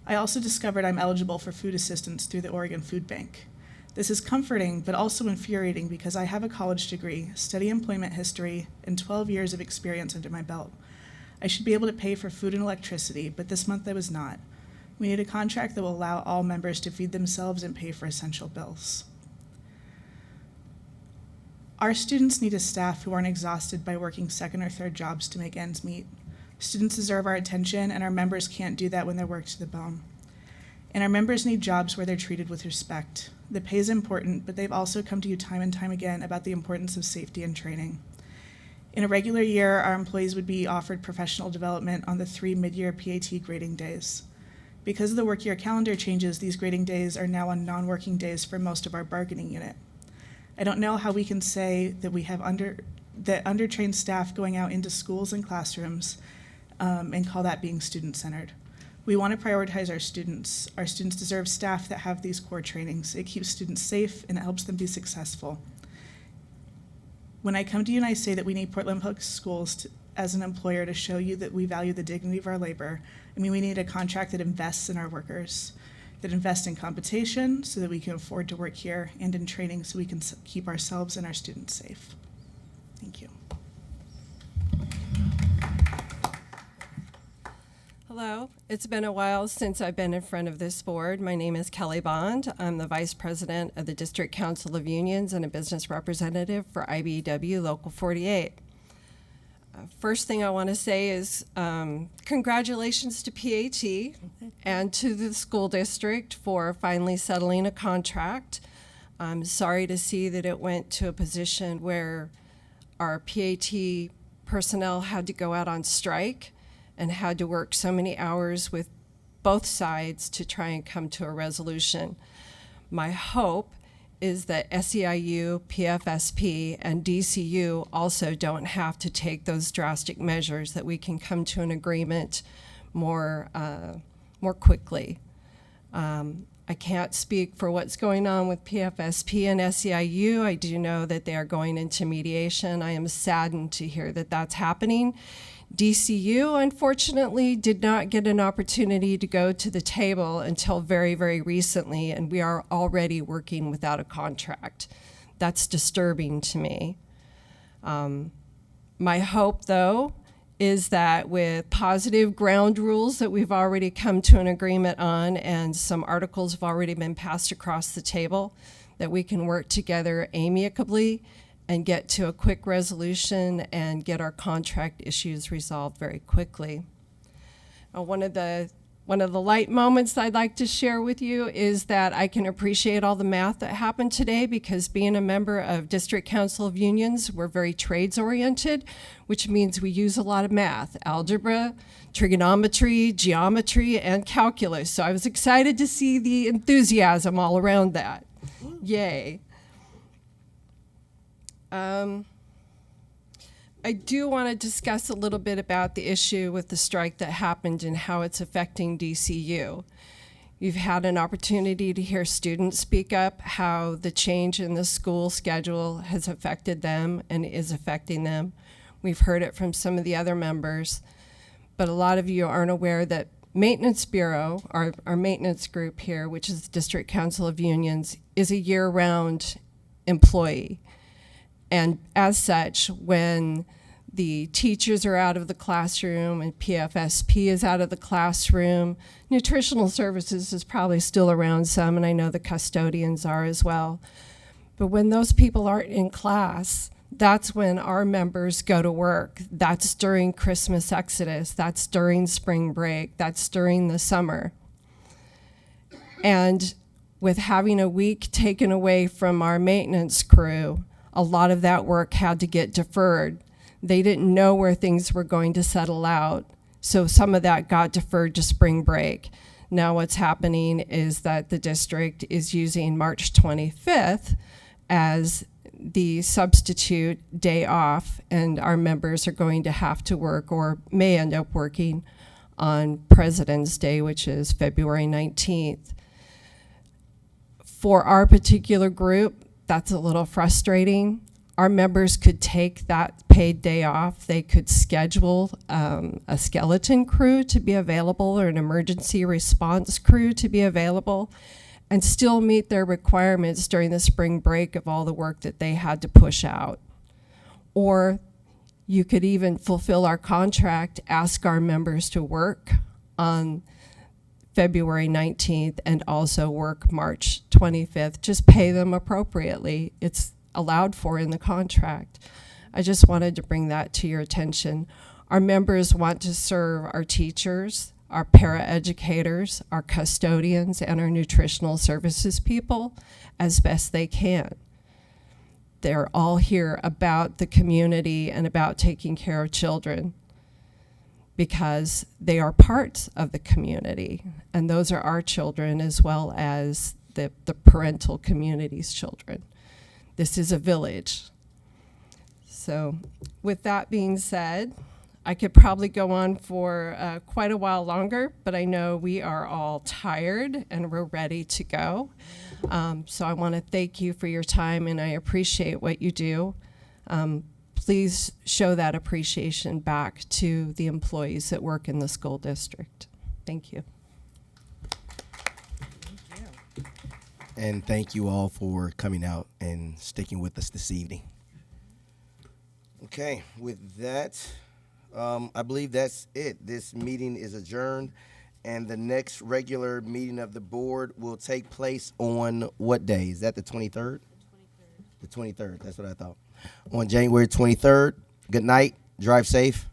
I also discovered I'm eligible for food assistance through the Oregon Food Bank. This is comforting, but also infuriating because I have a college degree, steady employment history, and 12 years of experience under my belt. I should be able to pay for food and electricity, but this month I was not. We need a contract that will allow all members to feed themselves and pay for essential bills. Our students need a staff who aren't exhausted by working second or third jobs to make ends meet. Students deserve our attention, and our members can't do that when they're worked to the bone. And our members need jobs where they're treated with respect. The pay is important, but they've also come to you time and time again about the importance of safety and training. In a regular year, our employees would be offered professional development on the 3 mid-year PAT grading days. Because of the work year calendar changes, these grading days are now on non-working days for most of our bargaining unit. I don't know how we can say that we have that undertrained staff going out into schools and classrooms and call that being student-centered. We want to prioritize our students. Our students deserve staff that have these core trainings. It keeps students safe and it helps them be successful. When I come to you and I say that we need Portland Public Schools as an employer to show you that we value the dignity of our labor, I mean, we need a contract that invests in our workers, that invests in compensation so that we can afford to work here, and in training so we can keep ourselves and our students safe. Thank you. Hello. It's been a while since I've been in front of this board. My name is Kelly Bond. I'm the Vice President of the District Council of Unions and a business representative for IBEW Local 48. First thing I want to say is congratulations to PAT and to the school district for finally settling a contract. I'm sorry to see that it went to a position where our PAT personnel had to go out on strike and had to work so many hours with both sides to try and come to a resolution. My hope is that SEIU, PFSP, and DCU also don't have to take those drastic measures, that we can come to an agreement more quickly. I can't speak for what's going on with PFSP and SEIU. I do know that they are going into mediation. I am saddened to hear that that's happening. DCU, unfortunately, did not get an opportunity to go to the table until very, very recently, and we are already working without a contract. That's disturbing to me. My hope, though, is that with positive ground rules that we've already come to an agreement on and some articles have already been passed across the table, that we can work together amicably and get to a quick resolution and get our contract issues resolved very quickly. One of the light moments I'd like to share with you is that I can appreciate all the math that happened today, because being a member of District Council of Unions, we're very trades oriented, which means we use a lot of math, algebra, trigonometry, geometry, and calculus. So I was excited to see the enthusiasm all around that. Yay. I do want to discuss a little bit about the issue with the strike that happened and how it's affecting DCU. You've had an opportunity to hear students speak up how the change in the school schedule has affected them and is affecting them. We've heard it from some of the other members, but a lot of you aren't aware that Maintenance Bureau, our maintenance group here, which is the District Council of Unions, is a year-round employee. And as such, when the teachers are out of the classroom and PFSP is out of the classroom, nutritional services is probably still around some, and I know the custodians are as well. But when those people aren't in class, that's when our members go to work. That's during Christmas exodus, that's during spring break, that's during the summer. And with having a week taken away from our maintenance crew, a lot of that work had to get deferred. They didn't know where things were going to settle out, so some of that got deferred to spring break. Now what's happening is that the district is using March 25th as the substitute day off, and our members are going to have to work, or may end up working, on President's Day, which is February 19th. For our particular group, that's a little frustrating. Our members could take that paid day off. They could schedule a skeleton crew to be available, or an emergency response crew to be available, and still meet their requirements during the spring break of all the work that they had to push out. Or you could even fulfill our contract, ask our members to work on February 19th and also work March 25th. Just pay them appropriately. It's allowed for in the contract. I just wanted to bring that to your attention. Our members want to serve our teachers, our paraeducators, our custodians, and our nutritional services people as best they can. They're all here about the community and about taking care of children, because they are parts of the community, and those are our children as well as the parental community's children. This is a village. So with that being said, I could probably go on for quite a while longer, but I know we are all tired and we're ready to go. So I want to thank you for your time, and I appreciate what you do. Please show that appreciation back to the employees that work in the school district. Thank you. And thank you all for coming out and sticking with us this evening. Okay, with that, I believe that's it. This meeting is adjourned, and the next regular meeting of the board will take place on what day? Is that the 23rd? The 23rd, that's what I thought. On January 23rd. Good night, drive safe.